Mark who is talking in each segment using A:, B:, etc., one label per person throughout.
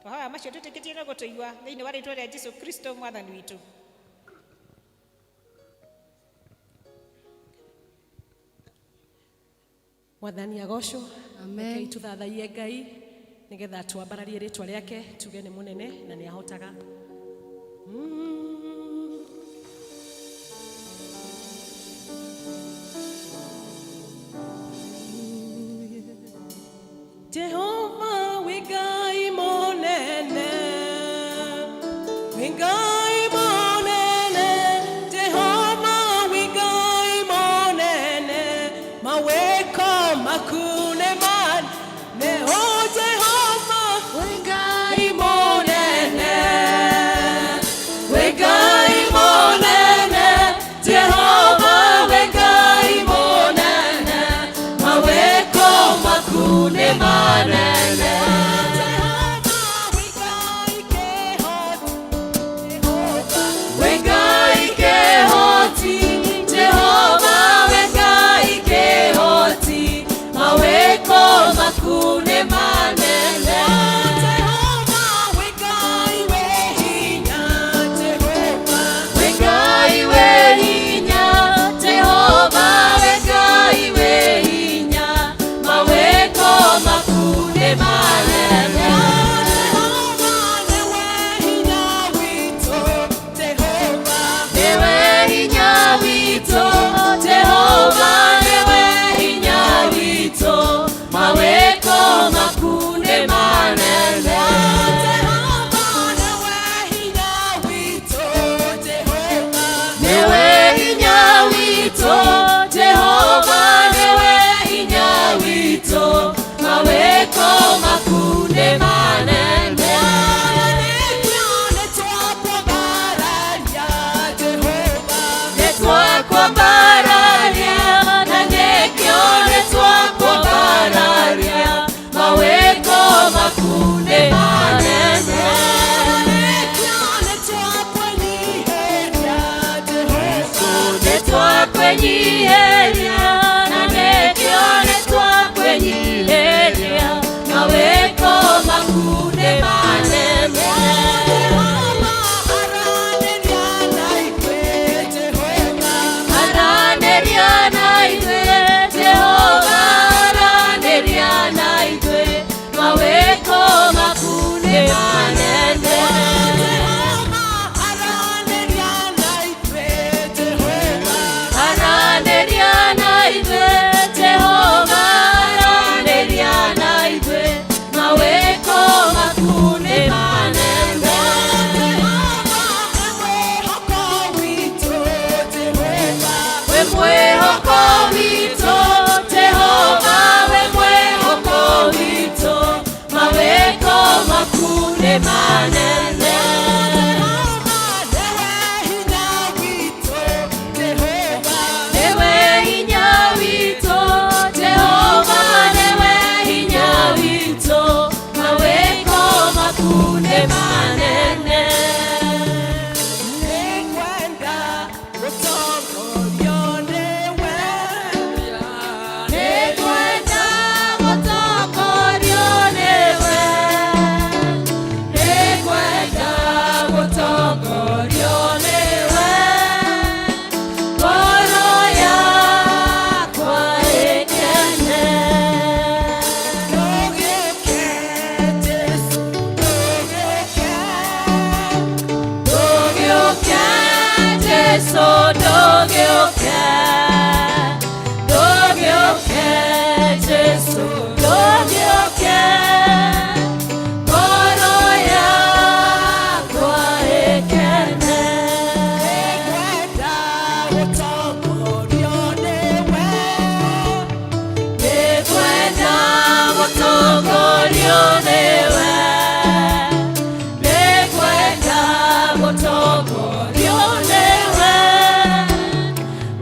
A: Toha macio tutikitie na gutuigua thiini wa ritwa ria Jesu Kristo mwathani witu.
B: Mwathani agocwo. Amen. Ke tuthathaie Ngai nigetha twambararie ritwa riake tuge ni munene na ni ahotaga. Jehova we Ngai monene, we Ngai monene, Jehova we Ngai monene, maweko makune man, ne o Jehova we Ngai monene, we Ngai monene, Jehova we Ngai monene, maweko makune man.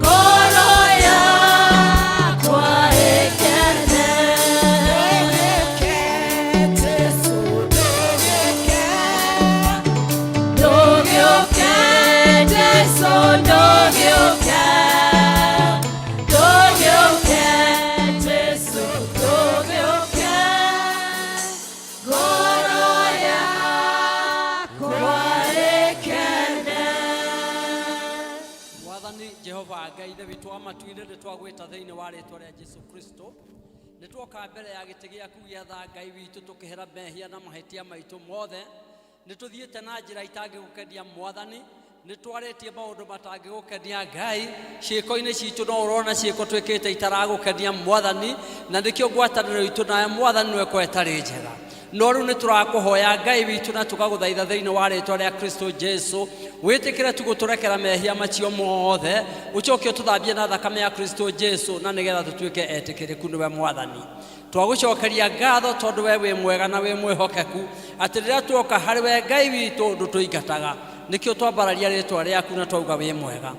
C: Goro Jehova Ngai ithe witũ wa matu-inĩ nĩ twagwĩta thĩinĩ wa rĩĩtwa rĩa Jesũ Kristo. Nĩ tuoka mbere ya gĩtĩ gĩaku gĩatha Ngai witũ tũkĩhera mehia na mahĩtia maitũ mothe. Nĩ tũthiĩte na njĩra itangĩgũkenia Mwathani, nĩ twarĩtie maũndũ matangĩgũkenia Ngai. Ciĩko-inĩ citũ no ũrona ciĩko twĩkĩte itaragũkenia Mwathani, na nĩkĩo ngwatanĩro itũ nawe Mwathani nĩwe kwa ĩtarĩ njega. No rĩu nĩ tũrakũhoya Ngai witũ na tũkagũthaitha thĩinĩ wa rĩĩtwa rĩa Kristo Jesũ, wĩtĩkĩre tu gũtũrekera mehia macio mothe, ũcoke ũtũthambie na thakame ya Kristo Jesũ, na nĩgetha tũtuĩke etĩkĩrĩku nĩwe Mwathani. Twagũcokeria ngatho tondũ we wĩ mwega na wĩ mwĩhokeku, atĩ rĩrĩa tuoka harĩ we Ngai witũ ndũtũingataga. Nĩkĩo twambararia rĩĩtwa rĩaku na twauga wĩ mwega.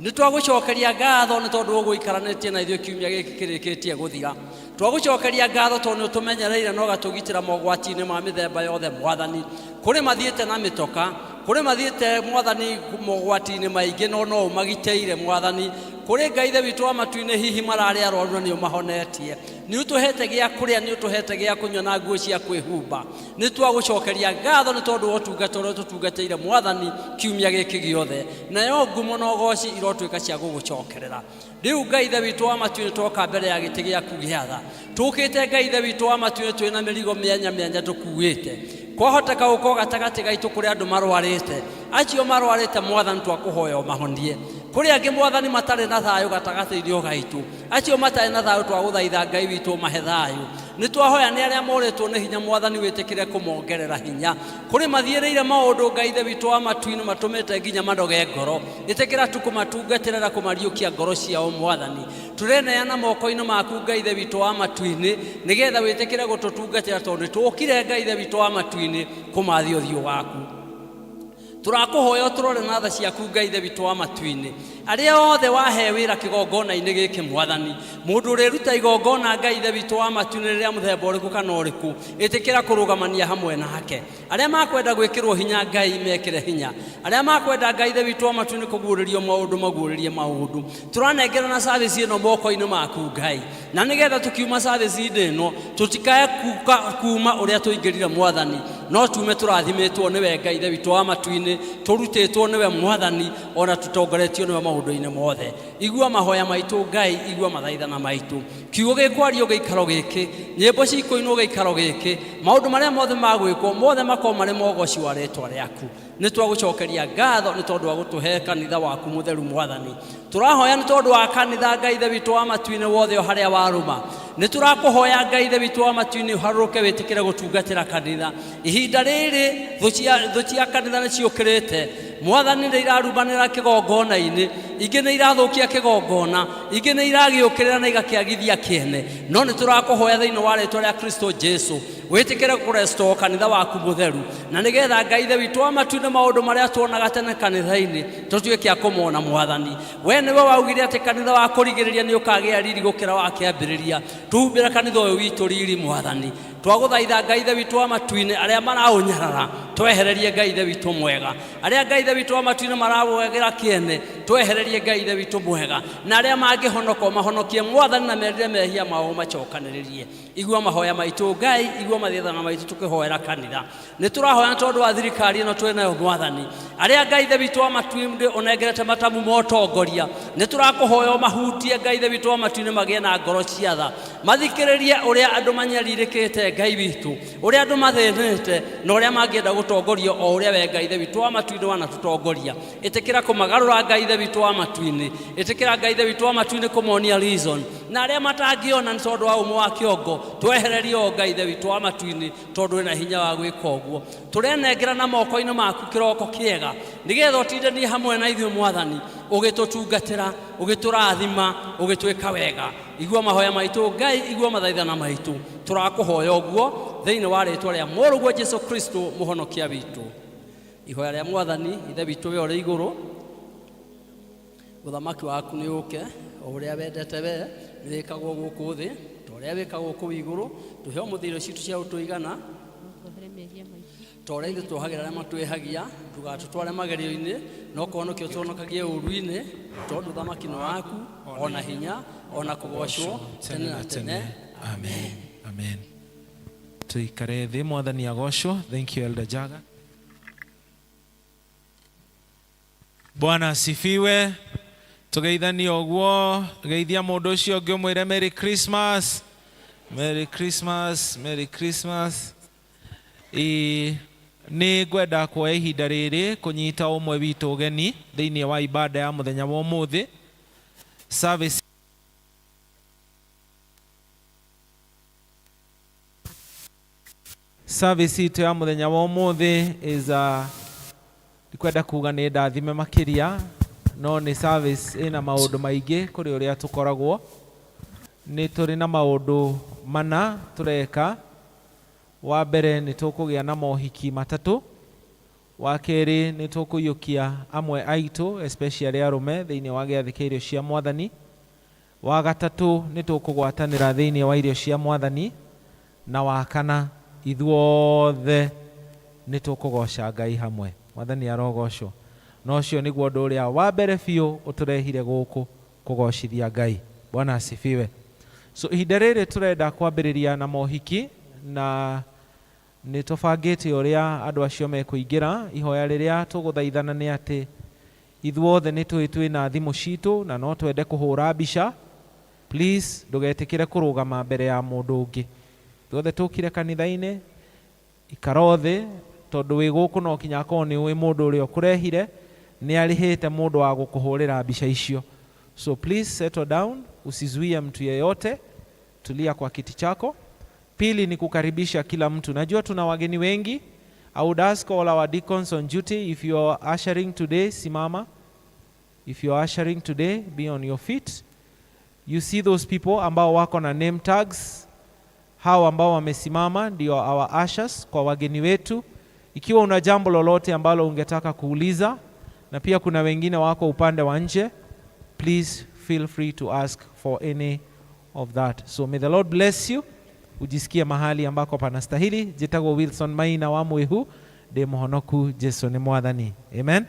C: Nĩ twagũcokeria ngatho nĩ tondũ ũgũikaranĩtie na ithuĩ kiumia gĩkĩ kĩrĩkĩtie gũthira. Twagũcokeria ngatho tondũ nĩ ũtũmenyereire na ũgatũgitĩra mogwati-inĩ ma mĩthemba yothe Mwathani. Kũrĩ mathiĩte na mĩtoka, kũrĩ mathiĩte Mwathani mogwati-inĩ maingĩ no ũmagitĩire Mwathani. Kũrĩ Ngai ithe witũ wa matu-inĩ hihi mararĩ arwaru na nĩ ũmahonetie. Nĩ ũtũhete gĩa kũrĩa, nĩ ũtũhete gĩa kũnyua na nguo cia kwĩhumba. Nĩ twagũcokeria ngatho nĩ tondũ wa ũtungata ũrĩa tũtungatĩire Mwathani kiumia gĩkĩ gĩothe. Nayo ngumo na ũgooci irotuĩka cia gũgũcokerera. Rĩu Ngai ithe witũ wa matu-inĩ twoka mbere ya gĩtĩ gĩaku gĩatha. Tũũkĩte Ngai ithe witũ wa matu-inĩ twĩna mĩrigo mĩanya mĩanya tũkuĩte. Kwahoteka gũkorwo gatagatĩ gaitũ kũrĩ andũ marwarĩte. Acio marwarĩte Mwathani twakũhoya ũmahonie. Kũrĩ angĩ Mwathani matarĩ na thayũ gatagatĩ-inĩ gaitũ. Acio matarĩ na thayũ twagũthaitha Ngai witũ ũmahe thayũ. Nĩ twahoya nĩ arĩa morĩtwo nĩ hinya Mwathani wĩtĩkĩre kũmongerera hinya. Kũrĩ mathiĩrĩire maũndũ Ngai ithe witũ wa matu-inĩ matũmĩte nginya manoge ngoro. Ĩtĩkĩra tu kũmatungatĩra na kũmariũkia ngoro ciao Mwathani. Tũreneana moko-inĩ maku Ngai ithe witũ wa matu-inĩ, nĩgetha wĩtĩkĩre gũtũtungatĩra tondũ nĩ tũũkire Ngai ithe witũ wa matu-inĩ kũmathia ũthiũ waku. Tũrakũhoya ũtũrore na tha ciaku Ngai ithe witũ wa matu-inĩ. Arĩa othe wahe wĩra kĩgongona-inĩ gĩkĩ Mwathani, mũndũ ũrĩruta igongona Ngai ithe witũ wa matu-inĩ rĩrĩa mũthemba ũrĩkũ kana ũrĩkũ, ĩtĩkĩra kũrũgamania hamwe nake. Arĩa makwenda gwĩkĩrwo hinya Ngai mekĩre hinya. Arĩa makwenda Ngai ithe witũ wa matu-inĩ kũguũrĩrio maũndũ maguũrĩrie maũndũ. Tũranengerana service ĩno moko-inĩ maku Ngai, na nĩgetha tũkiuma service-inĩ ĩno tũtikae kuuma ũrĩa tũingĩrire Mwathani, no tume tũrathimĩtwo nĩwe Ngai ithe witũ wa matu-inĩ, tũrutĩtwo nĩwe Mwathani, ona tũtongoretio nĩwe maũndũ-inĩ mothe. Igua mahoya maitũ Ngai, igua mathaithana maitũ. Kiugo gĩkwario gĩikaro gĩkĩ, nyĩmbo cikũinwo gĩikaro gĩkĩ, maũndũ marĩa mothe magwĩkwo mothe makorwo marĩ mogoci wa rĩĩtwa rĩaku. Nĩ twagũcokeria ngatho nĩ tondũ wa gũtũhe kanitha waku mũtheru Mwathani. Tũrahoya nĩ tondũ wa kanitha Ngai ithe witũ wa matu-inĩ wothe o harĩa warũma. Nĩ tũrakũhoya Ngai ithe witũ wa matu-inĩ ũharũrũke wĩtĩkĩre gũtungatĩra kanitha. Ihinda rĩrĩ thũ cia kanitha nĩ ciũkĩrĩte. Mwathani nĩ irarumanĩra kĩgongona-inĩ, ingĩ nĩ irathũkia kĩgongona, ingĩ nĩ iragĩũkĩrĩra na igakĩagithia kĩene. No nĩ tũrakũhoya thĩinĩ wa rĩĩtwa rĩa Kristo Jesũ, wĩtĩkĩre kũrestore kanitha waku mũtheru, na nĩgetha Ngai ithe witũ wa matu-inĩ maũndũ marĩa tuonaga tene kanitha-inĩ tũtuĩke a kũmona Mwathani. We nĩwe waugire atĩ kanitha wa kũrigĩrĩria nĩ ũkagĩa riri gũkĩra wa kĩambĩrĩria. Tuhumbĩre kanitha ũyũ witũ riri Mwathani. Twagũthaitha Ngai ithe witũ wa matu-inĩ arĩa maraũnyarara, twehererie Ngai ithe witũ mwega. Arĩa Ngai ithe witũ wa matu-inĩ marawegera kĩene, twehererie Ngai ithe witũ mwega. Na arĩa mangĩhonoka mahonokie Mwathani na merire mehia mao macokanĩrĩrie. Igua mahoya maitũ Ngai, igua mathiethana maitũ tũkĩhoera kanitha. Nĩ tũrahoya tondũ wa thirikari ĩno twĩ nayo Mwathani. Arĩa Ngai ithe witũ wa matu-inĩ ũnengerete matamu motongoria, nĩ tũrakũhoya mahutie Ngai ithe witũ wa matu-inĩ magĩe na ngoro cia tha. Mathikĩrĩrie ũrĩa andũ manyarirĩkĩte Ngai witũ, ũrĩa andũ mathĩnĩte na ũrĩa mangĩenda gũtongorio o ũrĩa we Ngai ithe witũ wa matu-inĩ wanatũtongoria. Ĩtĩkĩra kũmagarũra Ngai ithe witũ wa matu-inĩ, ĩtĩkĩra Ngai ithe witũ wa matu-inĩ kũmonia reason. Na arĩa matangĩona nĩ tondũ wa ũmwe wa kĩongo, twehererie o Ngai ithe witũ wa matu-inĩ tondũ wĩna hinya wa gwĩka ũguo. Tũrenengerana moko-inĩ maku kĩroko kĩega, nĩgetha ũtindanie hamwe na ithuĩ Mwathani, ũgĩtũtungatĩra, ũgĩtũrathima, ũgĩtwĩka wega. Igua mahoya maitũ Ngai, igua mathaithana maitũ. Tũrakũhoya ũguo thĩinĩ wa rĩĩtwa rĩa mũrũguo Jesũ Kristo mũhonokia witũ. Ihoya rĩa Mwathani ithe witũ we ũrĩ igũrũ, ũthamaki waku nĩ ũke, o ũrĩa wendete we wĩkagwo gũkũ thĩ ta ũrĩa wĩkagwo kũu igũrũ. Tũhe mũthithũ citũ cia gũtũigana ta ũrĩa ithuĩ tuohagĩra arĩa matwĩhagia, ndũgatũtware magerio-inĩ, no kũhonokia ũtũhonokagie ũũru-inĩ, tondũ ũthamaki nĩ waku, ona hinya, ona kũgocwo tene na tene. Amen.
D: Amen. Tuikare thĩ, Mwathani agocwo. Thank you Elder Jaga. Bwana asifiwe. tugeithanie oguo geithia mundu ucio ungi umwire Merry Christmas. Merry Christmas, Merry Christmas. Ni ngwenda kuoya ihinda riri kunyita umwe witu ugeni thiini wa ibada ya muthenya wa umuthi. Service itu ya muthenya wa umuthi is ndikwenda kuga ni ndathime makiria, no ni service ina maundu maingi kuri uria tukoragwo. Ni turi na maundu mana tureka. Wa mbere ni tukugia na mohiki matatu. Wa keri ni tukuyukia amwe aitu especially arume thiini wa giathi kia irio cia Mwathani. Wa gatatu ni tukugwatanira thiini wa irio cia Mwathani, na wa kana ithuothe ni tukugoca Ngai hamwe. Mwathani arogocwo. No cio niguo undu uria wa mbere biu uturehire guku kugocithia Ngai. Bwana asifiwe. So ihinda riri turenda kwambiriria na mohiki, na ni tubangite uria andu acio mekuingira. Ihoya riria tuguthaithana ni ati ithuothe ni twina thimu citu na no twende kuhura mbica. Please ndugetikire kurugama mbere ya mundu ungi. Tuothe tukire kanitha-ini ikarothe, tondu wi guku no kinya ko ni wi mundu uria kurehire ni arihite mundu wa gukuhurira mbica icio. So please settle down, usizuie mtu yeyote, tulia kwa kiti chako. Pili ni kukaribisha kila mtu. Najua tuna wageni wengi. I would ask all our deacons on duty, if you are ushering today, simama. If you are ushering today, be on your feet. You see those people ambao wako na name tags. Hao ambao wamesimama ndio our ushers kwa wageni wetu. Ikiwa una jambo lolote ambalo ungetaka kuuliza, na pia kuna wengine wako upande wa nje, please feel free to ask for any of that. So may the Lord bless you. Ujisikie mahali ambako panastahili. Jitago Wilson Maina wa Mwihu de Mohonoku. Jesu ni Mwathani. Amen.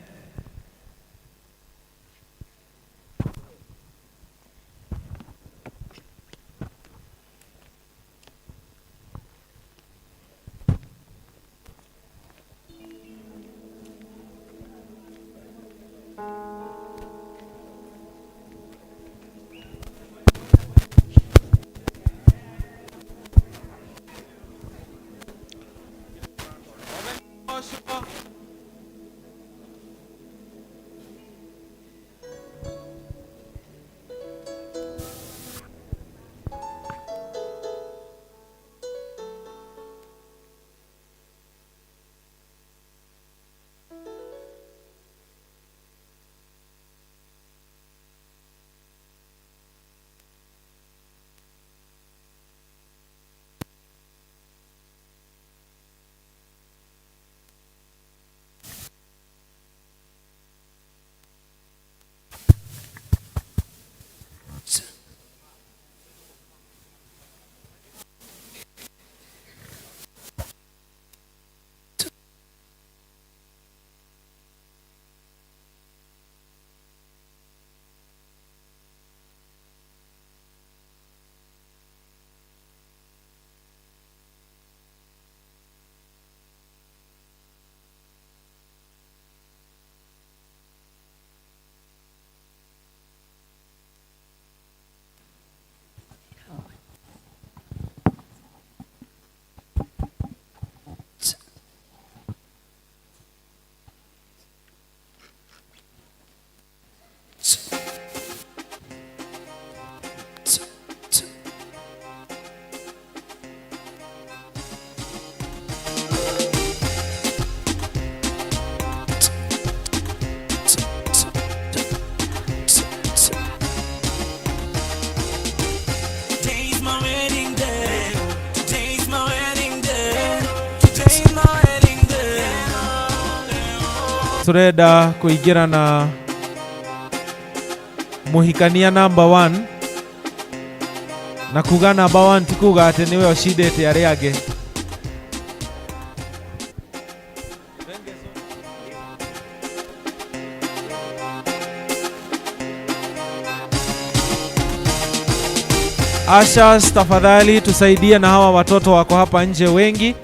D: Turenda kuingira na muhikania number 1, na kuga number 1 tikuga ati niwe ushindite ari ange. Ashas, tafadhali tusaidie na hawa watoto wako hapa nje wengi.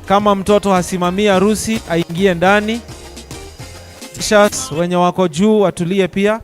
D: Kama mtoto hasimamia harusi aingie ndani. Ashas wenye wako juu watulie pia.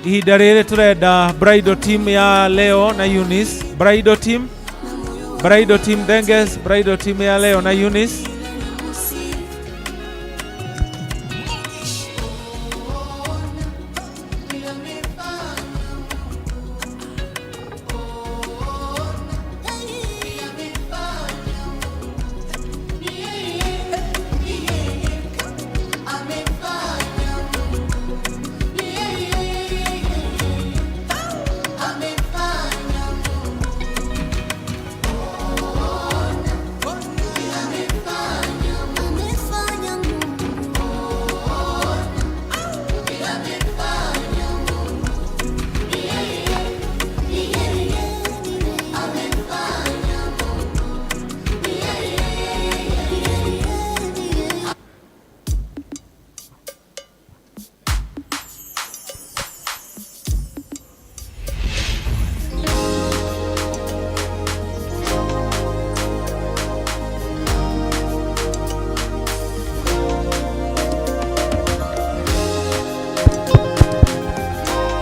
D: ihinda rĩrĩ turenda bridal team ya Leo na Eunice. Bridal team Denges, bridal team ya Leo na Eunice.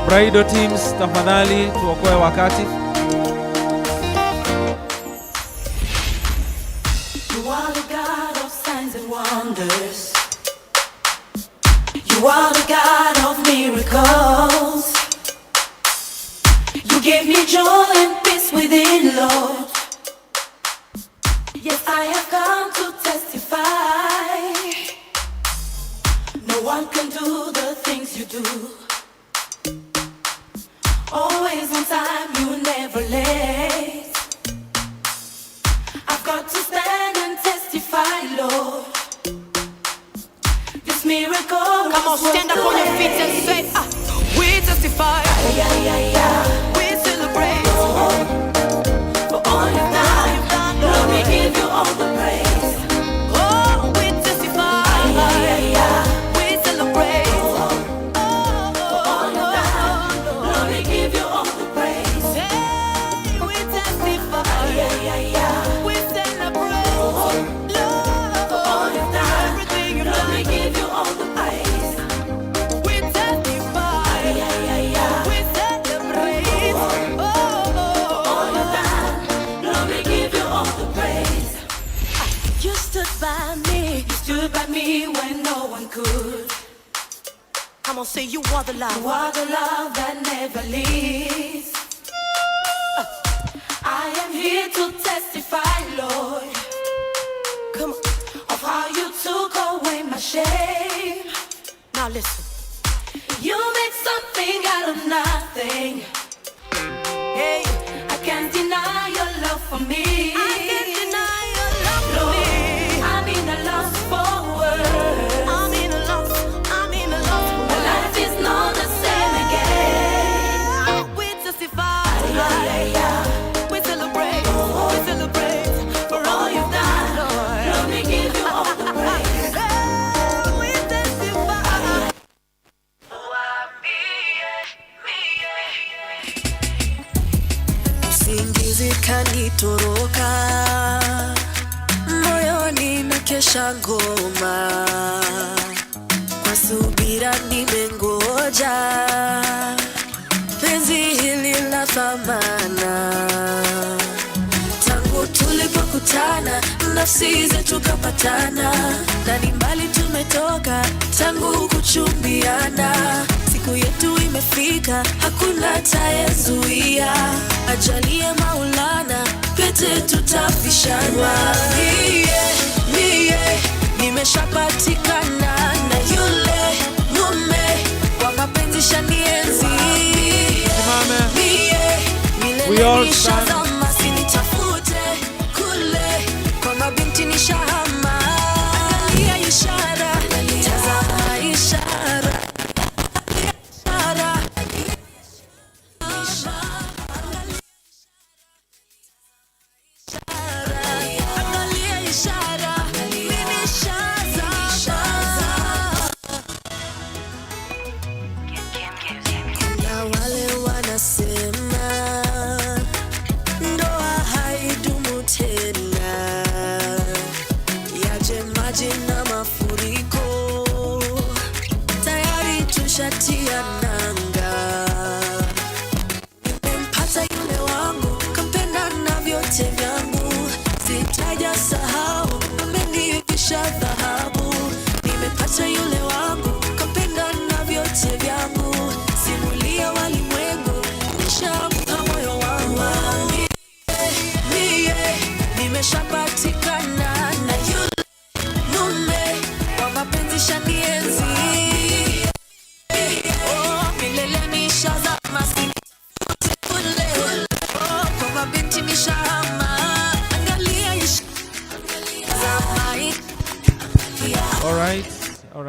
D: Bridal teams, tafadhali tuokoe wakati.
E: You are the God of signs and wonders. You are the God of miracles. You give me joy and peace within, Lord. Yes, I have come to testify. No one can do the things you do. Always on time, you never late. I've got to stand and testify, Lord. This miracle.
F: Come on, stand up on your feet and say, we testify. We celebrate.
E: For all you've done, Lord, we give you all the praise.
F: Oh, we testify. We celebrate.
E: By me when no one could.
F: Come on, say you are the love.
E: You are the love that never leaves. I am here to testify, Lord.
F: Come on.
E: Of how you took away my shame.
F: Now listen.
E: You make something out of nothing.
F: Hey,
E: I can't deny your love for me.
F: I can't deny your love for me.
E: I'm in a lost for words.
F: I'm in a lost world.
E: My life is not the same again.
F: We testify. We celebrate. We celebrate
E: For all you've done,
F: Lord.
E: let me give you all the praise.
F: We testify.
G: Usingizi kanitoroka, moyoni nakesha ngoma, kwa subira nimengoja, penzi hili la thamana. Tangu tulipokutana, nafsi zetu kapatana, na ni mbali tumetoka, tangu kuchumbiana. Siku yetu imefika, hakuna atayezuia. Ajalie Maulana, pete tutavishana. Mie, nimeshapatikana na yule mume, kwa mapenzi shanienzi.
D: We all stand.
G: Sinitafute kule, kwa mabinti nishahama. Angalia ishara, tazama ishara. Angalia ishara, kuna wale wanasema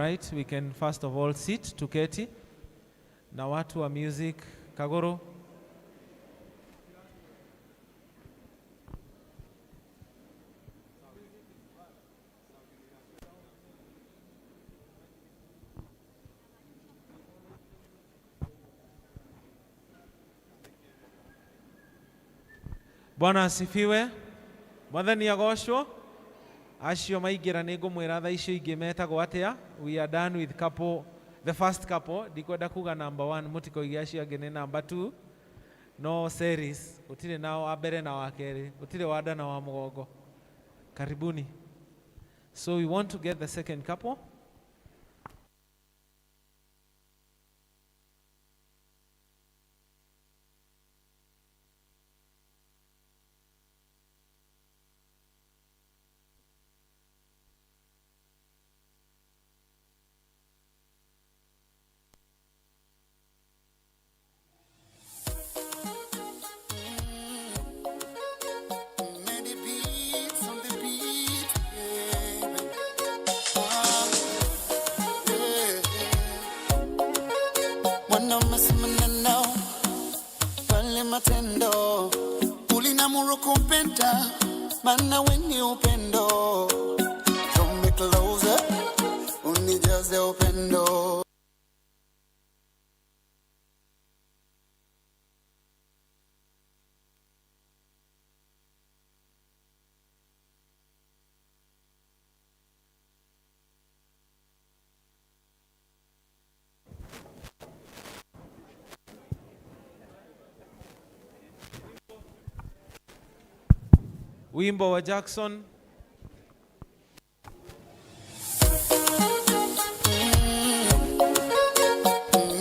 D: right, we can first of all sit tuketi. Na watu wa music, Kagoro. Bwana asifiwe. Mwathani agoshwo. Acio maingira ningumwira tha icio ingi metagwo atia. We are done with couple, the first couple. Ndikwenda kuga number 1, mutikoigia acio angi ni number 2. No series, utire nao wa mbere na wa keri, utire wada na wa mugongo. Karibuni. So we want to get the second couple.
H: Matendo ulinamuru kumpenda maana wenye upendo, come me closer unijaze upendo.
D: Wimbo wa Jackson.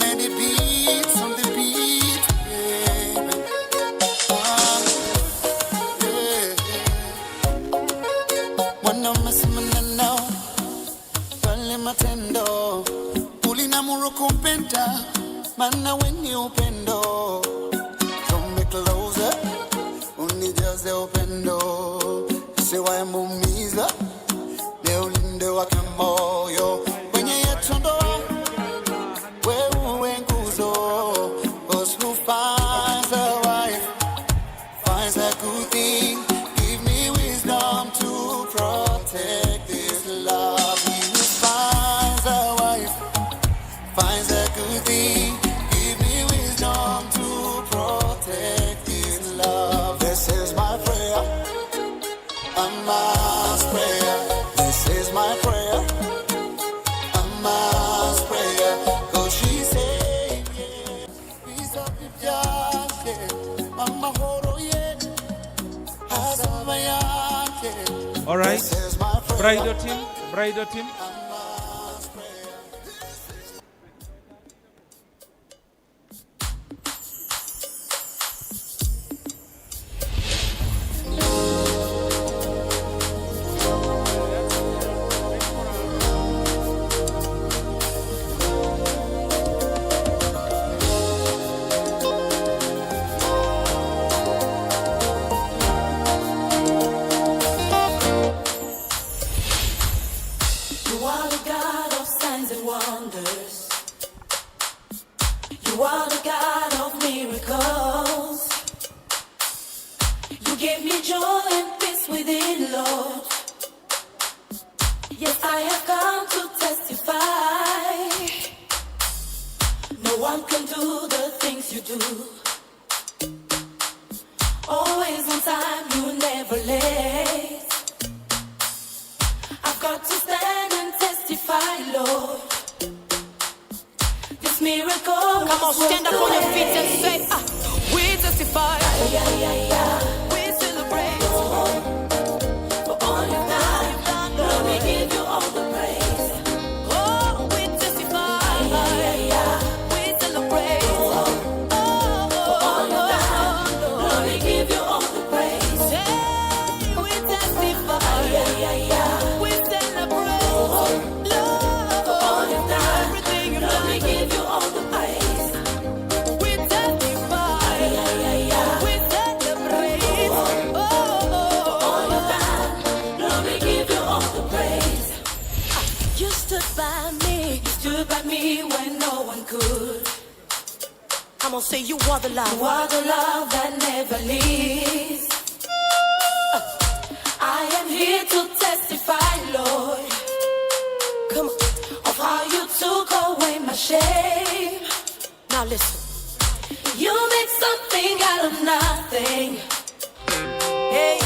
H: Many beats on the beat, Wanamesimana pale matendo ulinamuru kumpenda maana wenye upendo, come me closer unijaze upendo. Siwa mumiza ne ulinde wake moyo kwenye yetu ndoa, wewe nguzo. Cause who finds a wife finds a good thing. Give me wisdom to protect this love. He who finds a wife finds a good thing. Give me wisdom to protect this love. This is my prayer, Amma's prayer. This is my prayer, Amma's prayer. Cause she said yes. Peace up if just yet. Mama horo yet. Hasama yet.
D: All right.
H: This is my prayer.
D: Bridal team.
H: Amma's prayer.
G: You are the God of signs and wonders. You are the God of miracles. You give me joy and peace within, Lord. Yes, I have come to testify. No one can do the things you do. Always on time, you never late. I've got to stand and testify, Lord. This miracle.
F: Come on, stand up on your feet and say, we testify.
G: We celebrate for all you've done. Lord, we give you all the praise.
F: Oh, we testify.
G: We celebrate for all you've done. Lord, we give you all the praise.
F: Hey, we testify. We celebrate. Lord,
G: For all you've done.
F: everything you've
G: Lord, we
F: done.
G: give you all the praise.
F: We testify. We celebrate. Come on, say you are the love.
G: You are the love that never leaves. I am here to testify, Lord.
F: Come on.
G: Of how you took away my shame.
F: Now listen.
G: You make something out of nothing.
F: Hey,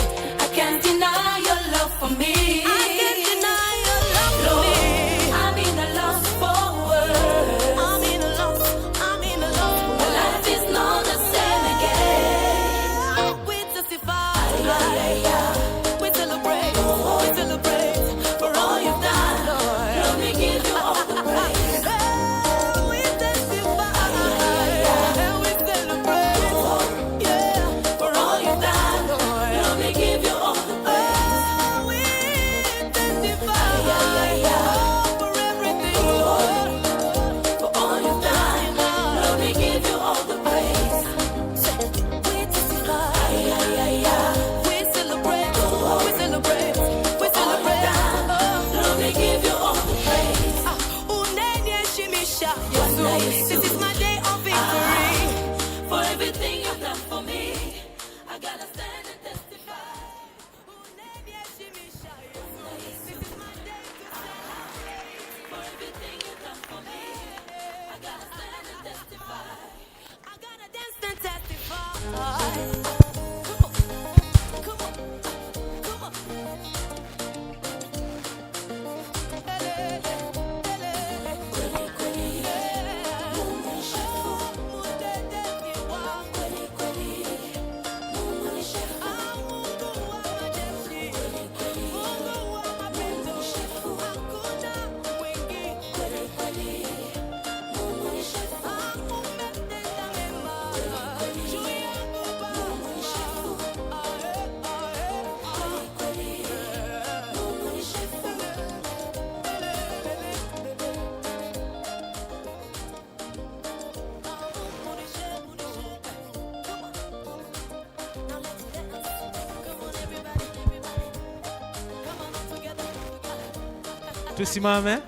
G: I can't deny your love for me.
F: I can't deny your love for
G: Lord,
F: me.
G: I'm in a lost for words.
F: I'm in a lost
G: My life is not the same again.
F: We testify. We celebrate. We celebrate
G: For all you've done,
F: Lord.
G: let me give you all the praise.
F: We testify. And we celebrate. Yeah.
G: For all you've done,
F: Lord.
G: let me give you all the praise.
F: We testify. For everything, Lord.
G: For all you've done, let me give you all the praise.
F: We testify. We celebrate. We celebrate. We celebrate.
G: Let me give you all the praise.
F: Uneniheshimisha, Yesu. This is my day of victory.
G: For everything you've done for me, I gotta stand and testify.
F: Uneniheshimisha, Yesu. This is my day to celebrate.
G: For everything you've done for me, I gotta stand and testify.
F: I gotta dance and testify. Come on. Come on.
D: Tusimame.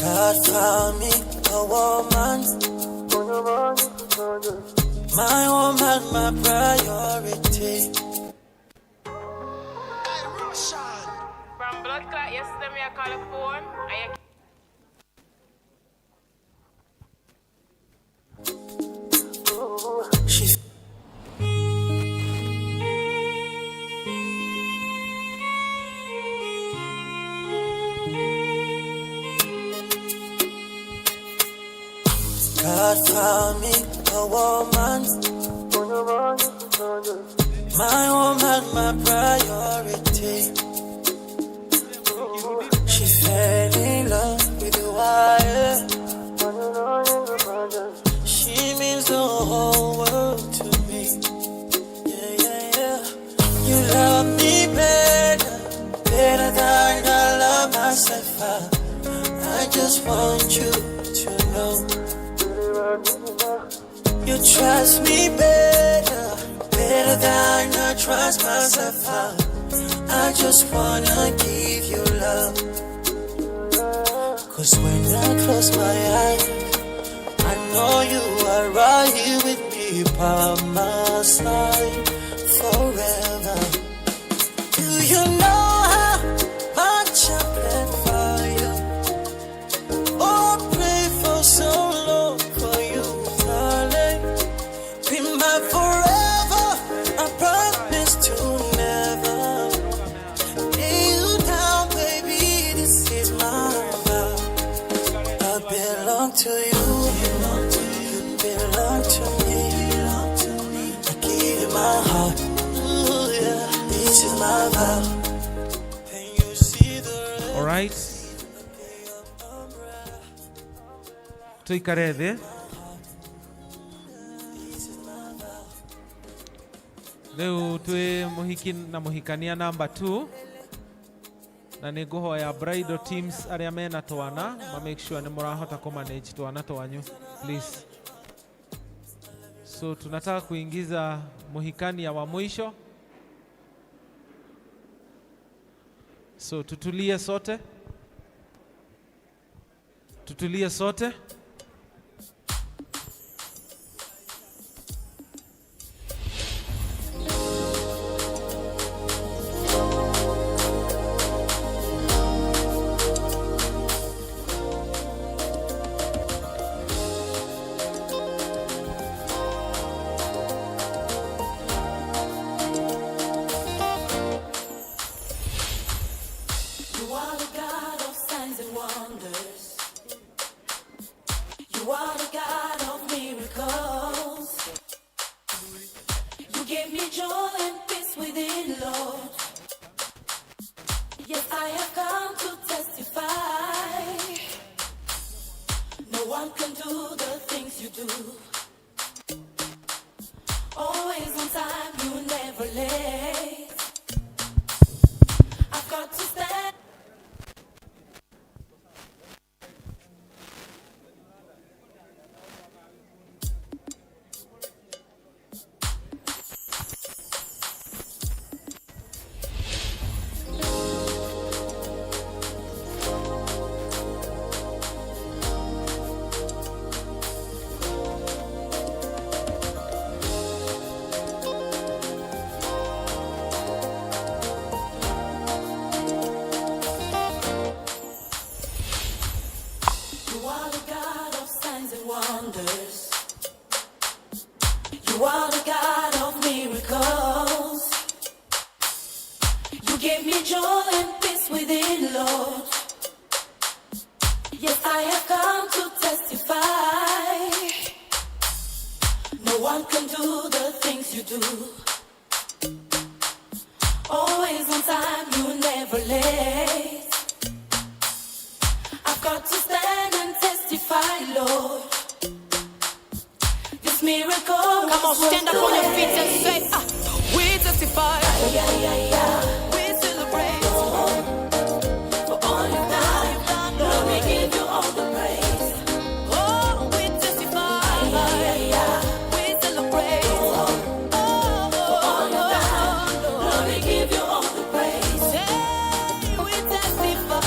E: God found me a woman. My woman, my priority.
I: From blood clot yesterday, me I call a phone.
E: She's God found me a woman. My woman, my priority. She fell in love with the wire. She means the whole world to me. Yeah, yeah, yeah. You love me better than I love myself. I just want you to know. You trust me better than I trust myself. I just wanna give you love. 'Cause when I close my eyes, I know you are right here with me by my side forever. Do you know how much I plan for you? Oh, pray for so long for you, darling. Be my forever, I promise to never lay you down, baby. This is my vow. I belong to you, you belong to me. I give you my heart, ooh, yeah. This is my vow. And you see the
D: All right. Tuikare thĩ. Rĩu twĩ mũhiki na mũhikania number 2 na nĩ ngũhoya bridal teams arĩa mena twana ma make sure nĩ mũrahota kũ manage twana twanyu please. So tunataka kuingiza Mohikania wa mwisho. So tutulie sote. Tutulie sote.
G: You are the God of miracles. You give me joy and peace within, Lord. Yes, I have come to testify. No one can do the things you do. Always on time, you never late. I've got to stand and testify, Lord. This miracle.
F: Come on, stand up on your feet and say, we testify. We celebrate.
G: For all you've done, Lord, we give you all the praise.
F: Oh, we testify. We celebrate.
G: For all you've done, Lord, we give you all the praise.
F: Hey, we testify.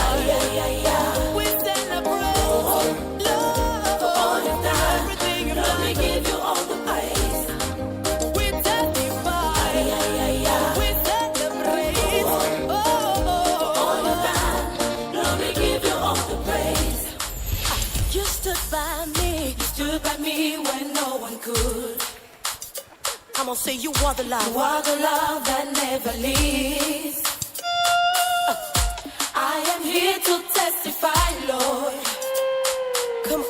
F: We celebrate. Lord,
G: For all you've done,
F: everything you've
G: Lord, we
F: done.
G: give you all the praise.
F: We testify. We celebrate.
G: All you've done, Lord, we give you all the praise.
F: You stood by me.
G: You stood by me when no one could.
F: I'm gonna say you are the
G: You
F: love.
G: are the love that never leaves. I am here to testify, Lord,
F: Come on.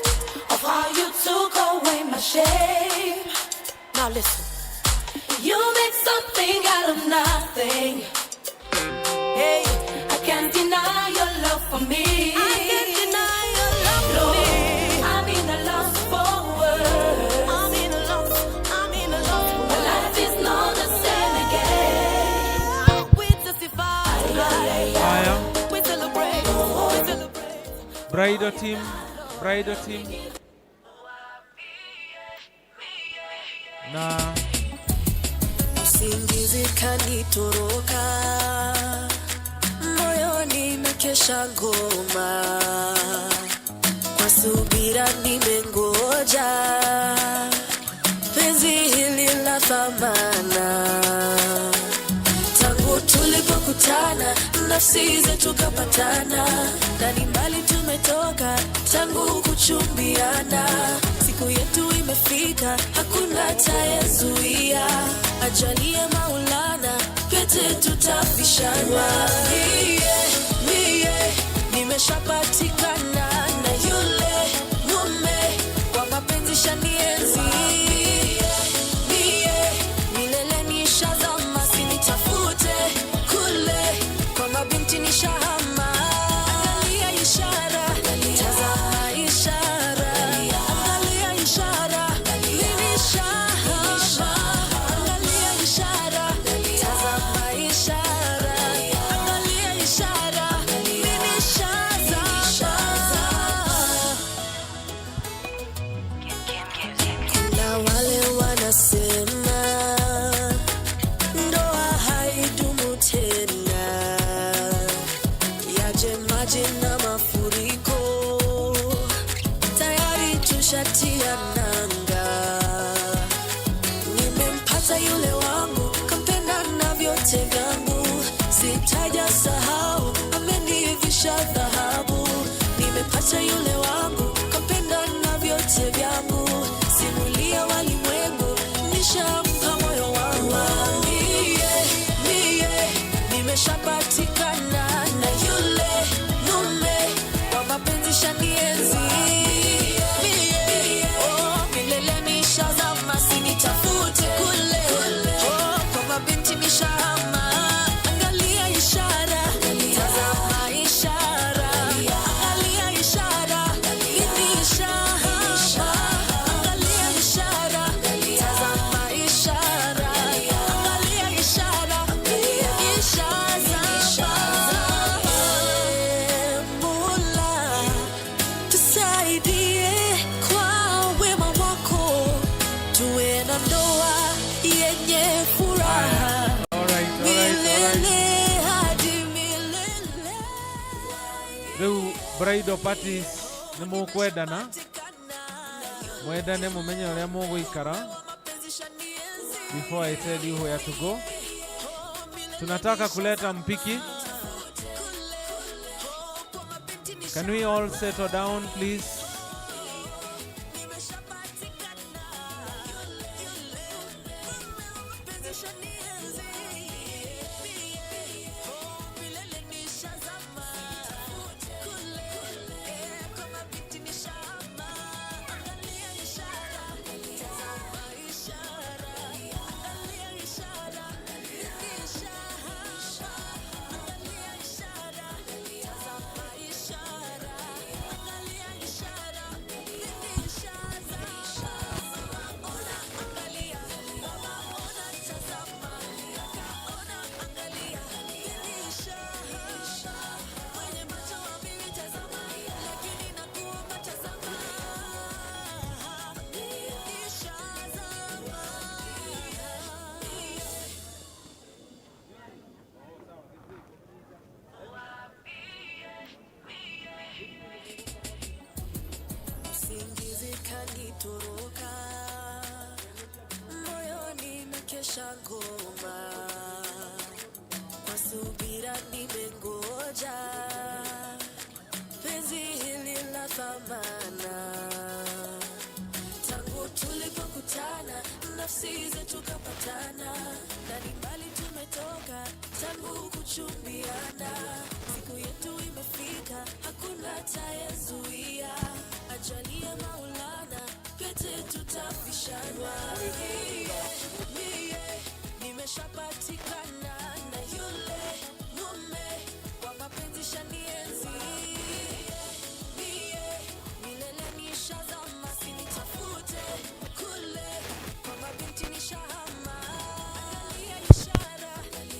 G: of how you took away my shame.
F: Now listen.
G: You made something out of nothing.
F: Hey,
G: I can't deny your love for me.
F: I can't deny your love for
G: Lord,
F: me.
G: I'm in a lost for words.
F: I'm in a loss. I'm in a loss.
G: My life is not the same again.
F: We testify.
D: Haya,
F: We celebrate. We celebrate.
D: bridal team, bridal team. Na
J: Usingizi kanitoroka, moyoni nakesha ngoma, kwa subira nimengoja, penzi hili la thamana. Tangu tulipokutana, nafsi zetu kapatana, na ni mbali tumetoka, tangu kuchumbiana. Siku yetu imefika, hakuna atayezuia. Ajalie Maulana, pete tutavishana. Mie, nimeshapatikana na yule mume, kwa mapenzi shanienzi. Mie, milele nishazama, sinitafute kule, kwa mabinti nishahama. Angalia ishara, tazama ishara. Angalia ishara, mimi nishahama. Angalia ishara, tazama ishara. Angalia ishara, mimi nishazama. nimepata yule wangu, kampenda na vyote vyangu, sitaja sahau, amenivisha dhahabu. Nimepata yule wangu, kampenda na vyote vyangu, simulia walimwengu, nishampa moyo wangu. Mie nimeshapatikana na yule mume wa mapenzi shanienzi. Milele nishazama, sinitafute kule, kwa mabinti nishahama. Angalia ishara, tazama ishara, angalia ishara, ini ishara. Angalia ishara, tazama ishara, angalia ishara, Mola, tusaidie kwa wema wako, tuwe na ndoa yenye furaha milele hadi milele.
D: Riu bridal parties ni mukwendana, mwendane mumenye uria muguikara. Before I tell you where to go, tunataka kuleta mpiki. Can we all settle down please?
J: Usingizi kanitoroka, moyoni nakesha ngoma, kwa subira nimengoja penzi hili la thamana. Tangu tulipokutana, nafsi zetu kapatana, na ni mbali tumetoka tangu kuchumbiana. Siku yetu imefika, hakuna tayezuia, ajalie Maulana, pete tutafishana. Mie nimeshapatikana na yule mume wa mapenzi shanienzi. Mie milele nishazama, sinitafute kule, kwa mabinti nishahama. Angalia ishara,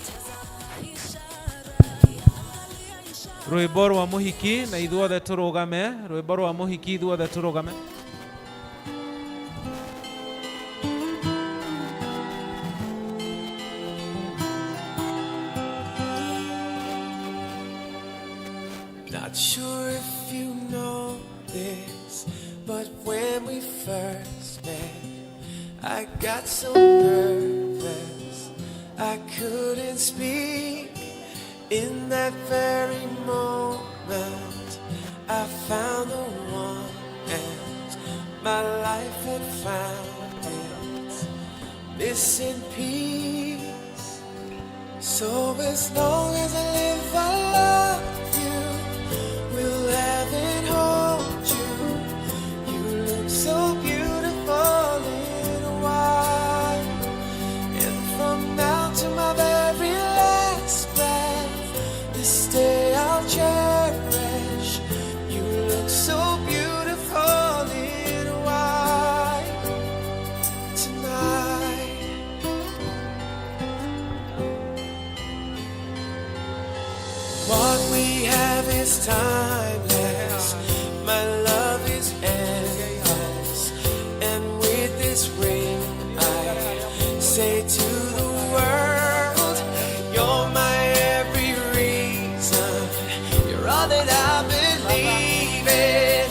J: tazama ishara, angalia ishara.
D: Rwimbo rwa muhiki na ithuothe turugame. Rwimbo rwa muhiki ithuothe turugame.
E: Not sure if you know this, but when we first met, I got so nervous I couldn't speak. In that very moment, I found the one, and my life had found its missing piece. So as long as I live, I love you, will have and hold you. You look so beautiful in white, and from now to my very last breath, this day I'll cherish. You look so beautiful in white tonight. What we have is timeless. My love is endless. And with this ring, I say to the world, you're my every reason. You're all that I believe in.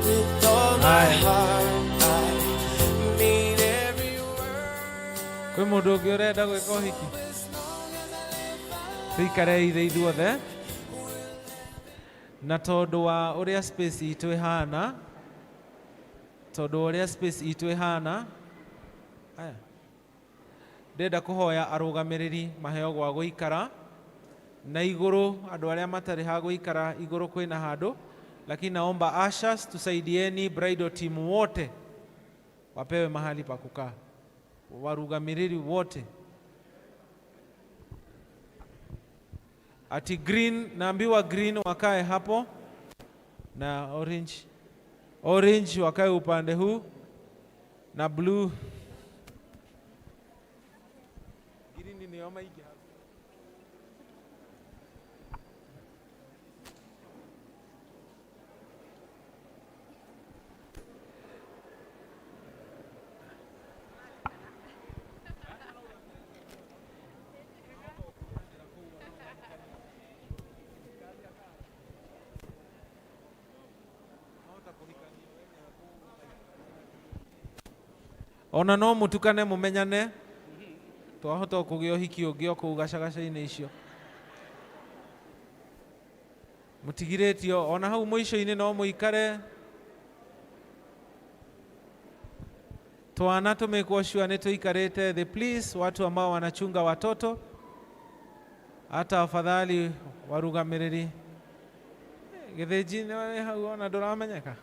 E: With all my heart, I mean every word.
D: Kwĩ mũndũ ũngĩ ũrenda gwĩka ũhiki? Tũikarei thĩ ithuothe. Na tondũ wa ũrĩa space itũ ĩhana, aya ndenda kũhoya arũgamĩrĩri maheo gwa gũikara na igũrũ, andũ arĩa matarĩ ha gũikara igũrũ kwĩna handũ, lakini naomba ushers tusaidieni bridal team wote wapewe mahali pa kukaa, warugamĩrĩri wote. Ati green, naambiwa green wakae hapo na orange wakae upande huu na blue. Green ni yoma igi hapo. Ona no mutukane mumenyane twahota kũgĩa ũhiki ũngĩ kũu gacagaca-inĩ icio. Mutigirĩtio ona hau mũico-inĩ no mũikare. Twana tumekuwa sure nĩ tuikarĩte thĩ, please, watu ambao wanachunga watoto, hata afadhali warugamĩrĩri. Gĩthĩnji nĩ hau ona ndũramenyeka.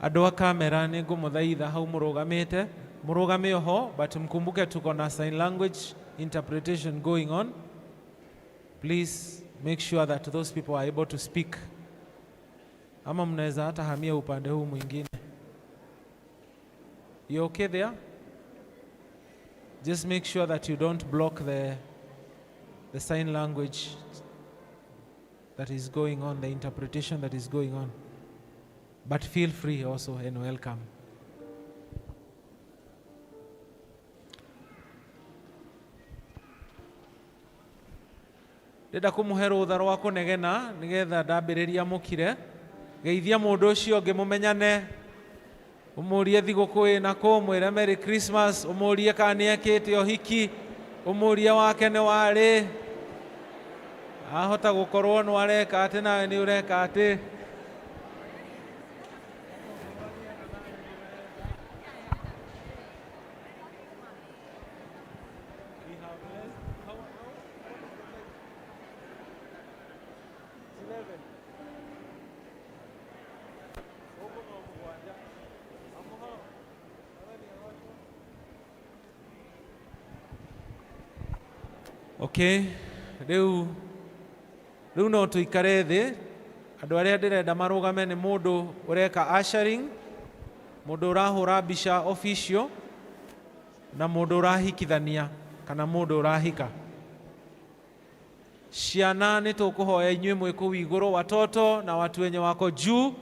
D: Andũ a kamera nĩ ngũmũthaitha hau mũrũgame oho, but mkumbuke tuko na sign language interpretation going on. Please make sure that those people are able to speak. Ama mnaweza hata hamia upande huu mwingine. You okay there? Just make sure that you don't block the sign language that is going on, the interpretation that is going on. But feel free also and welcome. Ndenda kũmũhe rũtha rwa kũnegena nĩgetha ndambĩrĩria mũkire. Geithia mũndũ ũcio ũngĩ mũmenyane, ũmũrie thigũkũ ĩna kũ, mwĩre Merry Christmas, ũmũrie kana nĩekĩte ũhiki, ũmũrie wake nĩ warĩ, ahota gũkorwo nĩ areka atĩ nawe nĩ ũreka atĩ. Okay, rĩu no tuikare thĩ. Andũ arĩa ndĩrenda marũgame nĩ mũndũ ũreka ushering, mũndũ ũrahũra mbica official, na mũndũ ũrahikithania kana mũndũ ũrahika. Ciana nĩ tũkũhoya inyuĩ mwĩ kũu igũrũ, watoto na watu wenye wako juu,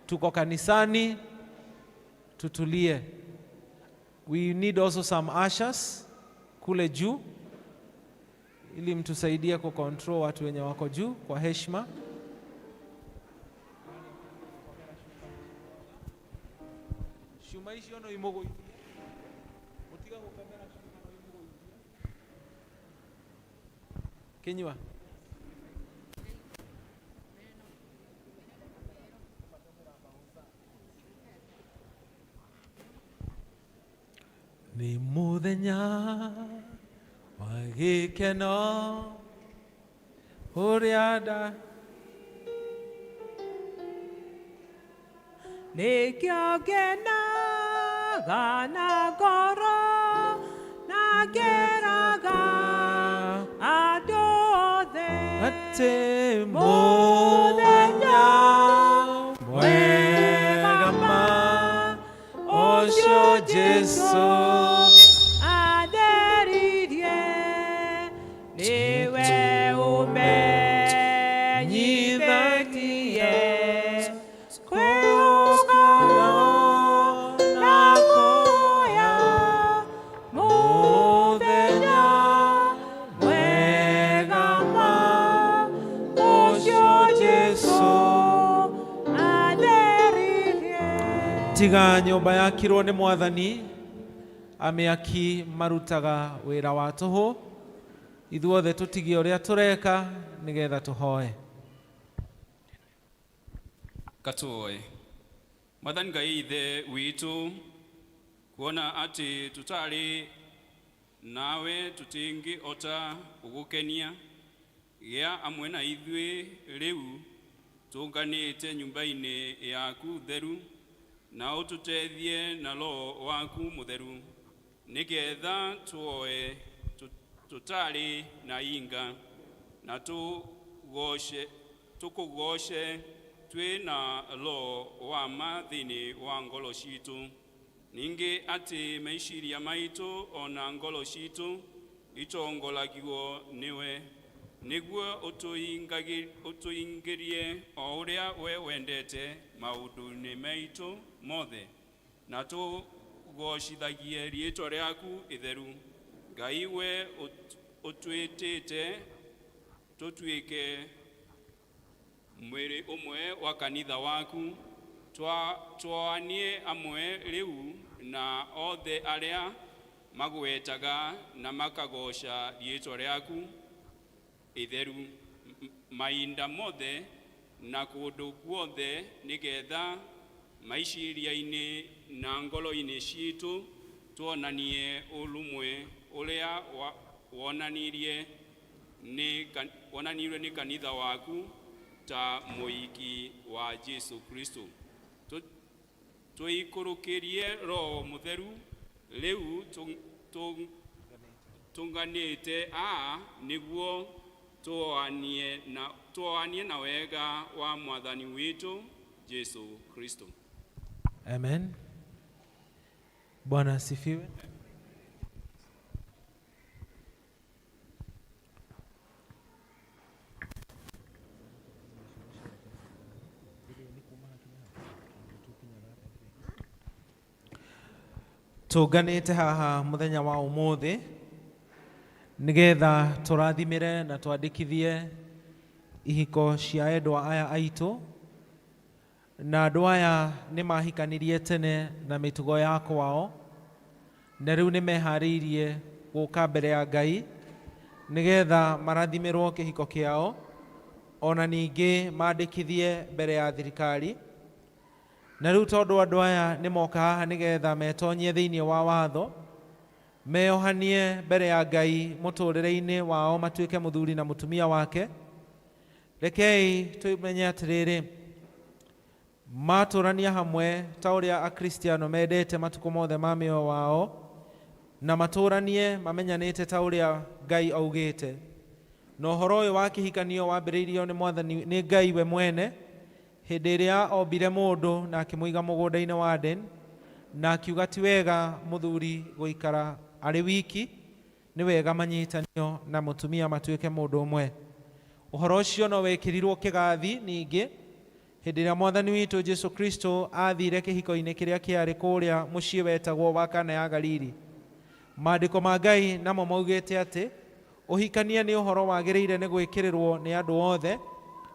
D: tuko kanisani, tutulie. We need also some ushers kule juu, ili mtusaidie ku control watu wenye wako juu kwa heshima. Shuma icio no imogo utiga gukomera shuma no imogo Kenywa ni muthenya wa gĩkeno ũrĩa nda
B: nĩkĩo ngenaga na ngoro na ngeraga
D: ate muthenya mwega ma ocio Jesu
B: atheririe niwe umenyithatie kwĩũngano na kuoya mũthenya mwega ma ũcio Jesu atheririe.
D: tiga nyũmba yakirwo nĩ Mwathani amĩaki marutaga wĩra wa tũhũ, ithuothe tũtigie ũrĩa tũreka nĩgetha tũhoe.
K: Katuoe. Mwathani Ngai ithe witũ, kuona atĩ tũtarĩ nawe tũtingĩhota gũgũkenia, gĩa amwe na ithuĩ rĩu tũnganĩte nyũmba-inĩ yaku theru, na ũtũteithie na Roho waku mũtheru, nĩgetha tuoe tũtarĩ na inga na tũkũgoce twĩ na Roho wa ma thĩinĩ wa ngoro citũ, ningĩ atĩ meciria maitũ ona ngoro citũ itongoragio nĩwe, nĩguo ũtũingĩrie o ũrĩa we wendete maũndũ-inĩ maitũ mothe, na tũgocithagie rĩĩtwa rĩaku itheru. Ngai we ũtwĩtĩte tũtuĩke mwĩrĩ ũmwe wa kanitha waku, twoanie amwe rĩu na othe arĩa magwetaga na makagoca rĩĩtwa rĩaku itheru mainda mothe na kũndũ guothe, nĩgetha maiciria-inĩ na ngoro-inĩ citũ tuonanie ũrũmwe ũrĩa wonanirie nĩ kanitha waku ta mũiki wa Jesu Kristo. Tũikũrũkĩrie Roho mũtheru rĩu tũnganĩte nĩguo tuoanie na wega wa Mwathani witũ Jesu Kristo.
D: Amen. Bwana asifiwe. Tũnganĩte haha mũthenya wa ũmũthĩ nĩgetha tũrathimĩre na twandĩkithie ihiko cia endwa aya aitũ, na andũ aya nĩ mahikanirie tene na mĩtugo ya kwao, na rĩu nĩ meharĩirie gũka mbere ya Ngai nĩgetha marathimĩrwo kĩhiko kĩao, ona ningĩ mandĩkithie mbere ya thirikari. Na rĩu tondũ andũ aya nĩ moka haha nĩgetha metonyie thĩinĩ wa watho, meohanie mbere ya Ngai mũtũrĩre-inĩ wao matuĩke mũthuri na mũtumia wake, rekei tũmenye atĩrĩrĩ, matũrania hamwe ta ũrĩa akristiano mendete matukũ mothe ma mĩoyo wao, na matũranie mamenyanĩte ta ũrĩa Ngai augĩte. Na ũhoro ũyũ wa kĩhikanio wambĩrĩirio nĩ Mwathani, nĩ Ngai we mwene, hĩndĩ ĩrĩa ombire mũndũ na akĩmũiga mũgũnda-inĩ wa Eden, na akiuga ti wega mũthuri gũikara arĩ wiki, nĩ wega manyitanio na mũtumia matuĩke mũndũ ũmwe. Ũhoro ũcio no wekĩrirwo kĩgathi ningĩ hĩndĩ ĩrĩa Mwathani witũ Jesu Kristo athire kĩhiko-inĩ kĩrĩa kĩarĩ kũrĩa mũciĩ wetagwo wa Kana ya Galili. Maandĩko ma Ngai namo maugĩte atĩ ũhikania nĩ ũhoro wagĩrĩire nĩ gwĩkĩrĩrwo nĩ andũ othe,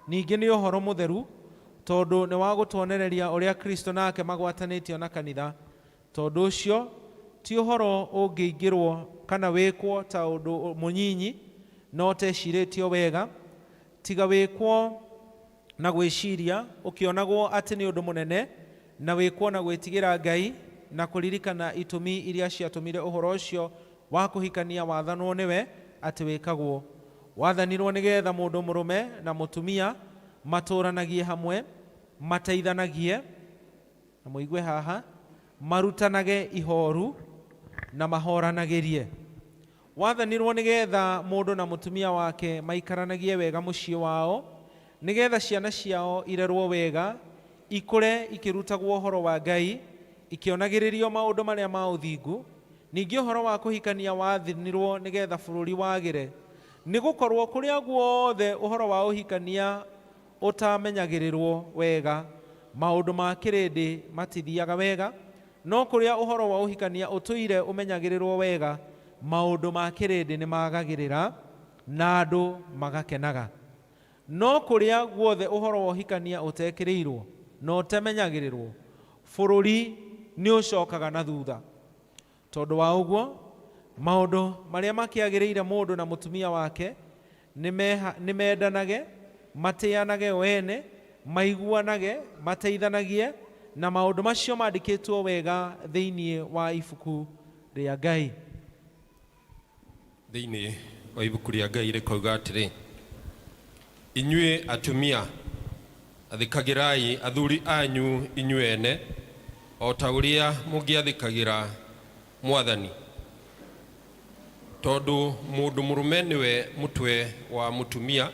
D: ningĩ nĩ ũhoro mũtheru, tondũ nĩ wa gũtuonereria ũrĩa Kristo nake magwatanĩtio na kanitha. Tondũ ũcio ti ũhoro ũngĩingĩrwo kana wĩkwo ta ũndũ mũnyinyi no tecirĩtio wega, tiga wĩkwo na gwĩciria ũkĩonagwo atĩ nĩ ũndũ mũnene, na wĩkwo na gwĩtigĩra Ngai na kũririkana itũmi iria ciatũmire ũhoro ũcio wa kũhikania wathanwo nĩwe atĩ wĩkagwo. Wathanirwo nĩgetha mũndũ mũrũme na mũtumia matũranagie hamwe, mateithanagie, na mũigue haha, marutanage ihoru na mahoranagĩrie. wathanirwo nigetha mundu na mutumia wake maikaranagie wega muciĩ wao, nigetha ciana ciao irerwo wega, ikure ikirutagwo ũhoro wa Ngai, ikionagĩrĩrio maũndũ marĩa ma ũthingu. Ningĩ ũhoro wa kũhikania wathanirwo nigetha bũrũri wagĩre, nĩgũkorwo kũrĩa guothe ũhoro wa ũhikania ũtamenyagĩrĩrwo wega, maũndũ ma kĩrĩndĩ matithiaga wega, no kũrĩa ũhoro wa ũhikania ũtũire ũmenyagĩrĩrwo wega, maũndũ ma kĩrĩndĩ nĩ magagĩrĩra na andũ magakenaga. No kũrĩa guothe ũhoro wa ũhikania ũtekĩrĩirwo na ũtamenyagĩrĩrwo, bũrũri nĩ ũcokaga na thutha. Tondũ wa ũguo, maũndũ marĩa makĩagĩrĩire mũndũ na mũtumia wake nĩ mendanage, matĩanage wene, maiguanage, mateithanagie, na maũndũ macio mandĩkĩtwo wega thĩinĩ wa ibuku rĩa Ngai.
L: Thĩinĩ wa ibuku rĩa Ngai rĩkoiga atĩrĩ, inyuĩ atumia athikagĩrai athuri anyu inyuĩ ene, o ta ũrĩa mũngĩathikagĩra Mwathani, tondũ mũndũ mũrũme nĩwe mũtwe wa mũtumia,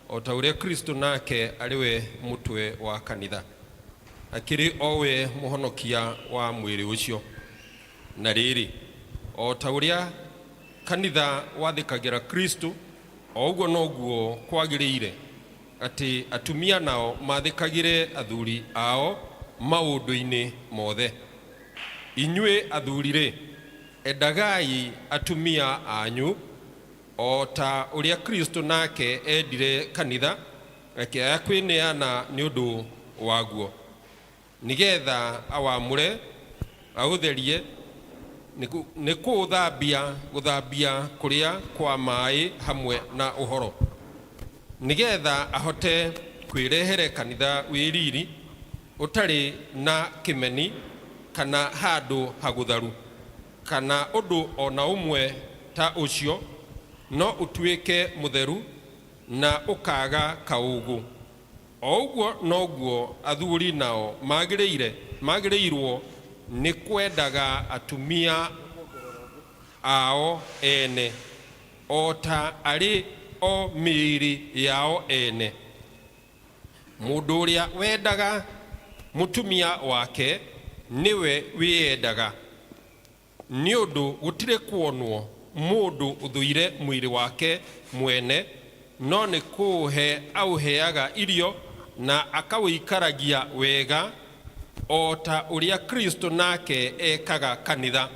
L: o ta ũrĩa Kristo nake arĩwe mũtwe wa kanitha, akĩrĩ owe mũhonokia wa mwĩrĩ ũcio. Na rĩrĩ, o ta ũrĩa kanitha wathĩkagĩra Kristo, o ũguo noguo kwagĩrĩire atĩ atumia nao mathĩkagĩre athuri ao maũndũ-inĩ mothe. Inyuĩ athuri-rĩ, endagai atumia anyu o ta ũrĩa Kristo nake endire kanitha, akĩaya kwĩneana nĩ ũndũ waguo, nigetha awamũre, aũtherie, nĩ gũthambia kũrĩa kwa maĩ hamwe na ũhoro, nigetha ahote kwĩrehere kanitha wĩriri ũtarĩ na kĩmeni kana handũ hagũtharu, kana ũndũ ona ũmwe ta ũcio, no ũtuĩke mũtheru na ũkaga kaũgũ. O ũguo noguo athuri nao magĩrĩirwo nĩ kwendaga atumia ao ene, o ta arĩ o mĩĩrĩ yao ene. Mũndũ ũrĩa wendaga mũtumia wake niwe wĩyendaga, nĩ ũndũ gũtirĩ kuonwo mũndũ ũthũire mwĩrĩ wake mwene, no nĩ kũũhe aũheaga irio na akawĩikaragia wega, o ta ũrĩa Kristo nake ekaga kanitha,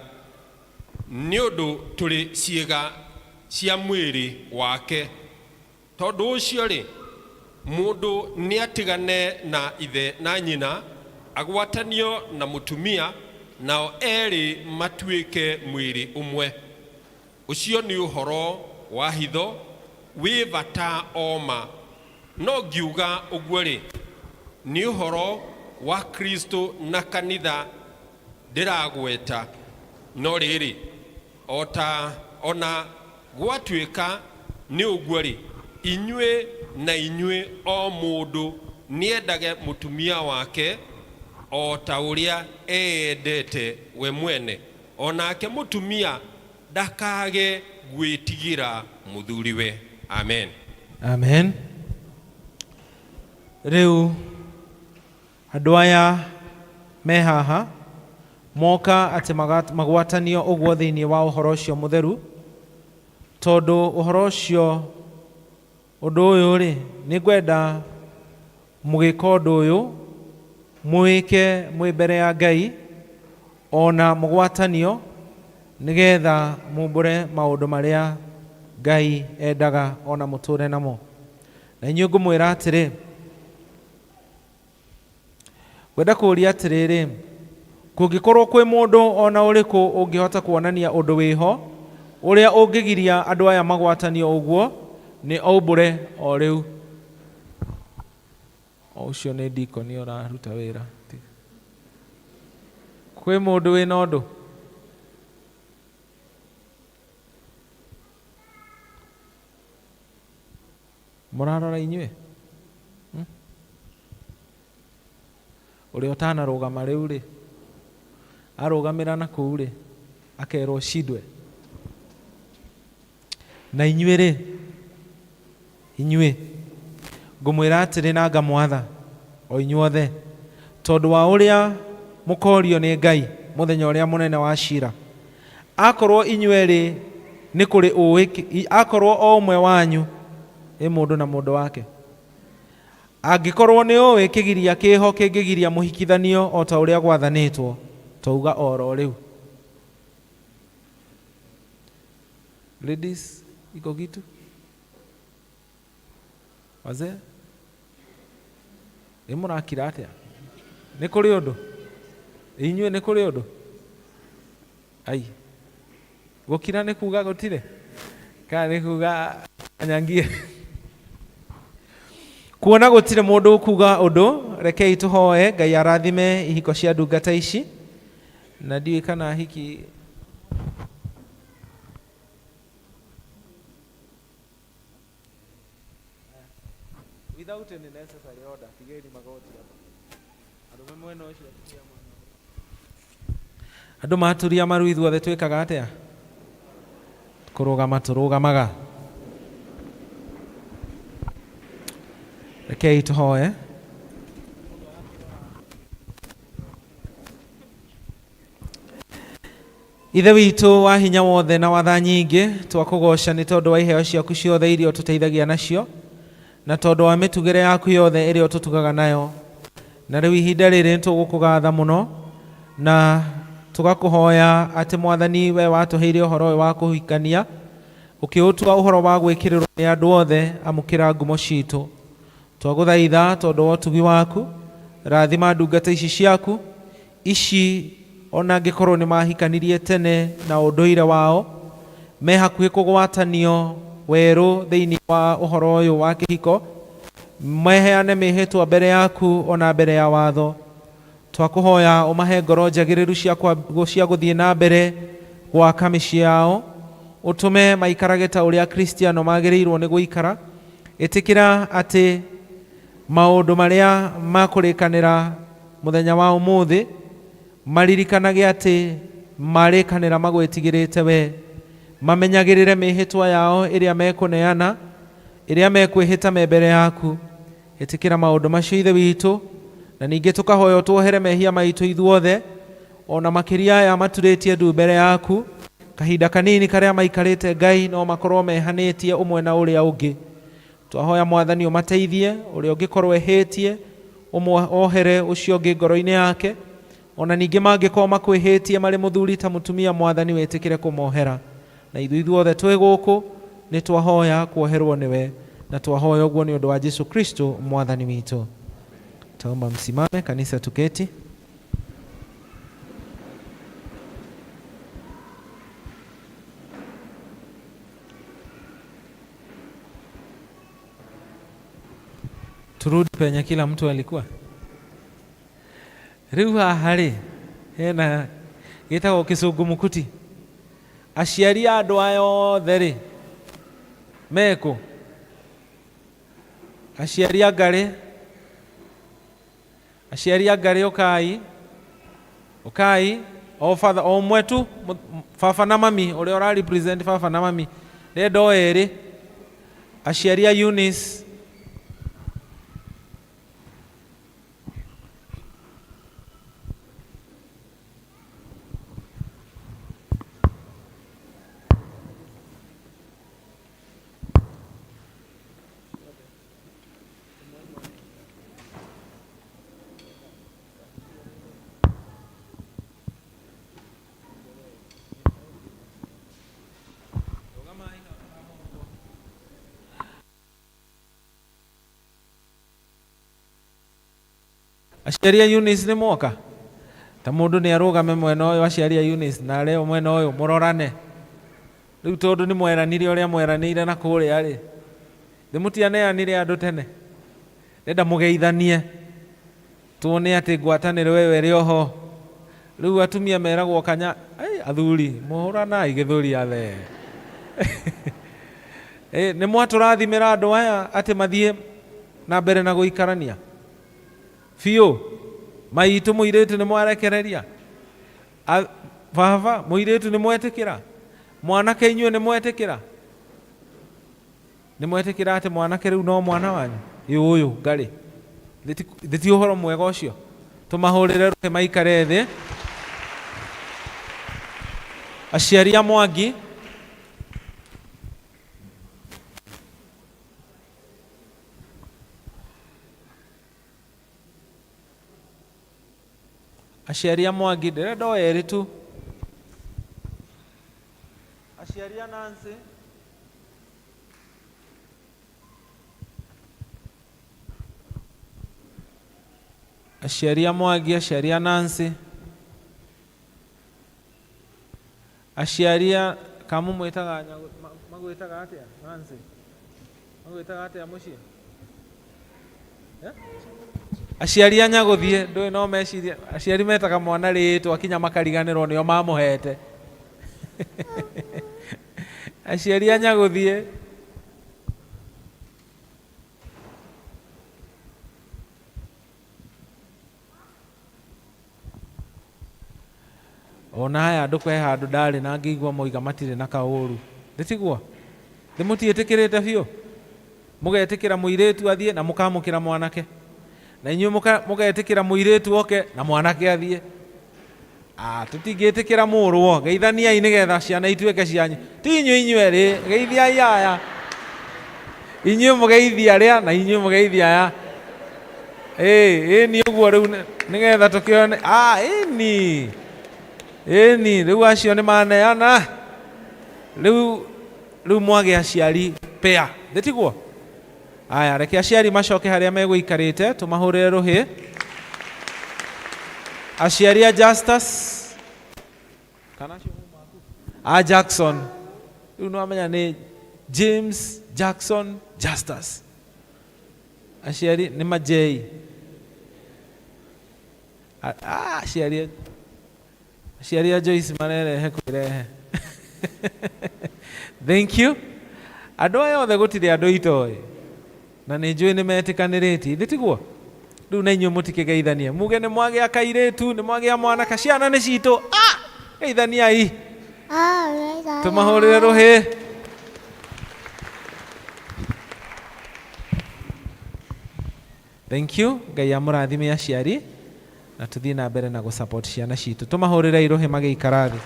L: nĩ ũndũ tũrĩ ciĩga cia mwĩrĩ wake. Tondũ ũcio-rĩ, mũndũ nĩ atigane na ithe na nyina, agwatanio na mũtumia, nao erĩ matuĩke mwĩrĩ ũmwe. Ũcio nĩ ũhoro wa hitho wĩ bata oma, no ngiuga ũguo-rĩ, nĩ ũhoro wa Kristo na kanitha ndĩragweta. No rĩrĩ, ona gwatuĩka nĩ ũguo-rĩ, inyuĩ o mũndũ nĩendage mũtumia wake o ta ũrĩa eyendete we mwene, onake mũtumia ndakage gwĩtigĩra mũthuriwe. Amen.
D: Amen. Rĩu andũ aya me haha moka atĩ magwatanio ũguo thĩinĩ wa ũhoro ũcio mũtheru, tondũ ũhoro ũcio, ũndũ ũyũ-rĩ, nĩ ngwenda mũgĩka ũndũ ũyũ mũwĩke mwĩ mbere ya Ngai, ona mũgwatanio nigetha mumbũre maũndũ marĩa Ngai endaga ona mũtũre namo. Na inyuĩ ngũmwĩra atĩrĩ, ngwenda kũũria atĩrĩrĩ, kũngĩkorwo kwĩ mũndũ ona ũrĩkũ ũngĩhota kuonania ũndũ wĩho ũrĩa ũngĩgiria andũ aya magwatanio ũguo, nĩ aumbũre o rĩu. O ũcio nĩ ndikoni ũraruta wĩra. Kwĩ mũndũ wĩna ũndũ? Mũrarora inyuĩ? Ũrĩa ũtanarũgama rĩu-rĩ, arũgamĩra na kũu-rĩ, akerwo cindwe. na inyuĩ rĩ, inyuĩ ngũmwĩra atĩrĩ na ngamwatha o inyuothe, tondũ wa ũrĩa mũkorio nĩ Ngai mũthenya ũrĩa mũnene wa cira, akorwo inyuĩ rĩ nĩ kũrĩ ũĩ, akorwo o ũmwe wanyu mũndũ na mũndũ wake, angĩkorwo nĩ ũĩ kĩgiria kĩho kĩngĩgiria mũhikithanio o ta ũrĩa gwathanĩtwo, twauga oro rĩu. Ladies, iko kitu wazee mũrakira atĩa? Nĩ kũrĩ ũndũ inyuĩ, nĩ kũrĩ ũndũ? Ai, gũkira nĩ kuga gũtirĩ, kana nĩ kuga anyangie? Kuona gũtirĩ mũndũ kuga ũndũ, rekei tũhoe Ngai arathime ihiko cia ndungata ici, na ndiũĩ kana hiki without any necessary order, tigeni magoti hapa. Andũ mwena ũcio andũ maturia maru ithuothe twĩkaga atĩa? Kũrũgama tũrũgamaga. Rekei tũhoe. Ithe witũ wa hinya wothe na watha nyingĩ, twakũgoca nĩ tondũ wa iheo ciaku ciothe iria ũtũteithagia nacio, na tondũ wa mĩtugĩre yaku yothe ĩrĩa ũtũtugaga nayo. Na rĩu ihinda rĩrĩ nĩtũgũkũgatha mũno, na tũgakũhoya atĩ Mwathani we watũheire ũhoro ũyũ wa kũhikania, ũkĩũtua ũhoro wa gwĩkĩrĩrwo nĩ andũ othe, amũkĩra ngumo citũ. Twagũthaitha tondũ wa ũtugi waku, rathima ndungata ici ciaku, ici ona angĩkorwo nĩ mahikanirie tene na ũndũire wao, me hakuhĩ kũgwatanio werũ thĩinĩ wa ũhoro ũyũ wa kĩhiko, meheane mĩhĩtwa mbere yaku ona mbere ya watho. Twakũhoya ũmahe ngoro njagĩrĩru cia gũthiĩ na mbere gwaka mĩciĩ yao, ũtũme maikarage ta ũrĩa Kristiano magĩrĩirwo nĩ gũikara, ĩtĩkĩra atĩ maũndũ marĩa makũrĩkanĩra mũthenya wa ũmũthĩ maririkanage atĩ marĩkanĩra magwĩtigĩrĩte we, mamenyagĩrĩre mĩhĩtwa yao ĩrĩa mekũneana, ĩrĩa mekwĩhĩta me mbere yaku. Ĩtĩkĩra maũndũ macio ithe witũ, na ningĩ tũkahoya tuohere mehia maitũ ithuothe, ona makĩria aya maturĩtie ndu mbere yaku, kahinda kanini karĩa maikarĩte Ngai no makorwo mehanĩtie ũmwe na ũrĩa ũngĩ. Twahoya Mwathani ũmateithie, ũrĩa ũngĩkorwo ehĩtie ũmwe ohere ũcio ũngĩ ngoro-inĩ yake, ona ningĩ mangĩkorwo makwĩhĩtie marĩ mũthuri ta mũtumia, Mwathani wĩtĩkĩre kũmohera. Na ithuothe twĩ gũkũ nĩ twahoya kuoherwo nĩwe, na twahoya ũguo nĩ ũndũ wa Yesu Kristo Mwathani witũ. Taomba msimame, kanisa tuketi. Turudi penye kila mtu alikuwa. Rĩu haha rĩ, hena gĩtagwo kĩcũngũmũkuti. Aciari a andũ aya othe rĩ, meko aciari a Ngarĩ, aciari a Ngarĩ ũkai o father o mwetu, baba na mami, ũrĩa ũra represent baba na mami, renda o erĩ. Aciari a Eunice, aciari a Eunice nĩ moka, ta mũndũ nĩ arũgame mwena ũyũ aciari a Eunice na arĩa mwena ũyũ mũrorane. Rĩu tondũ nĩ mweranire ũrĩa mweranĩire na kũrĩa rĩ, mũtianeanire andũ tene, renda mũgeithanie tuone atĩ ngwatanĩro ĩyo ĩrĩ oho. Rĩu atumia meragwo kanya, athuri mũhũranai gĩthũri athe. Nĩ mwatũrathimĩra andũ aya atĩ mathiĩ na mbere na gũikarania biũ. Maitũ mũirĩtu nĩ mwarekereria, baba mũirĩtu nĩ mwetĩkĩra, mwanake inyuĩ nĩ mwetĩkĩra. nĩ mwetĩkĩra atĩ mwanake rĩu no mwana wanyu ũyũ ngarĩ thĩti ũhoro mwega ũcio tũmahũrĩre rũhĩ maikare thĩ. Aciari a Mwangi, aciari a Mwangi ndĩrenda o erĩ tu. Aciari a Nancy, aciari a Mwangi, aciari a Nancy, aciari a kamu mwĩtaga magwĩtaga atĩa Nancy, magwĩtaga atĩa mũciĩ? Aciari a Nyagũthiĩ ndũĩ no meciria aciari metaga mwana rĩtwa kinya makariganĩrwo nĩo mamũhete. Aciari a Nyagũthiĩ, ona haya andũ kwe handũ ndarĩ na ngĩigua moiga matirĩ na kaũru ndĩtigua ndĩmũtiĩtĩkĩrĩte biũ mũgetĩkĩra mũirĩtu athiĩ na mũkamũkĩra mwanake na inyuĩ mũgetĩkĩra mũirĩtu oke na mwanake athiĩ. Tũtingĩtĩkĩra mũrwo geithaniai nĩgetha ciana ituĩke cianyu ti inyuĩ erĩ geithiai aya inyuĩ mũgeithia arĩa na inyuĩ mũgeithia aya. Ĩni ũguo rĩu nĩgetha tũkĩone ĩni rĩu acio nĩ maneana rĩu mwage aciari pea ndĩtigwo. Aya reke aciari macoke harĩa megũikarĩte tũmahũrĩre rũhĩ. Aciari a Justus a Jackson rĩu no amenya nĩ James Jackson Justus. Aciari nĩ majei aciari a Joyce marerehe kwĩrehe. Thank you. Andũ aya othe gũtirĩ andũ itoĩ na nĩ njũĩ nĩ metĩkanĩrĩtie ndĩtigwo. Rĩu na inyuĩ mũtikĩgeithanie muge nĩ mwagĩa kairĩtu nĩ mwagĩa mwanaka ciana nĩ citũ geithaniai tũmahũrĩre rũhĩ. Thank you. Ngai amũrathime aciari na tũthiĩ na mbere na gũsupport ciana citũ tũmahũrĩre irũhĩ magĩikara thĩ.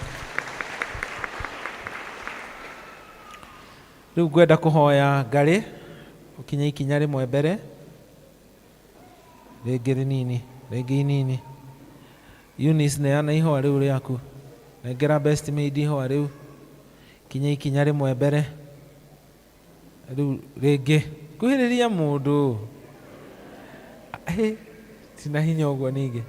D: Rĩu ngwenda kũhoya Ngarĩ ũkinye ikinya rĩmwe mbere rĩngĩ rĩnini rĩngĩ inini. Eunice neana ihũa rĩu rĩaku nengera best maid ihũa rĩu kinya ikinya rĩmwe mbere rĩu rĩngĩ kuhĩrĩria mũndũ tina hinya ũguo ningĩ.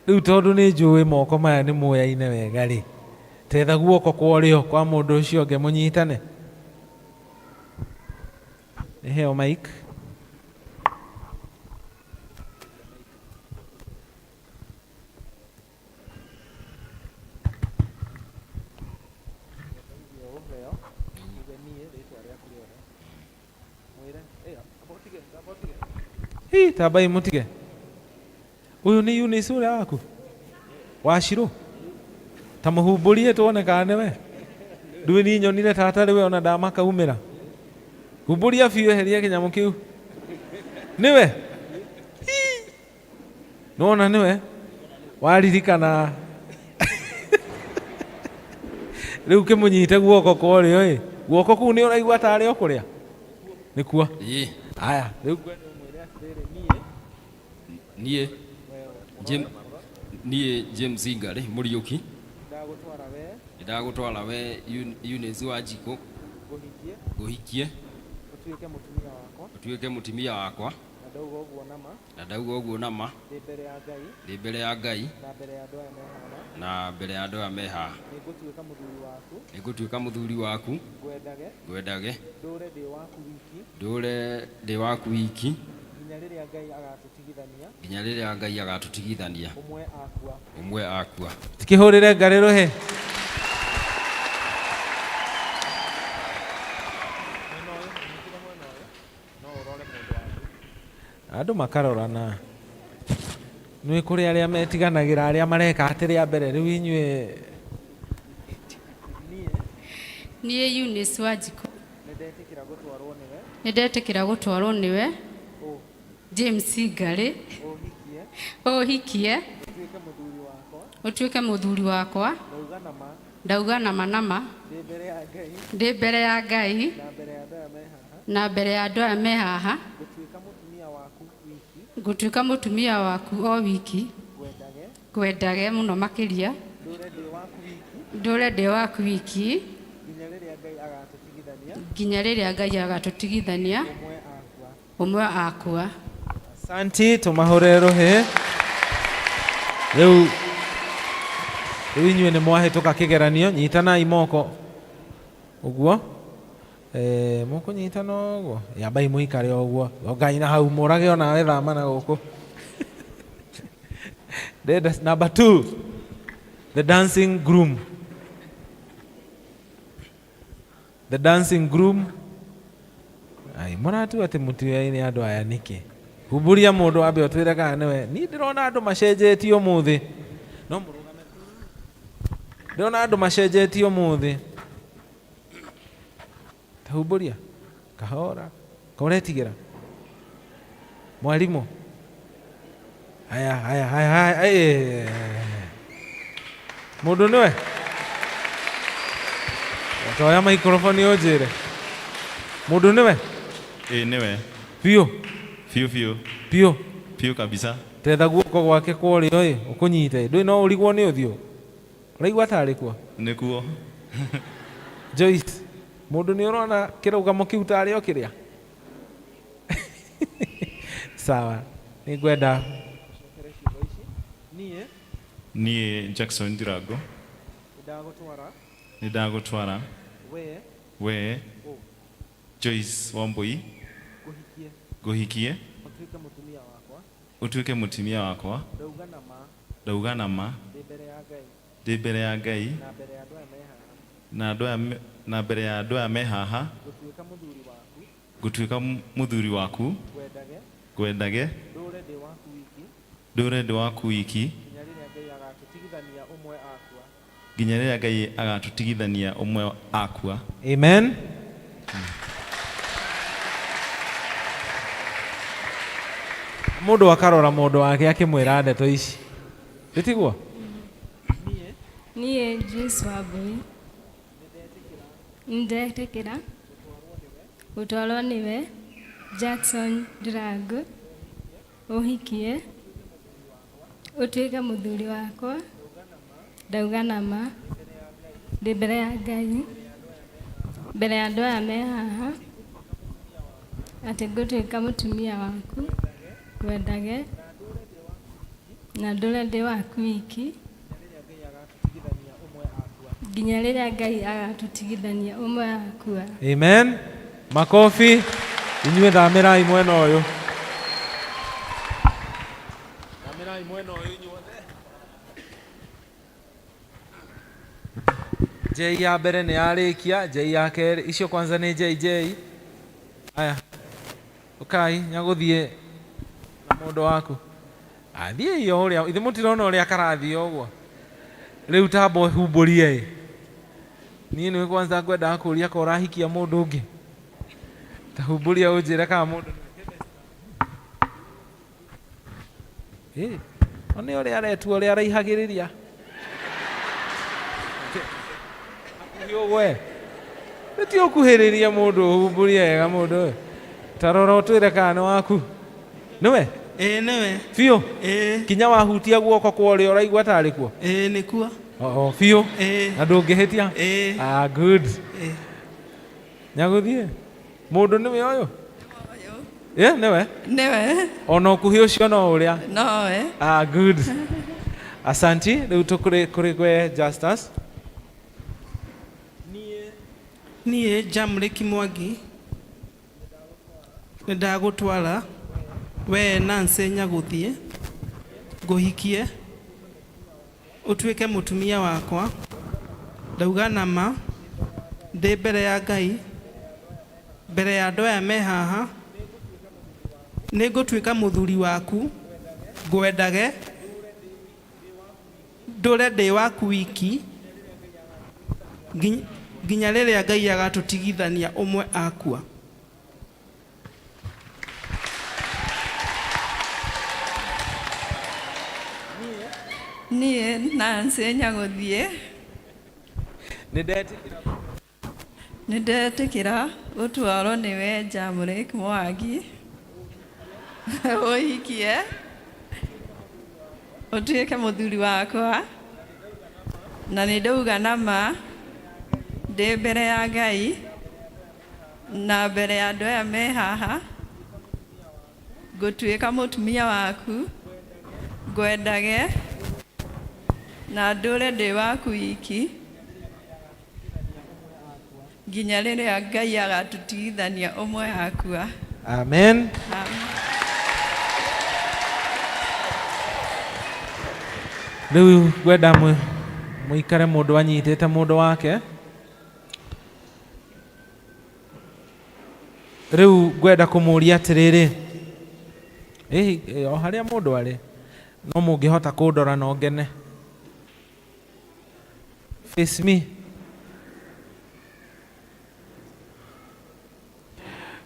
D: Rĩu tondũ nĩ njũĩ moko maya nĩ muoyaine wega rĩ tetha guoko kwa ũrĩo kwa mũndũ ũcio ũngĩ mũnyitane. Heo Mike. Tabai mutige uyu ni Eunice ule waku Wachirũ tamuhumburie tuone kana nĩwe ndũĩ ni nyonire tata rĩwe ona ndamaka umĩra humburia biũ eheria kĩnyamũ kĩu nĩwe nona nĩwe waririkana rĩu kĩmũnyite guoko kwa ũrĩo guoko kũu nĩ ũraigua tarĩ okũrĩa nĩkuo aya rĩu
M: niĩ James Ngari Mũriũki ndagũtwara we Eunice Wanjikũ ngũhikie ũtuĩke mũtumia wakwa na ndauga ũguo nama ndĩ mbere ya Ngai na mbere ya andũ aya me haha nĩngũtuĩka mũthuri waku ngwendage ndũre ndĩ waku wiki nginya rĩrĩa Ngai agatũtigithania ũmwe akua.
D: Tikĩhũrĩre Ngarĩ rũhĩ. Andũ makarorana nĩ kũrĩ arĩa metiganagĩra arĩa mareka atĩ rĩa mbere rĩu inyuĩ
N: Niĩ Eunice Wanjikũ. Nĩndetĩkĩra gũtwarwo nĩwe James Ngarĩ ũhikie ũtuĩke mũthuri wakwa. Ndauga nama ndĩ mbere ya Ngai na mbere ya andũ aya me haha ngũtuĩka mũtumia waku o wiki ngwendage mũno makĩria ndũre ndĩ waku wiki nginya rĩrĩa Ngai agatũtigithania ũmwe akua.
D: Asanti, tumahũre rũhĩ. Rĩu inyuĩ nĩ mwahĩtũka kĩgeranio, nyitanai moko ũguo. Mũkũnyitana ũguo, yambai mũikare ũguo. Ngai na hau mũrage o nawe thama na gũkũ. Number 2, the dancing groom. The dancing groom. Ai, mũratu atĩ mũtiũĩ-inĩ andũ aya nĩkĩ? Humburia mũndũ wambe ũtwĩre kana nĩwe. Niĩ ndĩrona andũ macenjetie ũmũthĩ. No mũrũgame. Ndĩrona andũ macenjetie ũmũthĩ. Tahumburia. Kahora. Kauretigĩra. Mwarimũ. Haya. Mũndũ nĩwe? Toya microphone ũnjĩre. Mũndũ nĩwe?
O: Nĩwe.
D: Biũ.
O: Biũ kabisa.
D: Tetha guoko gwake kũrĩo ũkũnyite. Ndũĩ no ũrigwo nĩ ũthiũ. Ũraigua tarĩ kuo?
O: Nĩkuo.
D: Joyce, mũndũ nĩ ũrona kĩrũgamo kĩu tarĩ o kĩrĩa? Sawa. Nĩ ngwenda
O: Niĩ Jackson Ndirango. Nĩndagũtwara. We Joyce Wambui ngũhikie ũtuĩke mũtumia wakwa. Ndauga nama ndĩ mbere ya Ngai na mbere ya andũ aya me haha ngũtuĩka mũthuri waku ngwendage ndũre ndĩ waku wiki nginya rĩrĩa Ngai agatũtigithania ũmwe akua.
D: Amen. Mũndũ akarora mũndũ wake akĩmwĩra ndeto ici. Ndĩtigwo?
P: Niĩ Joyce Wambui nĩndetĩkĩra gũtwarwo nĩwe Jackson Ndirango ũhikie ũtuĩke mũthuri wakwa. Ndauga nama ndĩ mbere ya Ngai mbere ya andũ aya me haha atĩ ngũtuĩka mũtumia waku ngwendage na ndũre ndĩ waku wiki nginya rĩrĩa Ngai agatũtigithania ũmwe akua.
D: Amen. Makofi. Inyuĩ thamĩrai mwena ũyũ. Thamĩrai mwena ũyũ inyuothe. J ya mbere nĩ yarĩkia, J ya kerĩ, icio kwanza nĩ JJ. Aya. Ukai, nyagũthiĩ na mũndũ waku. Athiĩ iyo ũrĩa, ithe mũtirona ũrĩa karathiĩ ũguo. Rĩu tambo humburie. Niĩ nĩ kwanza ngwenda kũria ka ũrahikia mũndũ ũngĩ. Tahumburia ũnjĩre kana mũndũ nĩ. One ũrĩa aretua ũrĩa araihagĩrĩria. Ũguo nĩtĩ ũkuhĩrĩria mũndũ humburia wega mũndũ ũyũ. Tarora ũtwĩre kana nĩ waku. Nĩwe?
Q: Nĩwe.
D: Biũ? Kinya wahutia guoko kwa ũrĩa ũraigua tarĩ kuo?
Q: Nĩkuo.
D: Biũ? Na ndũngĩhĩtia? Good. Nyagũthiĩ. Mũndũ nĩwe ũyũ? Nĩwe?
R: Nĩwe.
D: Ona ũkuhĩ ũcio no ũrĩa?
R: Nowe.
D: Good. Asanti. Rĩu tũkũrĩ kwe Justus.
Q: Niĩ Jamreki Mwangi nĩndagũtwara we Nancy Nyagũthiĩ ngũhikie ũtuĩke mũtumia wakwa. Ndauga nama ndĩ mbere ya Ngai mbere ya andũ aya me haha nĩ ngũtuĩka mũthuri waku ngwendage ndũre ndĩ waku wiki nginya rĩrĩa Ngai agatũtigithania ũmwe akua.
R: Niĩ Nancy Nyagũthiĩ nĩndetĩkĩra gũtwarwo nĩwe Jamrick Mwangi ũhikie ũtuĩke mũthuri wakwa, na nĩndauga nama ndĩ mbere ya Ngai na mbere ya andũ aya me haha ngũtuĩka mũtumia waku, ngwendage na ndũre ndĩ waku wiki nginya rĩrĩa Ngai agatũtigithania ũmwe akua.
D: Amen. Rĩu ngwenda mũikare mũndũ anyitĩte mũndũ wake. Rĩu ngwenda kũmũria atĩrĩrĩ, o harĩa mũndũ arĩ no mũngĩhota kũndora no ngene. Face me.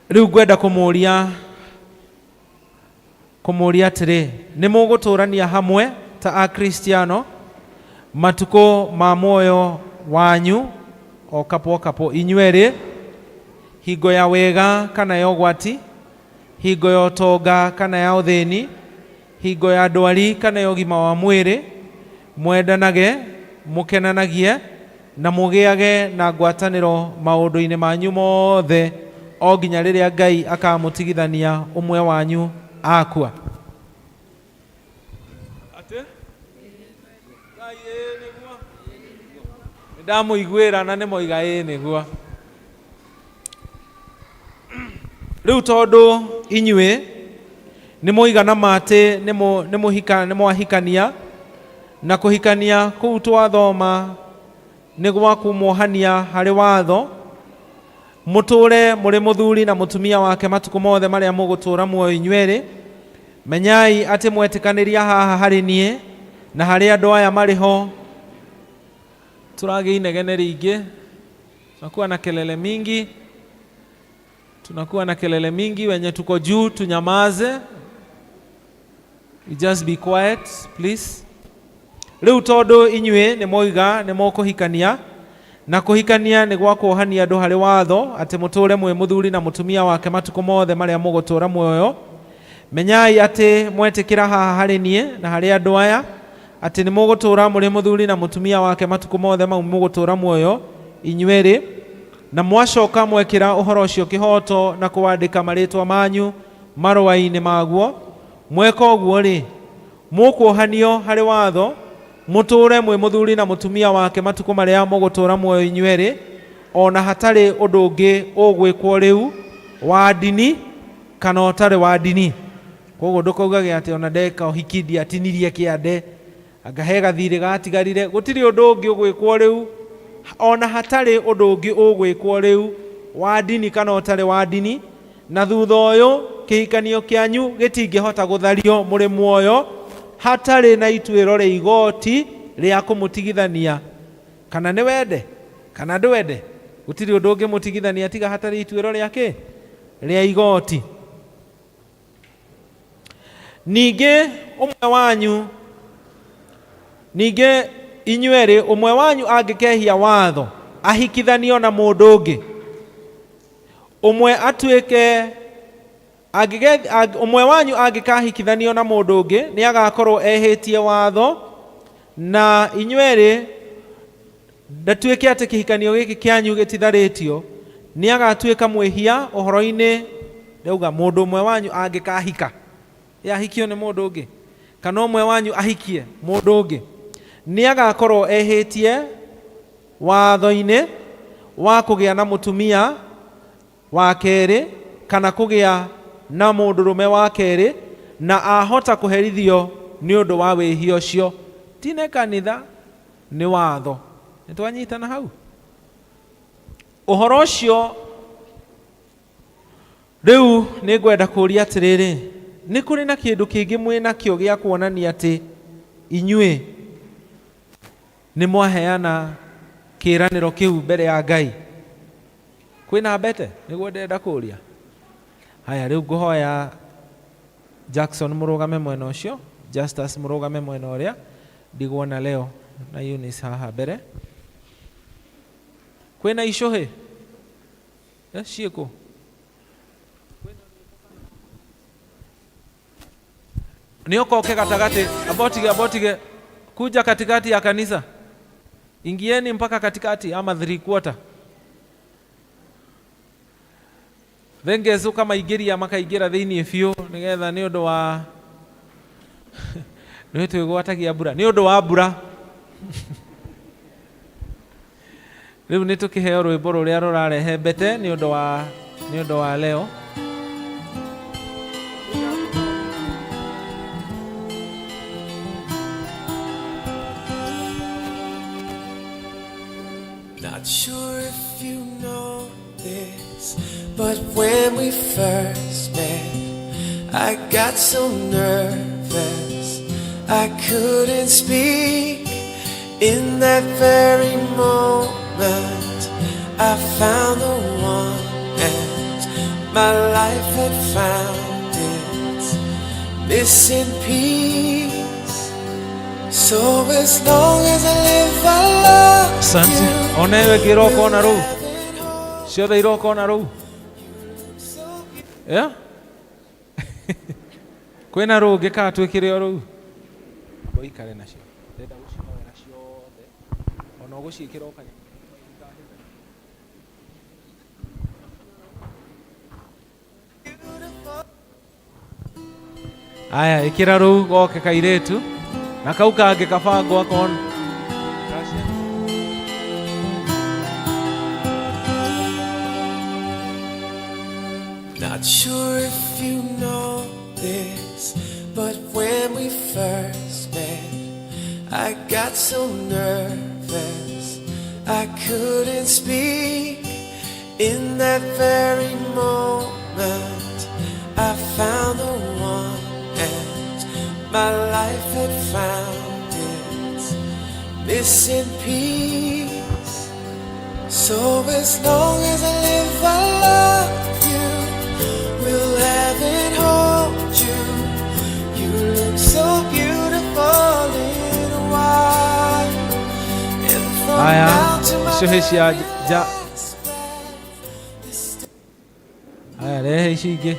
D: Rĩu ngwenda kũmũria atĩrĩ, nĩ mũgũtũrania hamwe ta Akristiano matukũ ma muoyo wanyu o kapo inyuerĩ, hingo ya wega kana ya ũgwati, hingo ya ũtonga kana ya ũthĩni, hingo ya ndwari kana ya ũgima wa mwĩrĩ, mwendanage, mũkenanagie na mũgĩage na ngwatanĩro maũndũ-inĩ manyu mothe o nginya rĩrĩa Ngai akamũtigithania ũmwe wanyu akua. Ndamũiguĩra na nĩmoiga ĩĩ nĩguo. Rĩu tondũ inyuĩ nĩmoigana matĩ nĩmwahikania na kũhikania kũu twathoma nĩ gwa kũmuohania harĩ watho, mũtũre mũrĩ mũthuri na mũtumia wake matukũ mothe marĩa mũgũtũra muoyo inyuerĩ, menyai atĩ mwetĩkanĩria haha harĩ niĩ na harĩ andũ aya marĩ ho. Turagĩa inegene rĩingĩ, tunakuwa na kelele mingi, wenye tuko juu tunyamaze. You just be quiet please. Rĩu tondũ inyuĩ nĩmoiga nĩmũkũhikania, na kũhikania nĩ gwa kuohania andũ harĩ watho atĩ mũtũre mwĩ mũthuri na mũtumia wake matukũ mothe marĩa mũgũtũra muoyo, menyai atĩ mwetĩkĩra haha harĩ niĩ na harĩ andũ aya atĩ nĩ mũgũtũra mũrĩ mũthuri na mũtumia wake matukũ mothe mau mũgũtũra muoyo inyuerĩ, na mwacoka mwekĩra ũhoro ũcio kĩhoto na kũwandĩka marĩtwa manyu marũa-inĩ maguo. Mweka ũguo-rĩ, mũkuohanio harĩ watho, mũtũre mwĩ mũthuri na mũtumia wake matukũ marĩa mũgũtũra muoyo inyuerĩ, ona hatarĩ ũndũ ũngĩ ũgwĩkwo rĩu wa ndini kana ũtarĩ wa ndini. Koguo ndũkaugage atĩ ona ndeka ũhiki ndiatinirie kĩande agahe gathirĩ gatigarire. Gũtirĩ ũndũ ũngĩ ũgwĩkwo rĩu, ona hatarĩ ũndũ ũngĩ ũgwĩkwo rĩu wa ndini kana ũtarĩ wa ndini, na thutha ũyũ kĩhikanio kĩanyu gĩtingĩhota gũthario mũrĩ muoyo hatarĩ na ituĩro rĩa igoti rĩa kũmũtigithania. Kana nĩ wende kana ndwende, gũtirĩ ũndũ ũngĩ mũtigithania tiga hatarĩ ituĩro rĩake rĩa igoti. Ningĩ inyuerĩ ũmwe wanyu angĩkehia watho ahikithanio na mũndũ ũngĩ, ũmwe wanyu angĩkahikithanio na mũndũ ũngĩ nĩ agakorwo ehĩtie watho, na inyuerĩ ndatuĩke atĩ kĩhikanio gĩkĩ kĩanyu gĩtitharĩtio, nĩ agatuĩka mwĩhia ũhoro-inĩ. Ndauga mũndũ ũmwe wanyu angĩkahika, ahikio nĩ mũndũ ũngĩ, kana ũmwe wanyu ahikie mũndũ ũngĩ, nĩ agakorwo ehĩtie watho-inĩ wa kũgĩa na mũtumia wa kerĩ kana kũgĩa na mũndũrũme wa kerĩ, na ahota kũherithio nĩ ũndũ wa wĩhia ũcio. Ti nĩ kanitha, nĩ watho. Nĩtwanyitana hau? Ũhoro ũcio rĩu nĩ ngwenda kũria atĩrĩrĩ, nĩ kũrĩ na kĩndũ kĩngĩ mwĩ nakĩo gĩa kuonania atĩ inyuĩ nĩ mwaheana kiraniro kiu mbere ya Ngai? Kwina mbete niguo ndenda kuria. Haya, riu nguhoya Jackson murugame mwena ucio, Justus murugame mwena uria, ndigwona leo na Eunice haha mbere. Kwina icohe ciiko niokoke gatagati, abotige kuja katikati ya kanisa, ingieni mpaka katikati ama 3/4. Vengezu kama igiria makaigira thiini biu nigetha ni undu wa ni twigwatagia mbura, ni undu wa mbura. Riu ni tukiheo rwimbo ruria rurarehe mbete ni undu wa leo.
E: Not sure if you know this, but when we first met, I got so nervous I couldn't speak. In that very moment, I found the one, and my life had found its missing piece. So as long as I live, I love
D: Asante.
E: you.
D: Onewe kiroko na ru. Ciothe iroko na ru. Yeah? Kwina ru ngika twikire o ru. Boikare nacio. Ndenda gucinoera ciothe. Ona guciikira okanya. Aya, ikira ru goke kairetu. Na kau kangĩ kabangwo akon.
E: Not sure if you know this, but when we first met, I got so nervous I couldn't speak. In that very moment, I found the one, and my life had found its missing piece. So as long as I live, I love you. Will heaven hold you? You look so beautiful in white. And from
D: Aya,
E: now to my
D: icio cia ja. Aya, rehe ici ingĩ.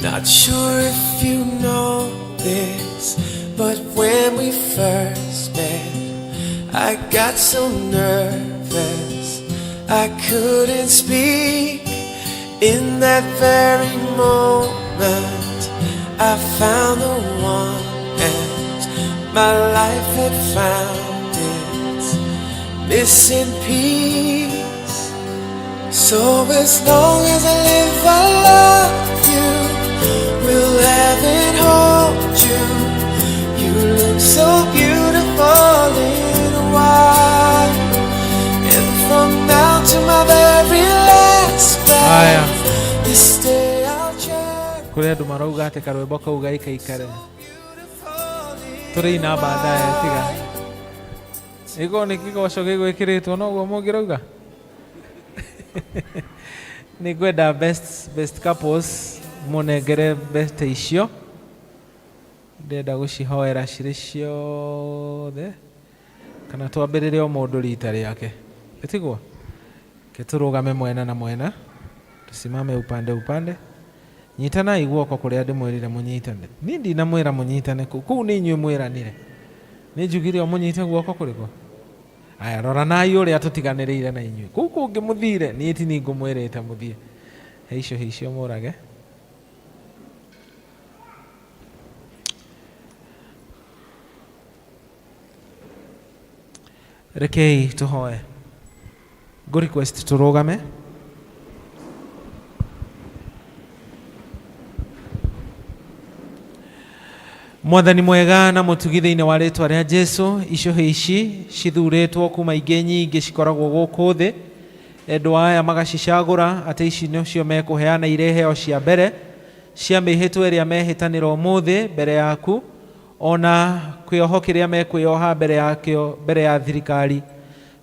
E: Not sure if you know this, but when we first met, I got so nervous I couldn't speak. In that very moment, I found the one, and my life had found its missing piece. So as long as I live, I love you. Will heaven hold you? You look so beautiful in white. And from now to my very last
D: Aya.
E: breath, this day I'll cherish.
D: Kuri andu marauga ati karwimbo kau gaikaikare. Turi na baadaye tiga. Iko ni kigoco gigwikiritwo no guo mungirauga. Ni gwenda best couples munengere best icio. Ndenda gucihoera cirĩ ciothe kana twambĩrĩre o mũndũ rita rĩake. Itigwo keturugame mwena na mwena, tusimame upande. Nyitanai guoko kũrĩa ndĩmwĩrire mũnyitane. Niĩ ndinamwĩra mũnyitane kũu nĩ inyuĩ mwĩranire. Nĩ njugire o mũnyite guoko kũrĩkũ. Aya, roranai ũrĩa tũtiganĩrĩire na inyuĩ. Kũu kũngĩ mũthire niĩ ti niĩ ngũmwĩrĩte mũthiĩ. He icio mũrage. Rekei tuhoe. Go request turugame. Mwathani mwega na mũtugi thĩinĩ wa rĩtwa rĩa Jesũ, icohe ici cithuurĩtwo kuma ingĩ nyingĩ cikoragwo gũkũ thĩ endwa aya magacicagũra atĩ ici nĩcio mekũheana irĩ heo cia mbere cia mĩhĩtwa ĩrĩa mehĩtanĩra ũmũthĩ mbere yaku, ona kwĩoho kĩrĩa mekwĩoha mbere ya thirikari.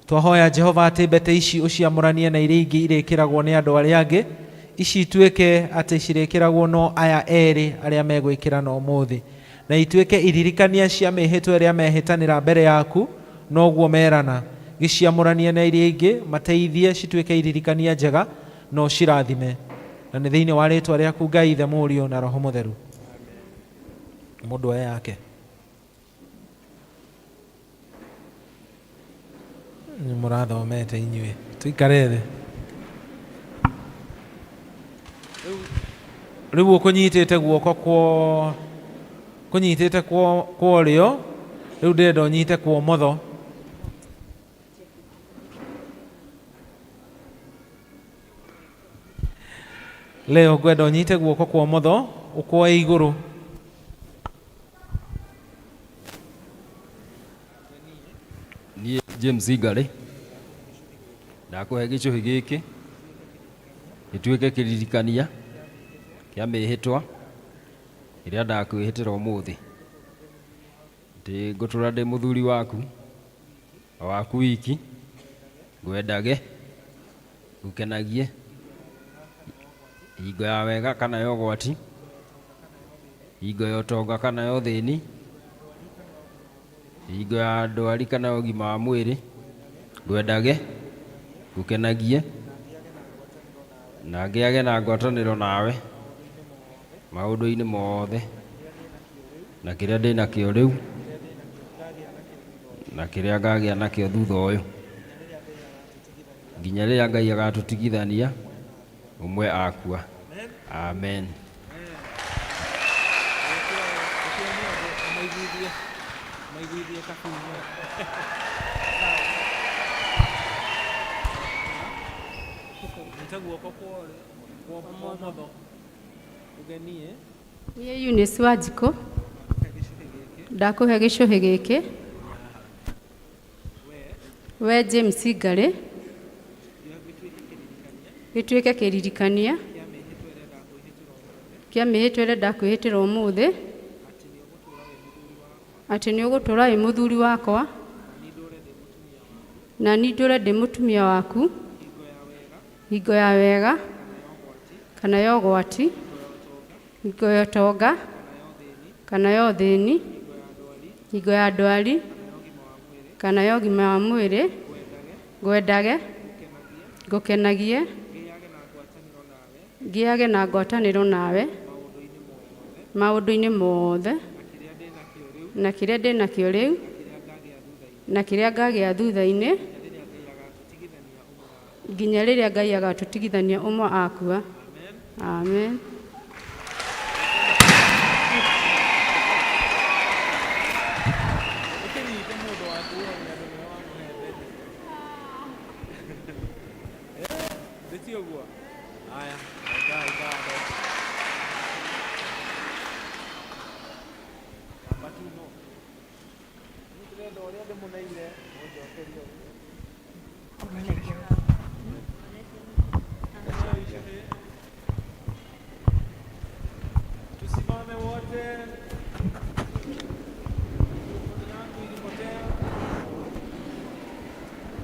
D: Twahoya Jehova atĩ mbete ici ũciamũranie na iria ingĩ irĩkĩragwo nĩ andũ arĩa angĩ, ici ituĩke atĩ cirĩkĩragwo no aya erĩ arĩa megwĩkĩra no ũmũthĩ, na ituĩke iririkania cia mĩhĩtwa ĩrĩa mehĩtanĩra mbere yaku, noguo merana. Gĩciamũranie na iria ingĩ, mateithie cituĩke iririkania njega no cirathime, na nĩ thĩinĩ wa rĩtwa rĩaku Ngai Ithe Mũriũ na Roho Mũtheru. Mũndũ oya yake. Nĩ mũrathomete inyuĩ, tuikare thĩ. Rĩu ũkũnyitĩte guoko kũnyitĩte kwa ũrĩo, rĩu ndĩrenda ũnyite kwa ũmotho. Leo ngwenda ũnyite guoko kwa ũmotho ũkuoe igũrũ.
M: Niĩ James Ngari ndakũhe gĩcũhĩ gĩkĩ gĩtuĩke kĩririkania kĩa mĩhĩtwa ĩrĩa ndakwĩhĩtĩra ũmũthĩ, atĩ ngũtũra ndĩ mũthuri waku wiki, ngwendage, ngukenagie hingo ya wega kana ya ũgwati, hingo ya ũtonga kana ya ũthĩni, hingo ya ndwari kana ya ũgima wa mwĩrĩ, ngwendage, ngukenagie na ngĩage na ngwatanĩro nawe maũndũ-inĩ mothe, na kĩrĩa ndĩ nakĩo rĩu na kĩrĩa ngagĩa nakĩo thutha ũyũ, nginya rĩrĩa Ngai agatũtigithania ũmwe akua. Amen.
N: Niĩ Eunice Wanjikũ ndakũhe gĩcũhĩ gĩkĩ, we James Ngari gĩtuĩke kĩririkania kĩa mĩhĩtwa ĩrĩa ndakwĩhĩtĩra ũmũthĩ, atĩ nĩ ũgũtũra wĩ mũthuri wakwa na niĩ ndũre ndĩ mũtumia waku hingo ya wega kana ya ũgwati, hingo ya ũtonga kana ya ũthĩni, hingo ya ndwari kana ya ũgima wa mwĩrĩ, ngwendage, ngukenagie, ngĩage na ngwatanĩro nawe maũndũ-inĩ mothe, na kĩrĩa ndĩ nakĩo rĩu na kĩrĩa ngagĩa thutha-inĩ, nginya rĩrĩa Ngai agatũtigithania ũmwe akua. Amen.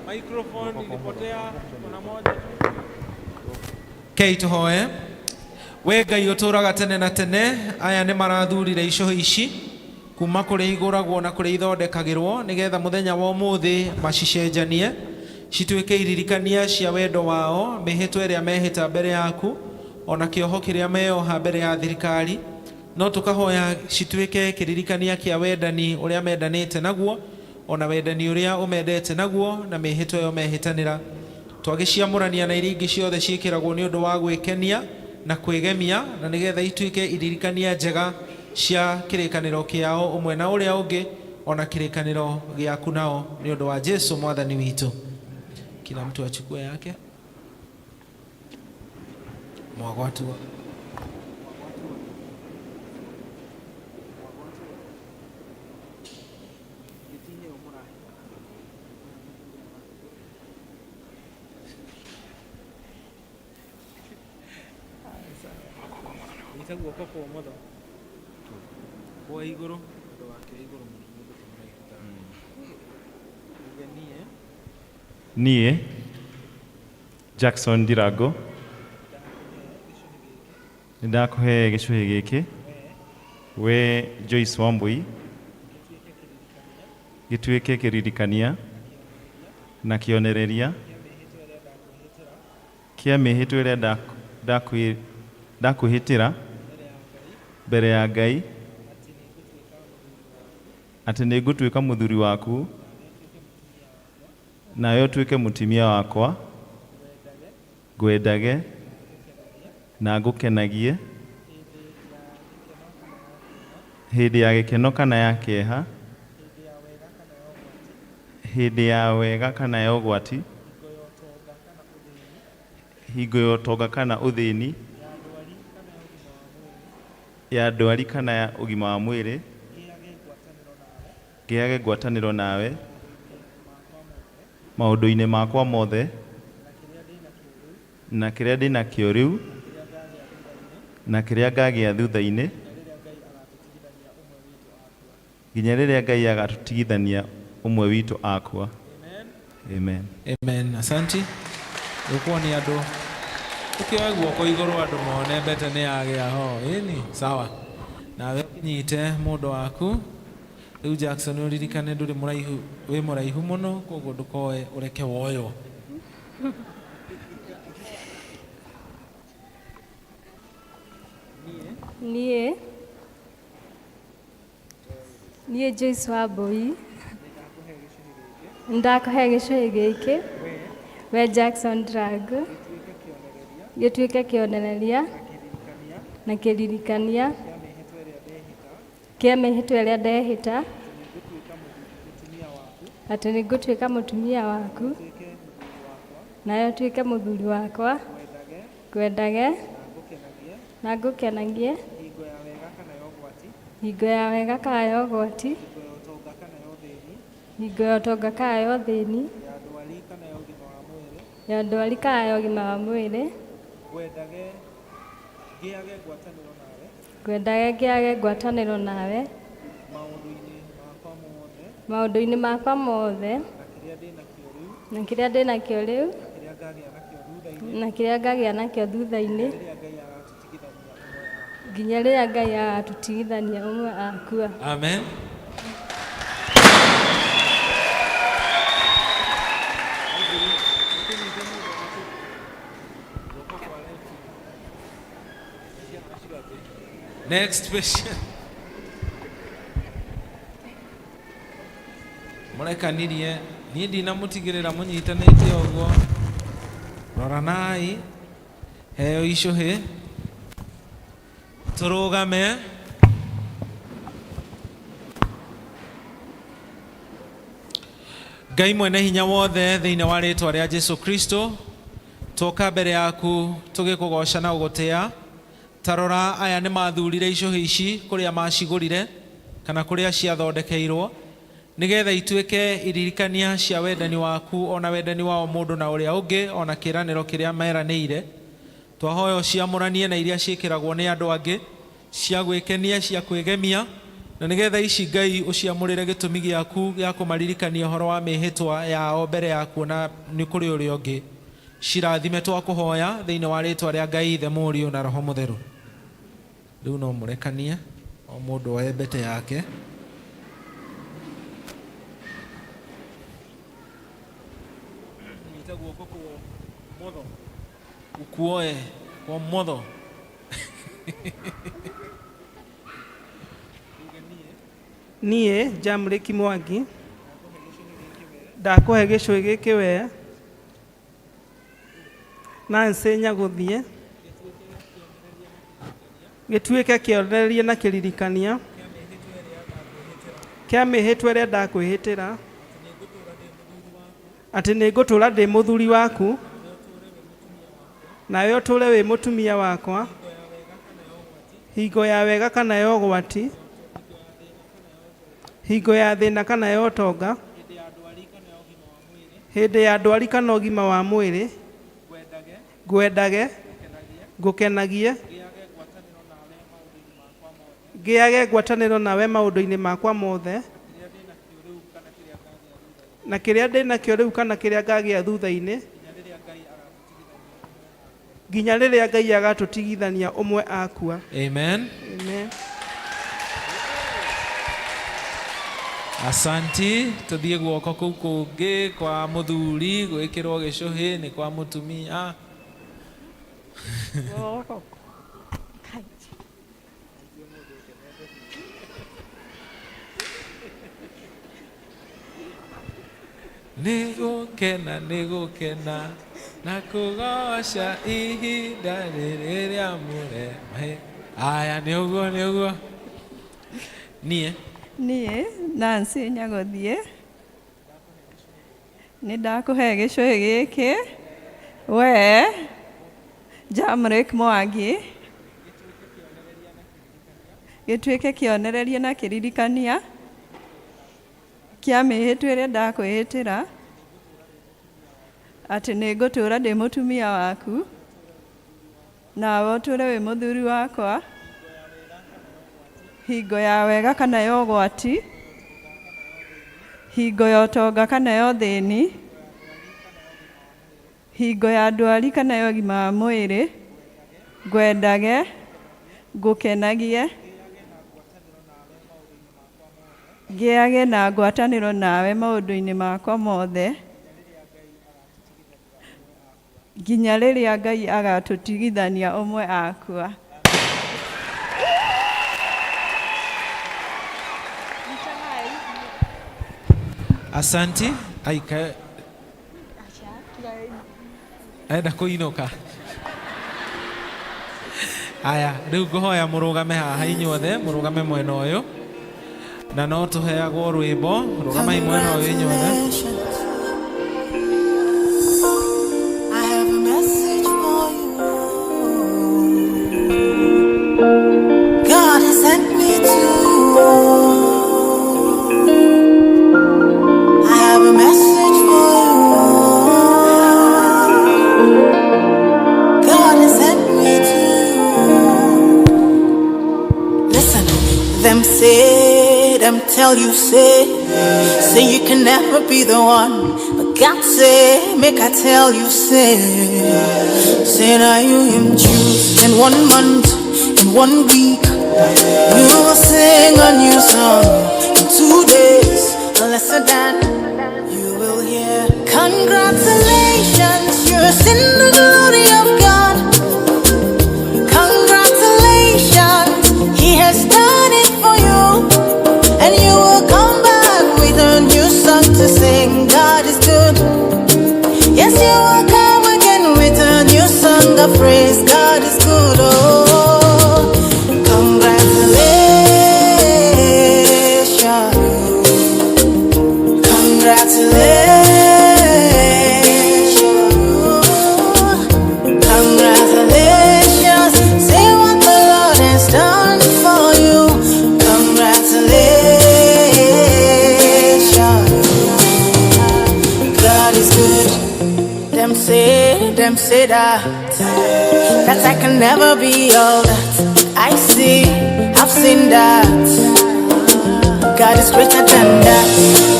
D: Microphone ilipotea, kuna moja. Kei tuhoe. We Ngai ũtũraga tene na tene, aya nĩ marathurire icũhĩ ici kuma kũrĩa igũragwo na kũrĩa ithondekagĩrwo nĩgetha mũthenya wa ũmũthĩ macicenjanie cituĩke iririkania cia wendo wao, mĩhĩtwa ĩrĩa mehĩta mbere yaku, ona kĩoho kĩrĩa meoha mbere ya thirikari, no tũkahoya cituĩke kĩririkania kĩa wendani ũrĩa mendanĩte naguo, ona wendani ũrĩa ũmendete naguo na mĩhĩtwa ĩyo mehĩtanĩra, twagĩciamũrania na iria ingĩ ciothe ciĩkĩragwo nĩ ũndũ wa gwĩkenia na kwĩgemia, na nĩgetha ituĩke iririkania njega cia kĩrĩkanĩro kĩao ũmwe na ũrĩa ũngĩ, ona kĩrĩkanĩro gĩaku nao nĩ ũndũ wa Jesu mwathani witũ. Kila mtu achukue yake. Mwagwatua. nyita guoko kwa umotho kwa iguru ndo wake iguru mundu tumuraikuta
O: niĩ Jackson Ndirango nĩndakũhe gĩcũhĩ gĩkĩ we Joyce Wambui gĩtuĩke kĩririkania na kĩonereria kĩa mĩhĩtwa ĩrĩa ndakwĩhĩtĩra mbere ya Ngai atĩ nĩngũtuĩka mũthuri waku nawe ũtuĩke mũtumia wakwa ngwendage na ngũkenagie hĩndĩ ya gĩkeno kana ya kĩeha hĩndĩ ya wega kana ya ũgwati hingo ya ũtonga kana ũthĩni ya ndwari kana ya ũgima wa mwĩrĩ ngĩage ngwatanĩro nawe maũndũ-inĩ makwa mothe na kĩrĩa ndĩ nakĩo rĩu na kĩrĩa ngagĩa thutha-inĩ nginya rĩrĩa Ngai agatũtigithania ũmwe witũ akwa. Amen.
D: Amen. Asanti. Ukuwa ni andũ ukioya guoko igũrũ andũ mone mbete nĩ yagĩa ho ĩni sawa nawe ũnyite mũndũ waku rĩu Jackson ũririkane ndũrĩ mũraihu wĩ mũraihu mũno koguo ndũkoe ũreke woyo.
P: niĩ Joyce Wambui ndakũhe gĩcũhĩ gĩkĩ we Jackson Ndirango gĩtuĩke kĩonereria na kĩririkania kĩa mĩhĩtwa ĩrĩa ndehĩta atĩ nĩngũtuĩka mũtumia waku nawe ũtuĩke mũthuri wakwa ngwendage na ngũkenagie hingo ya wega kana ya ũgwati hingo ya ũtonga kana ya ũthĩni ya ndwari kana ya ũgima wa mwĩrĩ ngwendage ngĩage ngwatanĩro nawe maũndũ-inĩ makwa mothe na kĩrĩa ndĩ nakĩo rĩu na kĩrĩa ngagĩa nakĩo thutha-inĩ nginya rĩrĩa Ngai agatũtigithania ũmwe akua.
D: Amen. Next question. Mũrekanirie niĩ ndinamũtigĩrĩra mũnyitanĩte ũguo roranai heo icũhĩ tũrũgame. Ngai mwene hinya wothe thĩinĩ wa rĩĩtwa rĩa Jesũ Kristo tũka mbere yaku tũgĩkũgoca na gũgũtĩĩa. Tarora aya nĩ mathurire icũhĩ ici kũrĩa macigũrire kana kũrĩa ciathondekeirwo nĩgetha ituĩke iririkania cia wendani waku ona wendani wa mũndũ na ũrĩa ũngĩ ona kĩĩranĩro kĩrĩa meranĩire. Twahoya ciamũranie na iria ciĩkĩragwo nĩ andũ angĩ cia gwĩkenia cia kwĩgemia na nĩgetha ici Ngai ũciamũrĩre gĩtũmi gĩaku gĩa kũmaririkania ũhoro wa mĩhĩtwa yao mbere ya kuona nĩ kũrĩ ũrĩa ũngĩ. Cirathime twakũhoya thĩinĩ wa rĩĩtwa rĩa Ngai Ithe Mũriũ na Roho Mũtheru. Rĩu no mũrekanie o mũndũ oe mbete yake. Nyita guoko kwa motho ukuoe kwa motho.
Q: niĩ Jamreki Mwangi ndakũhe gĩcũhĩ gĩkĩ we Nancy Nyagũthiĩ gĩtuĩke kĩonereria na kĩririkania kĩa mĩhĩtwa ĩrĩa ndakwĩhĩtĩra atĩ nĩngũtũũra ndĩ mũthuri waku nawe ũtũũre wĩ mũtumia wakwa hingo ya wega kana ya ũgwati hingo ya thĩna kana ya ũtonga hĩndĩ ya ndwari kana ũgima wa mwĩrĩ ngwendage ngũkenagie ngĩage ngwatanĩro nawe maũndũ-inĩ makwa mothe, na kĩrĩa ndĩ nakĩo rĩu kana kĩrĩa ngagĩa thutha-inĩ, nginya rĩrĩa Ngai agatũtigithania ũmwe akua.
D: Amen.
Q: Amen.
D: Asanti. Tuthie guoko kuu kungi kwa muthuri gwikirwo gicuhi ni kwa mutumia. Nigukena na kugoca ihinda rĩrĩa mũre. Aya nĩ ũguo niĩ
R: Nancy Nyagothie nĩ ndakũhe gĩcũhĩ gĩkĩ we Jamrick Mwangi gĩtuĩke kĩonereria na kĩririkania kĩa mĩhĩtwa ĩrĩa ndakwĩhĩtĩra atĩ nĩ ngũtũũra ndĩ mũtumia waku nawe ũtũũre wĩ mũthuri wakwa hingo ya wega kana ya ũgwati, hingo ya ũtonga kana ya ũthĩni, hingo ya ndwari kana ya ũgima wa mwĩrĩ, ngwendage, ngũkenagie, ngĩage na ngwatanĩro nawe maũndũ-inĩ makwa mothe, nginya rĩrĩa Ngai agatũtigithania ũmwe akua.
D: Asanti. Aika enda kuinuka. Aya, rĩu ngũhoya mũrũgame haha inyuothe, mũrũgame mwena ũyũ, na no tũheagwo rwĩmbo, rũgamai mwena ũyũ inyuothe.
E: I have a message for you. God has sent me to. I have a message for you. God has sent me to. Listen, them say, them tell you, say you can never be the one. But God say, make I tell you, say now you him choose in 1 month, in 1 week. You will sing a new song in 2 days. Lesser than you will hear. Congratulations, you're in the glory of God. Congratulations, He has done it for you, and you will come back with a new song to sing. God is good. Yes, you will come again with a new song of praise. God is good. Oh, congratulations. Congratulations, say what the Lord has done for you. Congratulations, God is good. Them say that I can never be all that I see. I've seen that God is greater than that.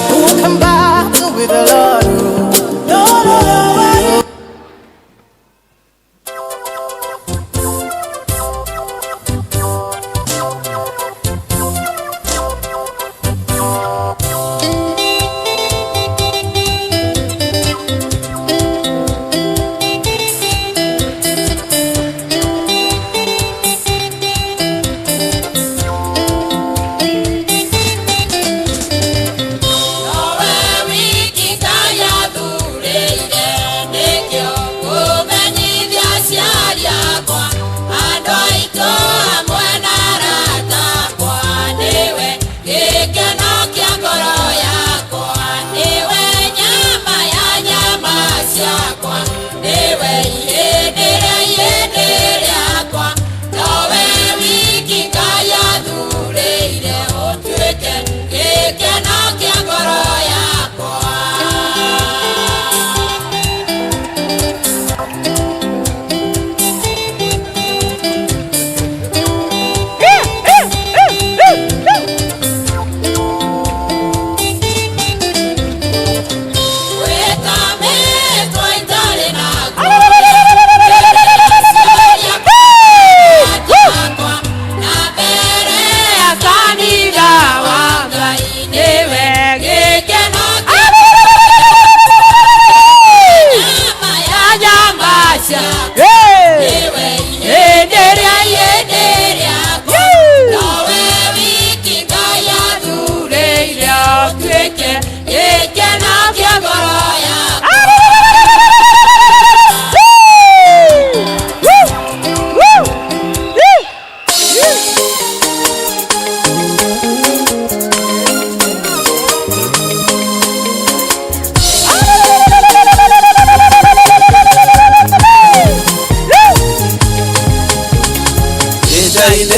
E: Who can battle with the Lord? No.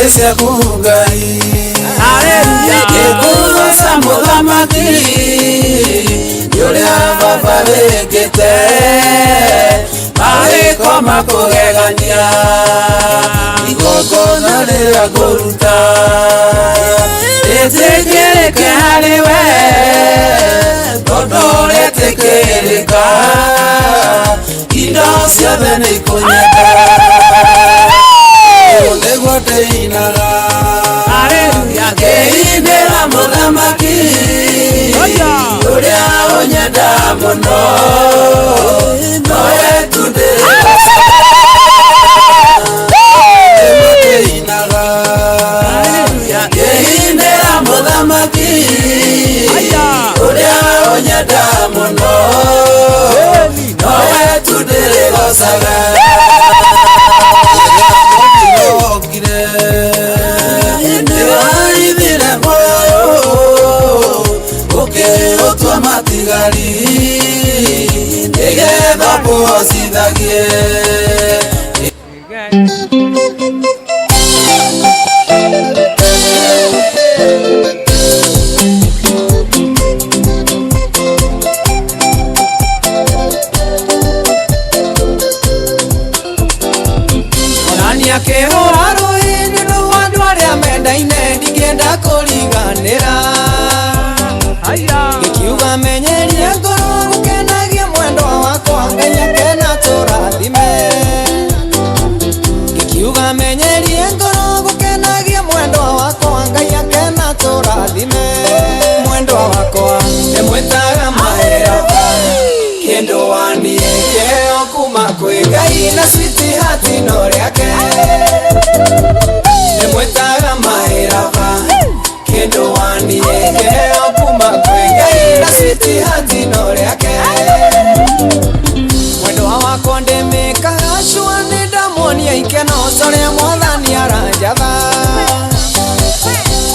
E: cia kugai gikurusa muthamaki yuria baba wikite mariko makugegania igongona riria nguruta rĩtĩkĩrĩke harĩwe tondũ rĩtĩkĩrĩka indo ciothe nĩ ikũnyenda nĩguo ndĩinaga ngĩinĩra mũthamaki ũrĩa ũnyenda mũno nowe tu ndĩinaga ngĩinĩra mũthamaki ũrĩa ũnyenda mũno nowe tu ndĩrĩgocaga ndĩraithire muoyo ũkĩũtua matigari nĩgetha kũhocithagie akĩhũra rũĩ-inĩ rwa andũ arĩa mendaine ndingĩenda kũriganĩra gĩkiuga menyerie ngoro gũkenagia mwendwa wakwa Ngai akena tũrathime gĩkiuga menyerie ngoro gũkenagia mwendwa wakwa Ngai akena tũrathime mwendwa wakwa ndĩmwĩtaga mahera kĩndũ waniĩ kĩheo kuma kwĩ Ngai na sweetheart no rĩake ndĩmwĩtaga mahĩraba kĩndũ waniĩ kĩheo kuma kwĩ Ngai na sweetheart no rĩake mwendwa wakwa ndĩmĩkaga cua nĩndamuonia ikeno corĩa mwathani aranjatha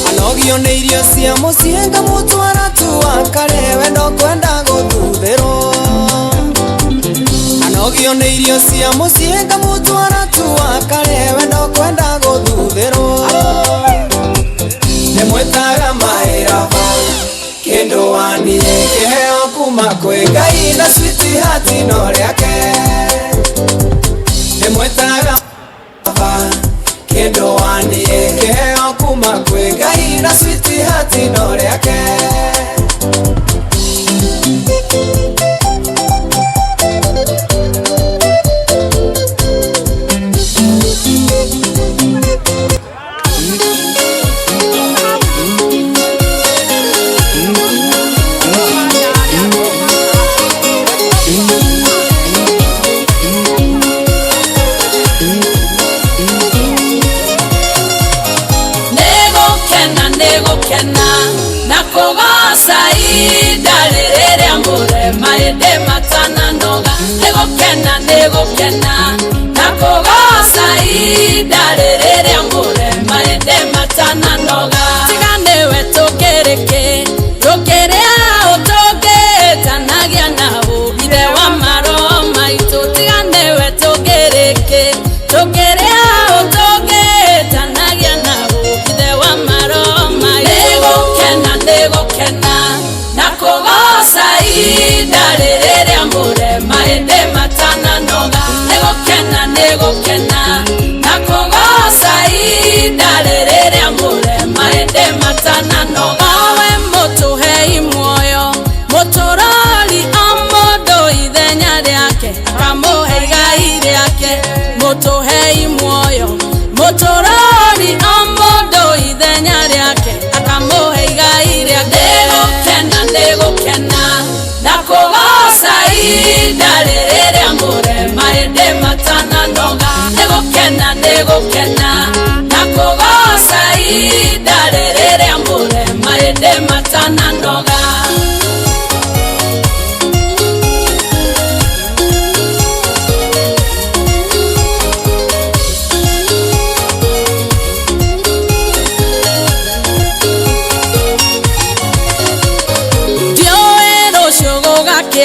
E: anogio nĩ irio cia mũciĩ ngamũtwara tu akare wendo kwenda gũthuthĩrwo anogio nĩ irio cia mũciĩ ngamũtwara tu akare wendo kwenda gũthuthĩrwo ndĩmwĩtaga mahĩraba kĩndũ waniĩ kĩheo kuma kwĩ Ngai na sweetheart no rĩake ndĩmwĩtaga kĩndũ waniĩ kĩheo kuma kwĩ Ngai na sweetheart no rĩake
F: na kũgoca ihinda rĩrĩa mũrema ĩndĩ matananoga nĩgũkena na kũgoca ihinda rĩrĩa mũrema ĩndĩ matananoga tiga nĩwe tũkĩrĩkĩ tũkĩrĩa ũtũngĩtanagia naũ ithe wa maroho maitũ tiga nĩwe tũkĩrĩkĩ tũkĩrĩa ũtũngĩtanagia naũ ithe wa maroho nĩgũkena na kũgoca ihinda rĩrĩa mũrema ĩndĩ matananoga nĩgũkena na kũgoca ihinda rĩrĩa mũrema ĩndĩ matananoga we mũtũhei muoyo mũtũrori o mũndũ ithenya rĩake akamũhe igai rĩake mũtũhei muoyo mũtũrori o mũndũ ithenya rĩake akamũhe igai rĩake nĩgũkena na kũgoca ihinda rĩrĩa mũrema ĩndĩ matananoga nĩgũkena na kũgoca ihinda rĩrĩa mũrema ĩndĩ matananoga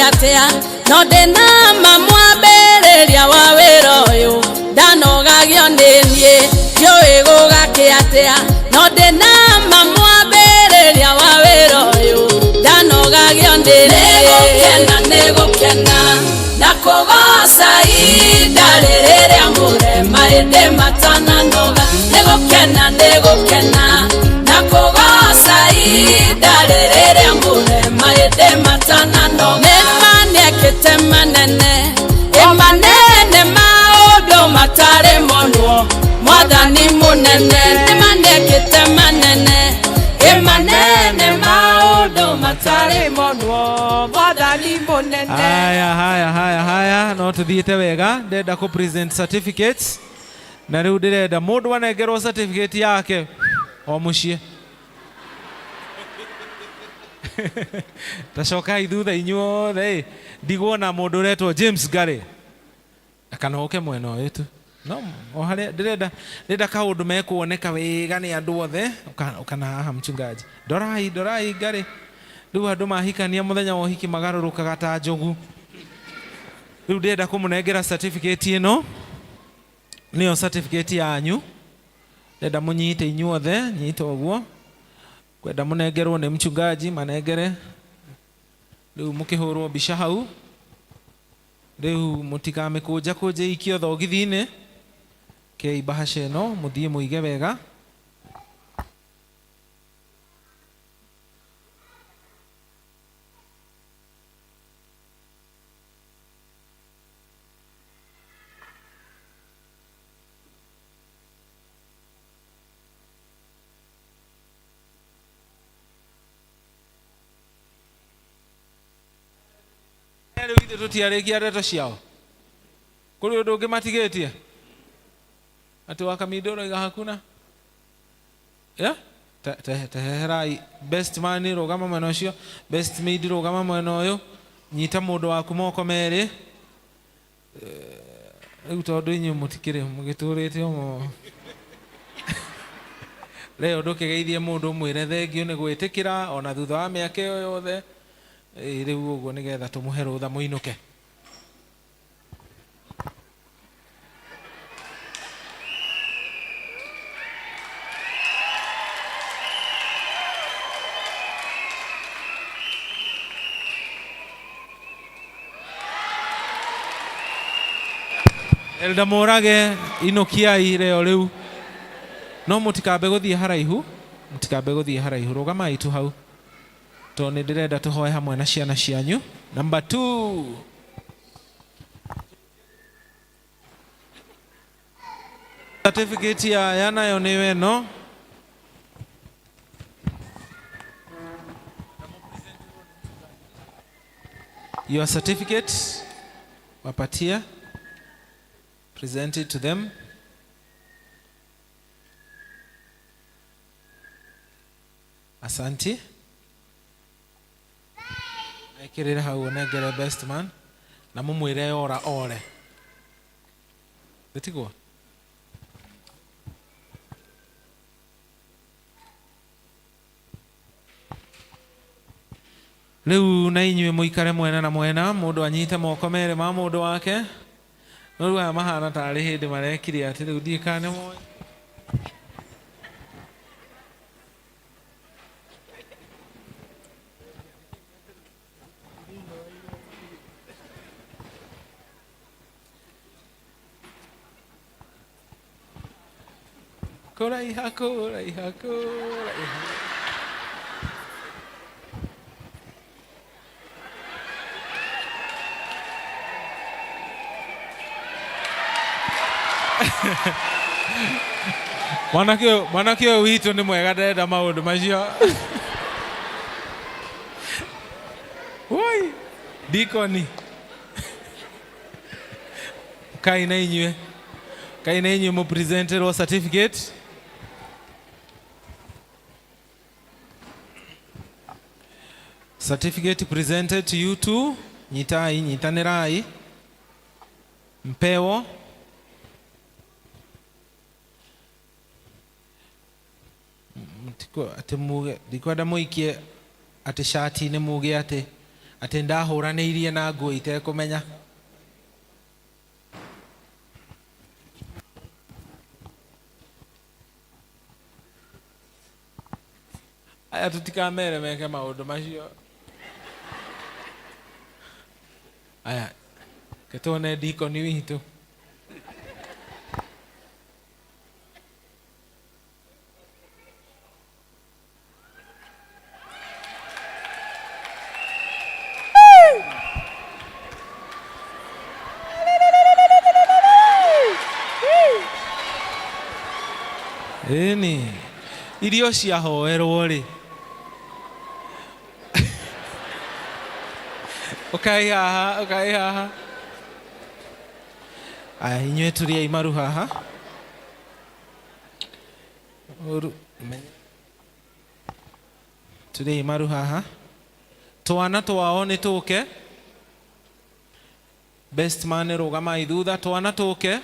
F: atia no ndĩna mamwambĩrĩria wa wĩra ũyũ ndanogagio nĩ niĩ ndiũĩ gũgakĩ
S: atia no ndina mamwambĩrĩria wa wĩra ũyũ ndanogagio ndĩrĩ nĩgũkena na kũgoca ihinda rĩrĩa mũrema ĩndĩ matananoga nĩgũkena na kũgoca ihinda rĩrĩa mũrema ĩndĩ matananoga nĩmanĩekĩte manene manene maũndũ matarĩ monwo mwathani mũnene nĩmanĩekĩte manene manene maũndũ matarĩ monwo mwathani mũnene.
D: Haya no tuthiĩte wega ndenda ku present certificates na rĩu ndĩrenda mũndũ anengerwo certificate yake o mũciĩ tacoka ithutha inyuothe ndigwona mũndũ ũretwo James Gary kana ũke mwena ũyũ tu no o harĩa ndĩrenda kaũndũ mekuoneka wega nĩ andũ othe kana haha mchungaji dorai Gary rĩu andũ mahikania mũthenya wa ũhiki magarũrũkaga ta njogu rĩu ndĩrenda kũmũnengera certificate ĩno nĩyo certificate yanyu ndĩrenda mũnyite inyuothe nyita ũguo kwenda mũnengerwo nĩ mchungaji manengere rĩu mũkĩhũrwo mbica hau rĩu mũtikamĩkũnja ikio thogithi-inĩ kei bahasha ĩno mũthiĩ mũige wega tutiarĩkia ndeto ciao kũrĩ ũndũ ũngĩ matigĩtie atĩ wakamindũro iga hakuna teherai best man rũgama mwena ũcio best maid rũgama mwena ũyũ nyita mũndũ waku moko merĩ rĩu tondũ inyuĩ mũtikĩrĩ mũgĩtũrĩte ũmo leo ndũkĩgeithie mũndũ mwĩre thengio nĩ gwĩtĩkĩra ona thutha wa mĩaka ĩyo yothe rĩu ũguo nĩgetha tũmũhe rũtha mũinũke Elda Morage inukiai leo rĩu no mũtikambe gũthiĩ haraihu rũgamai tu hau to nĩ ndĩrenda tũhoe hamwe na ciana cianyu. Number 2 certificate ya nayo nĩ ĩno your certificate wapatia present it to them. Asante. Ekirira hau onengere best man na mumwire ora ore. Betigo. Leu na inyuĩ mũikare mwena na mwena mũndũ anyite moko merĩ ma mũndũ wake. Rĩu aya mahana tarĩ hĩndĩ marekire atĩ rĩu ndikane moyo. Koraiha. Mwanake ũyũ witũ nĩ mwega ndenda maũndũ macio. Woi, dikoni. Kaina inyuĩ mu presenterwo certificate. Certificate presented to you too. Nyitanirai. Mpewo. Ati muge ndikwenda muikie ati shati ni muge ati ndahũranĩirie na nguo itekũmenya. aya tutikamere meke maundu macio aya ketone dikoni witu Eni irio cia hoerwo ri ukai haha aya inyue turiai maru haha turiai maru haha twana twao ni tuke best man rugama idudha twana tuke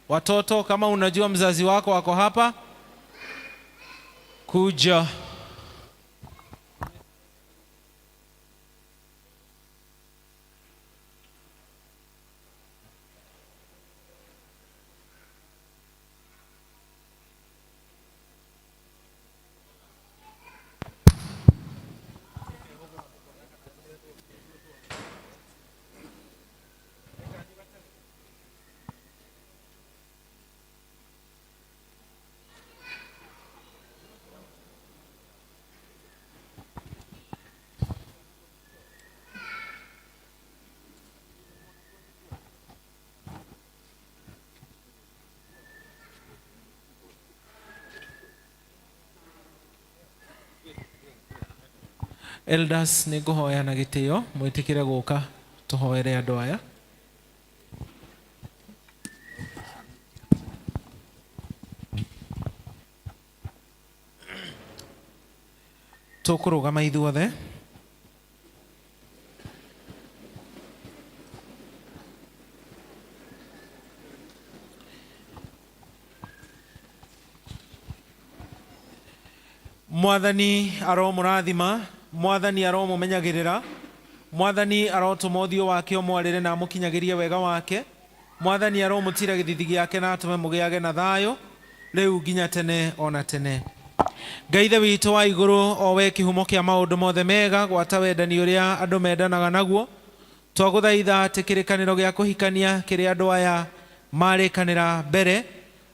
D: watoto kama unajua mzazi wako wako hapa kuja Elders ni nguhoya na gitio mwitikire guka tuhoere andu aya tukurugama ithuothe Mwathani aromurathima Mwathani aromumenyagirira Mwathani arotumothio wake omwarire na mukinyagirie wega wake Mwathani aromutira githithi giake na atume mugiage na thayo riu nginya tene ona tene Ngaithe witu wa iguru o we kihumo kia maundu mothe mega gwata wendani uria andu mendanaga naguo twaguthaitha tikirikaniro gia kuhikania kiri andu aya marikanira mbere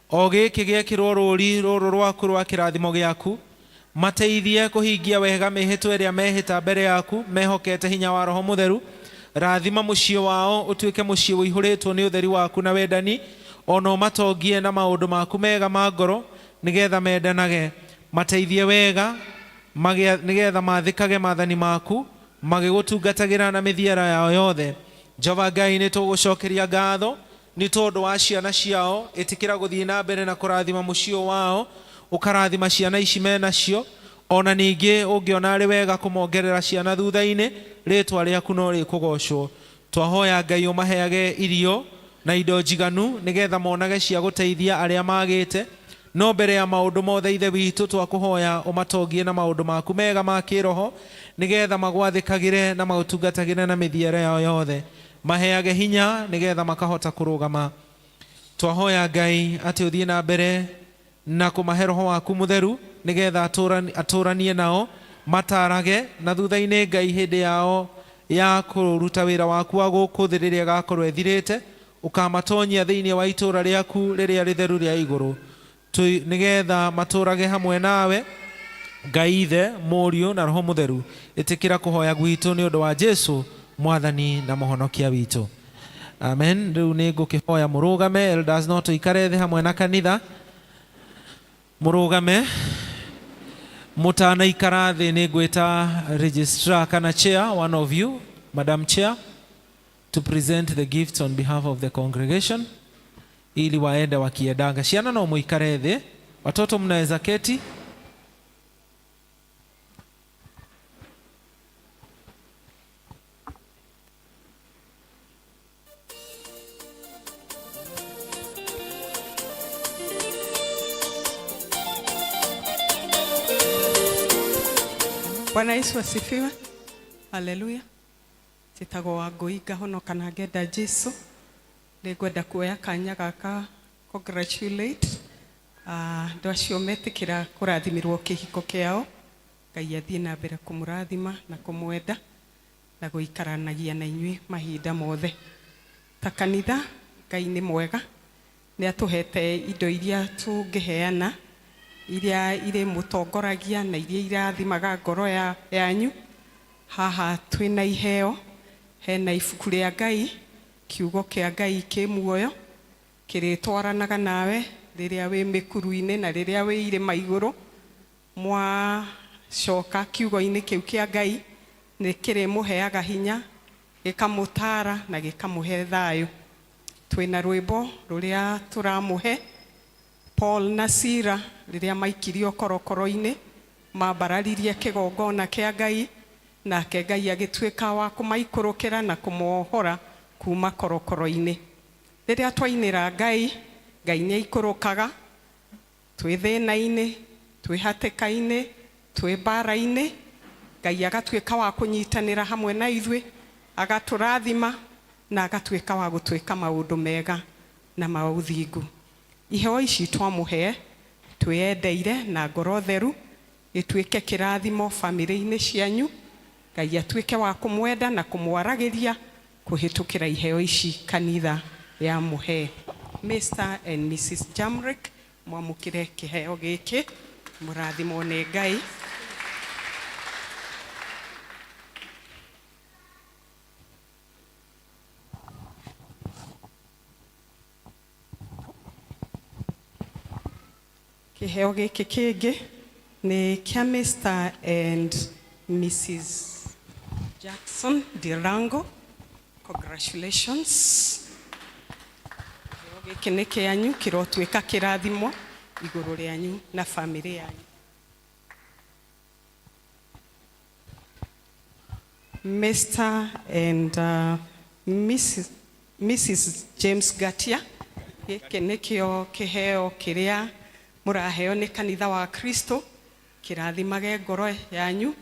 D: o giki giekirwo ruri ruru rwaku rwa kirathimo giaku mateithie kuhingia wega mihito iria mehita mbere yaku mehokete hinya wa roho mutheru rathima mucio wao utuike mucio uihuritwo ni utheri waku na wendani ono matongie na maundu maku mega ma ngoro nigetha mendanage mateithie wega nigetha mathikage mathani maku magigutungatagira na mithiara yao yothe Jehova Ngai ni tugucokeria ngatho ni tondu wa ciana ciao itikira guthii na mbere na kurathima mucio wao ukarathima ciana ici menacio ona ningi ungiona ari wega kumongerera ciana thutha-ini ritwa riaku no rikugocwo twahoya Ngai umaheage irio na indo njiganu nigetha monage cia guteithia aria magite no mbere ya maundu mothe ithe witu twakuhoya umatongie na maundu maku mega ma kiroho nigetha magwathikagire na mautungatagire na mithiere yao yothe maheage hinya nigetha makahota kurugama twahoya Ngai ati uthie na mbere na kumahe roho waku mutheru nigetha aturanie nao matarage na thutha-ini Ngai hindi yao ya kuruta wira waku wa guku thi riria gakorwo ethirite ukamatonyia thiini wa itura riaku riria ritheru ria iguru nigetha maturage hamwe nawe Ngai ithe Muriu na roho mutheru itikira kuhoya gwitu ni undu wa Jesu mwathani na muhonokia witu amen riu ni ngukihoya murugame elders no tuikare thi hamwe na kanitha murugame mutana ikara thi ni ngwita registrar kana chair one of you madam chair to present the gifts on behalf of the congregation ili waende wakiendanga ciana no muikare thi watoto mnaweza keti
T: Bwana Yesu asifiwe. Haleluya. Njĩtagwo Wangũi ngahonoka na ngenda Jesu. Nĩngwenda kuoya kanya gaka congratulate andũ acio metĩkĩra kũrathimirwo kĩhiko kĩao Ngai athiĩ na mbere kũmũrathima na kũmwenda na gũikaranagia na inyuĩ mahinda mothe. Ta kanitha, Ngai nĩ mwega, nĩ atũhete indo iria tũngĩheana, iria irĩ mũtongoragia na iria irathimaga ngoro yanyu. Haha twĩna iheo, hena ibuku rĩa Ngai, kiugo kĩa Ngai kĩ muoyo, kĩrĩtwaranaga nawe rĩrĩa wĩ mĩkuru-inĩ na rĩrĩa wĩ irĩma igũrũ. Mwacoka kiugo-inĩ kĩu kĩa Ngai nĩ kĩrĩmũheaga hinya, gĩkamũtara na gĩkamũhe thayũ. Twĩna rwĩmbo rũrĩa tũramũhe Paul na Sira rĩrĩa maikirio korokoro-inĩ, mambararirie kĩgongona kĩa Ngai, nake Ngai agĩtuĩka wa kũmaikũrũkĩra na kũmohora kuma korokoro-inĩ. Rĩrĩa twainĩra Ngai, Ngai nĩ aikũrũkaga, twĩ thĩna-inĩ, twĩ hatĩka-inĩ, twĩ mbara-inĩ, Ngai agatuĩka wa kũnyitanĩra hamwe na ithuĩ, agatũrathima na agatuĩka wa gũtwĩka maũndũ mega na maũthingu. Iheo ici twamũhe twĩendeire na ngoro theru, gĩtuĩke kĩrathimo famĩlĩ-inĩ cianyu. Ngai atuĩke wa kũmwenda na kũmwaragĩria kũhĩtũkĩra iheo ici kanitha ya mũhe. Mr. and Mrs. Jamrick, mwamũkĩre kĩheo gĩkĩ, mũrathimwo nĩ Ngai. Kĩheo gĩkĩ kĩngĩ nĩ kĩa Mr. and Mrs. Jackson Dirango. Congratulations. Kĩheo gĩkĩ nĩ kĩanyu, kĩrotuĩka kĩrathimo igũrũ rĩanyu na famĩlĩ yanyu. Mr. and Mrs. James Gatia. Gĩkĩ nĩkĩo kĩheo kĩrĩa mũraheo nĩ kanitha wa Kristo, kĩrathimage ngoro yanyu,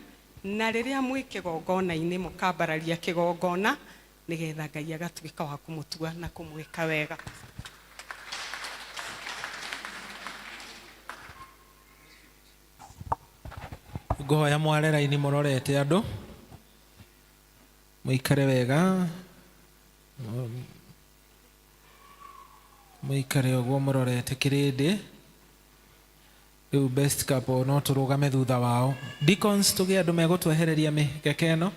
T: na rĩrĩa mwĩ kĩgongona-inĩ mũkambararia kĩgongona, nĩgetha Ngai agatuĩka wa kũmũtua na kũmwĩka wega.
D: Ngoya mwarera-inĩ mũrorete andũ, mũikare wega, mũikare ũguo mũrorete kĩrĩndĩ. Rĩu best couple no tũrũgame thutha wao. Deacons, tũgĩe andũ megũtwehereria mĩkeke ĩno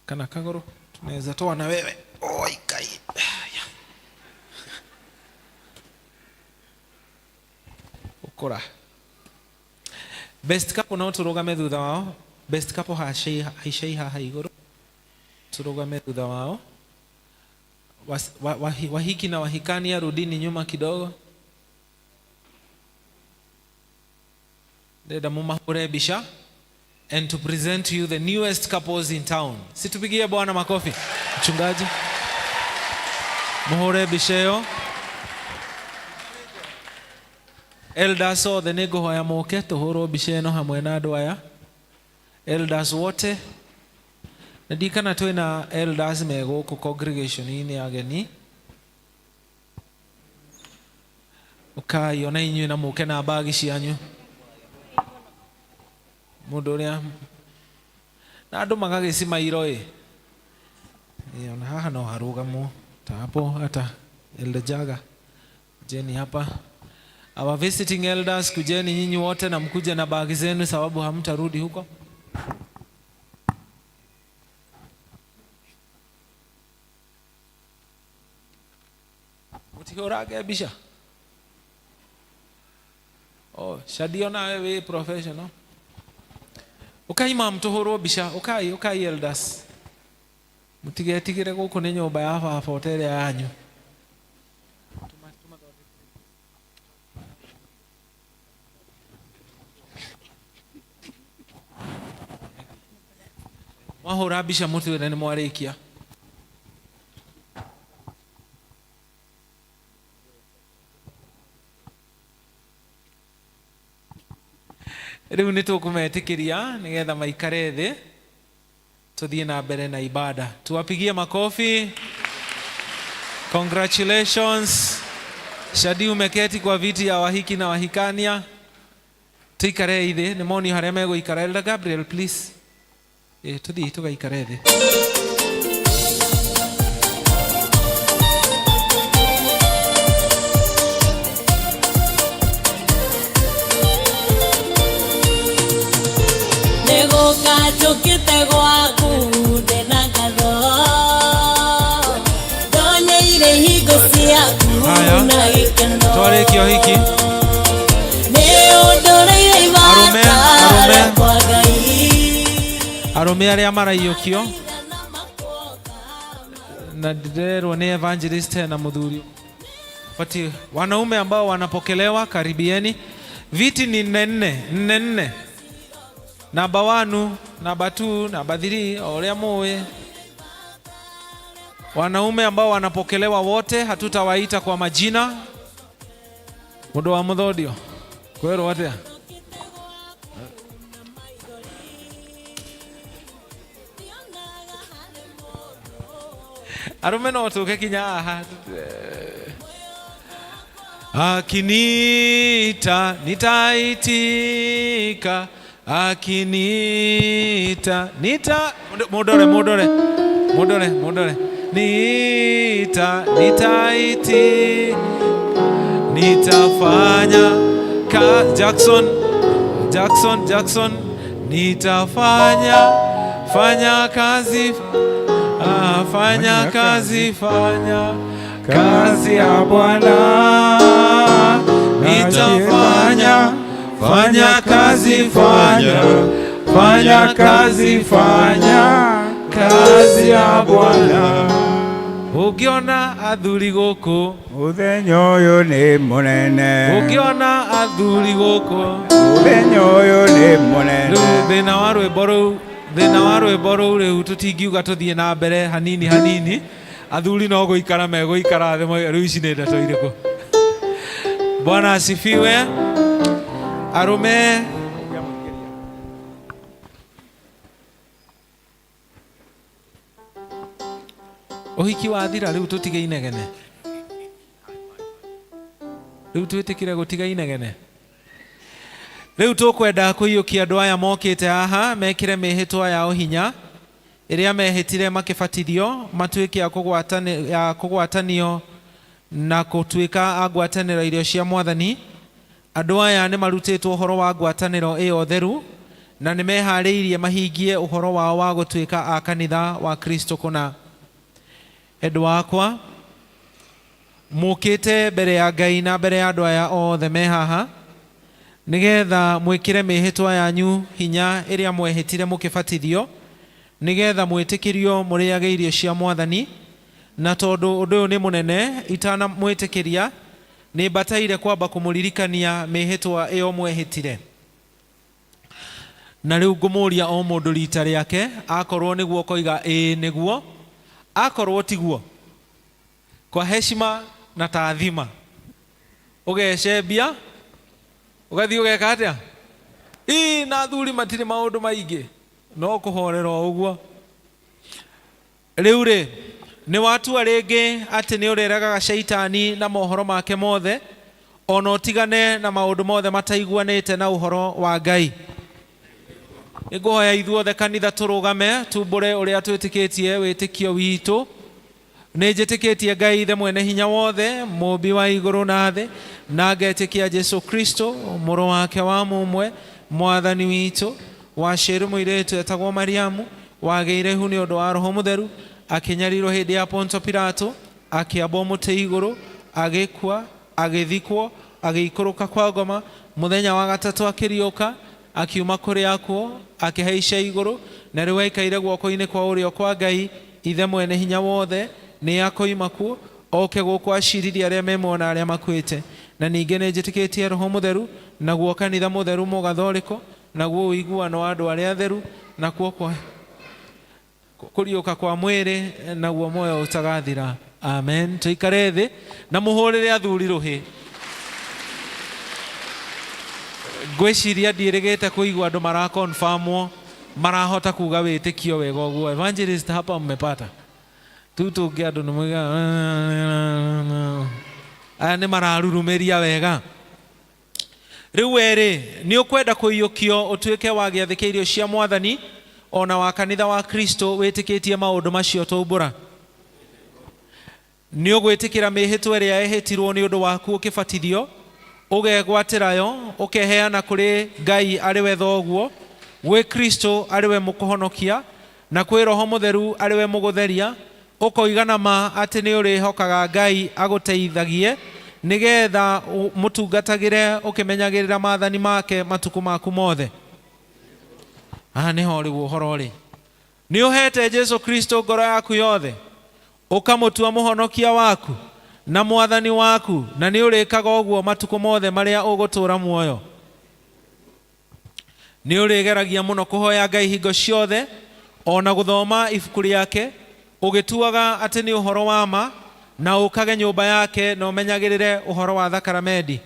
D: kana kagũrũ, tunaweza toa na wewe. Oi Ngai. Ukora. Best couple no tũrũgame thutha wao. Best couple haicai haha igũrũ, tũrũgame thutha wao. Wahiki na wahikania rudini nyuma kidogo. Dada mumahure bisha, and to present to you the newest couples in town. Situpigie Bwana makofi. Mchungaji muhure bisheo elders o the nego hoya moke tuhuro bisheno hamwe na andũ aya elders wote ndikana twina elders megũkũ congregation-inĩ ageni. Ukai ona inyuĩ na mũke na bagi cianyu. Mũndũ ũrĩa na andũ magagĩcima iro ona haha no harũgamwo ta hapo, hata Elder Jaga jeni hapa. Our visiting elders, kujeni nyinyi wote na mkuje na bagi zenu, sababu hamtarudi huko. Mutihorage bisha. Oh, shadio na wewe professional. Ukai mam tuhoro bisha, ukai elders. Mutigetigire gũkũ nĩ nyũmba ya baba ũtere yanyu. Mwahũra bisha mũtwĩre nĩ mwarĩkia. Rĩu nĩ tũkũmetĩkĩria nĩgetha maikare thĩ tuthiĩ na mbere na ibada. Tuwapigie makofi. Congratulations. Shadi umeketi kwa viti ya wahiki na wahikania. tuikare ithe nĩ moni harĩa megũikara. Elder Gabriel please. Tuthi tugaikare thĩ.
G: Njũkĩte gwaku ndĩna ngatho ndonyeire hingo ciaku na gĩkeno
D: twarĩkia ũhiki
G: nĩ ũndũrĩire ibata kwa Ngai.
D: Arũme arĩa maraiyũkio na ndirerwo ni evangelist na mũthuri pati wanaume ambao wanapokelewa, karibieni. Viti ni nne. Namba 1, namba 2, namba 3, oria muwe. Wanaume ambao wanapokelewa wote, hatutawaita kwa majina. Mundu wa muthodio kwero wote. Arume no tuke kinya aha. Akinita nitaitika, akinita nita modore nitaiti nitafanya Jackson nitafanya kazi fanya kazi ya Bwana, nitafanya kazi ya Bwana. Ukiona athuri guku
U: muthenya uyu ni munene,
D: ukiona athuri guku
U: muthenya uyu ni munene.
D: Thina wa rwimbo rũu rĩu tũtingiuga tũthiĩ na mbere hanini. Athuri no gũikara megũikara thĩ rĩu ici nĩ ndeto irĩkũ? Bwana asifiwe. Arume ũhiki wathira rĩu tũtige inegene, rĩu twĩtĩkire gũtiga inegene. Rĩu tũkwenda kũiyũkia andũ aya mokĩte haha mekire mĩhĩtwa yao hinya ĩrĩa mehĩtire makĩbatithio matuĩke ya kũgwatanio na gũtuĩka a ngwatanĩro irio cia Mwathani. Andũ aya nĩ marutĩtwo ũhoro wa ngwatanĩro ĩyo theru na nĩ meharĩirie mahingie ũhoro wao wa gũtuĩka a kanitha wa Kristo kũna. Endwa wakwa mũkĩte mbere ya Ngai na mbere ya andũ aya othe me haha nigetha mwĩkĩre mĩhĩtwa yanyu hinya ĩrĩa mwehĩtire mũkĩbatithio, nigetha mwĩtĩkĩrio mũrĩage irio cia Mwathani. Na tondũ ũndũ ũyũ nĩ mũnene, itana mwĩtĩkĩria nĩ mbataire kwamba kũmũririkania mĩhĩtwa ĩyo mwehĩtire. Na rĩu ngũmũria o mũndũ rita rĩake, akorwo nĩguo koiga ĩĩ nĩguo, akorwo tiguo kwa heshima na taadhima ũgecembia ũgathiĩ ũgeka atĩa? Na athuri matirĩ maũndũ maingĩ, no kũhorera ũguo. Rĩu rĩ nĩ watua rĩngĩ atĩ nĩ ũrĩregaga shaitani na mohoro make mothe, ona ũtigane na maũndũ mothe mataiguanĩte na ũhoro wa Ngai. Nĩngũhoya ithuothe kanitha tũrũgame tumbũre ũrĩa twĩtĩkĩtie wĩtĩkio witũ. Nĩ njĩtĩkĩtie Ngai Ithe mwene hinya wothe, mũmbi wa igũrũ na thĩ, na ngetĩkia Jesu Kristo mũrũ wake wa mũmwe, Mwathani witũ, waciarĩ mũirĩtu etagwo Mariamu, wagĩire ihu nĩ ũndũ wa Roho Mũtheru, akĩnyarirwo hĩndĩ ya Ponto Pilato, akĩambwo mũtĩ igũrũ, agĩkua, agĩthikwo, agĩikũrũka kwa ngoma, mũthenya wa gatatũ akĩriũka, akiuma kũrĩ akuo, akĩhaica igũrũ, na rĩu aikaire guoko-inĩ kwa ũrĩo kwa Ngai Ithe mwene hinya wothe. Nĩ akoima kuo oke gũkũ acirithia arĩa memuona arĩa makuĩte. Na ningĩ nĩ njĩtĩkĩtie Roho Mũtheru, naguo kanitha mũtheru mũgathorĩko, naguo ũiguano wa andũ arĩa atheru, na kuo kũriũka kwa mwĩrĩ, naguo muoyo ũtagathira. Amen. Tuikare thĩ na mũhũrĩre athuri rũhĩ. Ngwĩciria ndiĩrĩgĩte kũigua andũ marakonfirmwo marahota kuga wĩtĩkio wega ũguo. Evangelist hapa mmepata tũngĩ andũ nĩmũiga aya nĩ mararurumĩria wega. Riu weri ni ukwenda kuiyukio utuike wa giathike irio cia Mwathani ona wa kanitha wa Kristo witikitie maundu macio tumbura. Ni ugwitikira mihitwa iria ehitirwo ni undu waku ukibatithio ugegwatirayo ukeheana kuri Ngai ari we thoguo, gwi Kristo ari we mukuhonokia, na kwi Roho Mutheru ari we mugutheria, ukoigana ma ati ni urihokaga Ngai aguteithagie nigetha mutungatagire ukimenyagirira maathani make matuku maku mothe. Niho riu uhoro ri ni uhete Jesu Kristo ngoro yaku yothe ukamutua muhonokia waku na mwathani waku, na ni urikaga uguo matuku mothe maria ugutura muoyo. Ni urigeragia muno kuhoya Ngai hingo ciothe ona guthoma ibuku riake ugituaga ati ni uhoro wa ma, na ukage nyumba yake na umenyagirire uhoro wa thakaramendi.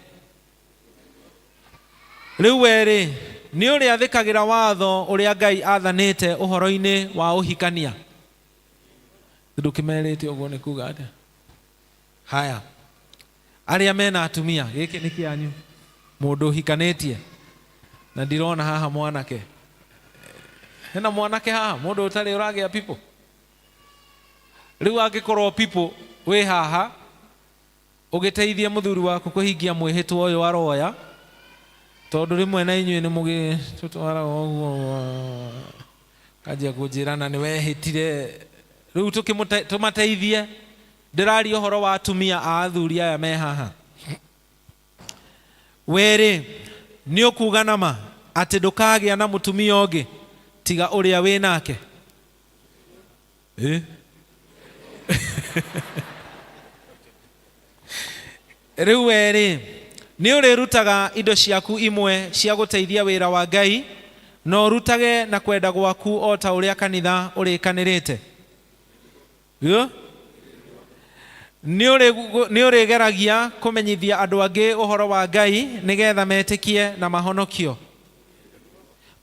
D: Riu weri ni uri athikagira watho uria Ngai athanite uhoro-ini wa uhikania. Ndukimerete uguo ni kuga atia? Haya, aria mena atumia giki ni kianyu mundu hikanitie, na ndirona haha mwanake. Hena mwanake haha mundu utari uragia pipo. Riu angikorwo pipo we haha ugiteithia muthuri waku kuhingia mwihitwo uyu aroya, tondu rimwe na inyuĩ ni mugi tutwara uguo kajia kujirana ni wehitire. Riu tumateithie. Ndirari uhoro wa atumia a athuri aya me haha. Weri ni ukuga nama ati ndukagia na mutumia ungi tiga uria wi nake. Riu weri ni urirutaga indo ciaku imwe cia guteithia wira wa Ngai, no rutage na kwenda gwaku o ta uria kanitha urikanirite. Ni urigeragia kumenyithia andu angi uhoro wa Ngai nigetha metikie na mahonokio.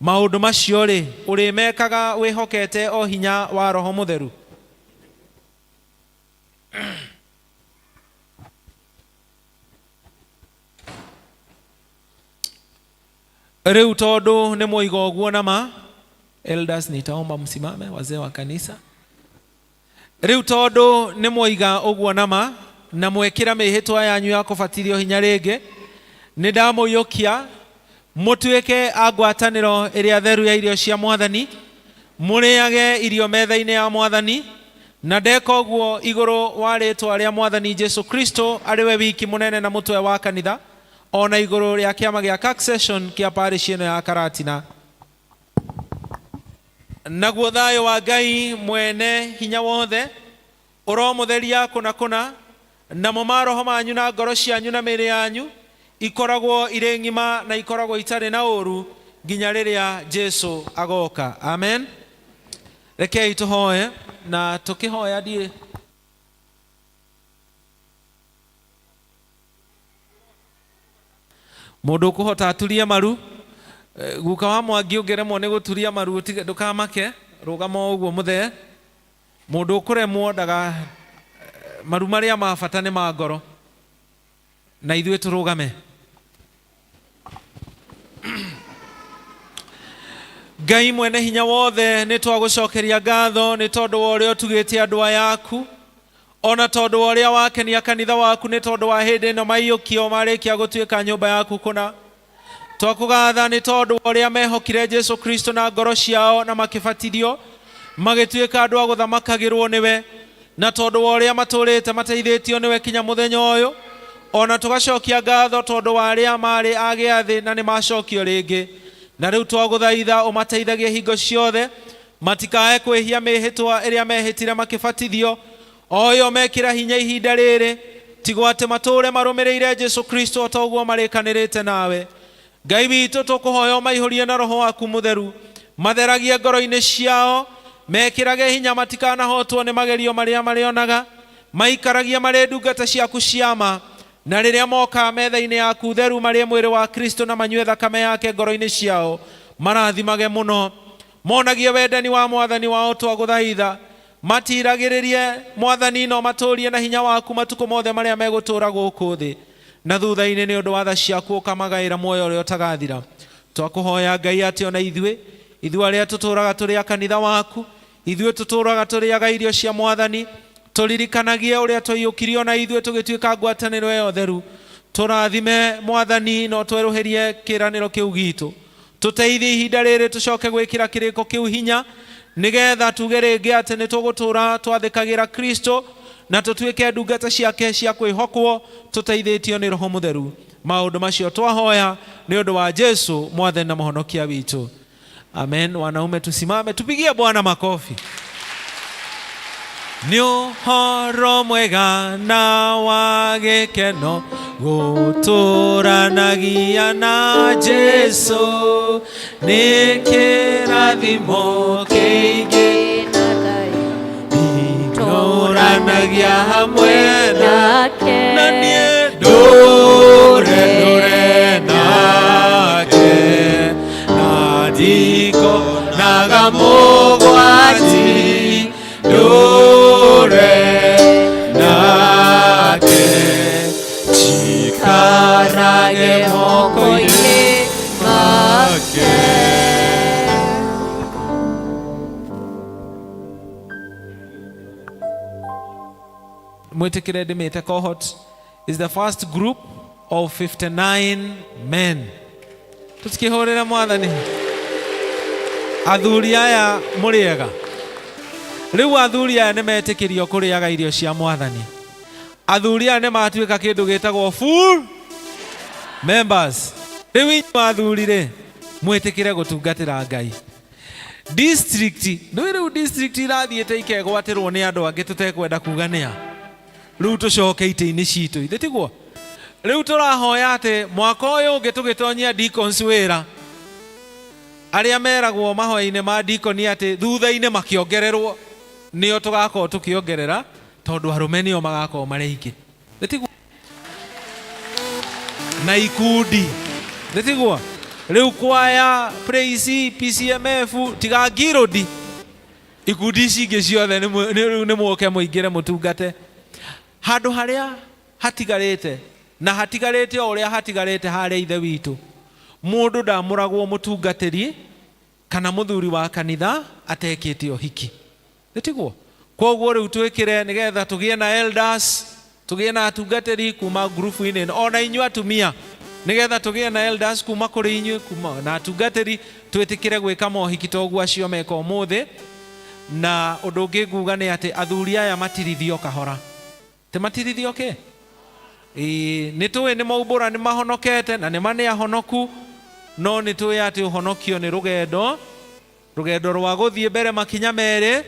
D: Maundu macio ri urimekaga wihokete o hinya wa Roho Mutheru. Riu tondu ni muigo guo nama, elders nitaomba msimame, wazee wa kanisa. Riu tondu ni muiga uguo nama na mwekira mihitwa yanyu ya kubatithio hinya ringi, ni ndamuyukia mutuike agwataniro iria theru ya irio cia Mwathani, muriage irio metha-ini ya Mwathani, na ndeka uguo iguru wa ritwa ria Mwathani Jesu Kristo ari we wiki munene na mutwe wa kanitha, ona iguru ria kiama gia Succession kia parish ino ya Karatina. Naguo thayo wa Ngai mwene hinya wothe uromutheria kuna na mo roho manyu na ngoro cianyu na mĩĩrĩ yanyu ikoragwo irĩ ng'ima na ikoragwo itarĩ na ũru nginya rĩrĩa Jesu agoka. Amen. Rekei tuhoe, na tukihoya die mundu kuhota aturie maru. Guka wa Mwangi ungeremwo ni guturia maru ndukamake, rugama uguo muthe. Mundu kuremwo ndaga maru maria mabata ni ma ngoro, na ithuĩ turugame. Ngai mwene hinya wothe ni twagucokeria ngatho ni tondu wa uria utugite andu ayaku, ona tondu wa uria wakenia kanitha waku, ni tondu wa hindi ino maiyukio marikia gutuika nyumba yaku kuna. Twakugatha ni tondu wa uria mehokire Jesu Kristo na ngoro ciao na makibatithio magituika andu a guthamakagirwo niwe, na tondu wa uria maturite mateithitio niwe kinya muthenya uyu. Ona tugacokia ngatho tondu wa aria mari agiathi na ni macokio ringi, na riu twaguthaitha umateithagie hingo ciothe matikae kwihia mihitwa iria mehitire makibatithio, oyo mekira hinya ihinda riri, tigwo ati mature marumirire Jesu Kristo ta uguo marikanirite nawe. Ngai witu tukuhoya maihurie na Roho waku Mutheru, matheragie ngoro-ini ciao, mekirage hinya matikanahotwo ni magerio maria marionaga, maikaragie mari ndungata ciaku ciama, na riria moka metha-ini yaku theru mari mwiri wa Kristo na manyue thakame yake ngoro-ini ciao, marathimage muno, monagie wendani wa Mwathani wao twaguthaitha, matiragiririe Mwathani no maturie na hinya waku matuko mothe maria megutura guku thi, na thutha-inĩ nĩ ũndũ wa tha ciaku ũkamagaĩra muoyo ũrĩa ũtagathira. Twakũhoya Ngai atĩ ona ithuĩ arĩa tũtũũraga tũrĩ a kanitha waku, ithuĩ tũtũũraga tũrĩaga irio cia Mwathani, tũririkanagie ũrĩa twaiyũkirio na ithuĩ tũgĩtuĩka ngwatanĩro ĩyo theru. Tũrathime Mwathani no twerũhĩrie kĩĩranĩro kĩu gitũ. Tũteithie ihinda rĩrĩ tũcoke gwĩkĩra kĩrĩko kĩu hinya, nĩgetha tuge rĩngĩ atĩ nĩ tũgũtũũra twathĩkagĩra Kristo na tũtuĩke ndungata ciake cia kwĩhokwo, tũteithĩtio nĩ Roho Mũtheru. Maũndũ macio twahoya nĩ ũndũ wa Jesu Mwathani na Mũhonokia witũ. Amen. Wanaume tusimame tupigie Bwana makofi. Nĩ ũhoro mwega na wa gĩkeno gũtũũranagia na Jesu, nĩ kĩrathimo kĩingĩ tũũranagia hamwe nake, na niĩ ndũre nake, na ndikonaga mũgwati, ndũre nake, njikarage moko-inĩ make. Mwĩtĩkĩre ndĩmĩte cohort is the first group of 59 men. Tũtikĩhũrĩre Mwathani. Athuri aya mũrĩega. Rĩu athuri aya nĩmetĩkĩrio kũrĩaga irio cia Mwathani. Athuri aya nĩmatuĩka kĩndũ gĩtagwo full members. Rĩu inyuĩ athuri rĩ, mwĩtĩkĩre gũtungatĩra Ngai. District, rĩu district irathiĩte ikegwatĩrwo nĩ andũ angĩ tũtekwenda kuga nĩa. Rĩu tũcoke itĩ-inĩ citũ, ithe tiguo. Rĩu tũrahoya atĩ mwaka ũyũ ũngĩ tũgĩtonyia deacons wĩra, arĩa meragwo mahoya-inĩ ma deacon atĩ thutha-inĩ makĩongererwo, nĩo tũgakorwo tũkĩongerera, tondũ arũme nĩo magakorwo marĩ aingĩ. Ithe tiguo. Na ikundi, ithe tiguo. Rĩu kwaya, praise, PCMF, tiga ngirũndi, ikundi ici ingĩ ciothe nĩ mũke mũingĩre mũtungate. Handũ harĩa hatigarĩte, na hatigarĩte o ũrĩa hatigarĩte harĩa ithe witũ, mũndũ ndamũragwo mũtungatĩri kana mũthuri wa kanitha atekĩte ũhiki. Nĩtiguo. Koguo rĩu twĩkĩre nĩgetha tũgĩe na elders, tũgĩe na atungatĩri kuma group-inĩ, ona inyuĩ atumia nĩgetha tũgĩe na elders kuma kũrĩ inyuĩ, kuma na atungatĩri, twĩtĩkĩre gwĩka mohiki toguo acio meka ũmũthĩ. Na ũndũ ũngĩ nguga nĩ atĩ athuri aya matirithio kahora. Tematithithio ke? Nĩtũĩ nĩ maumbũra nĩ mahonokete na nĩ manĩ ahonoku, no nĩtũĩ atĩ ũhonokio nĩ rũgendo rwa gũthiĩ mbere makinya merĩ,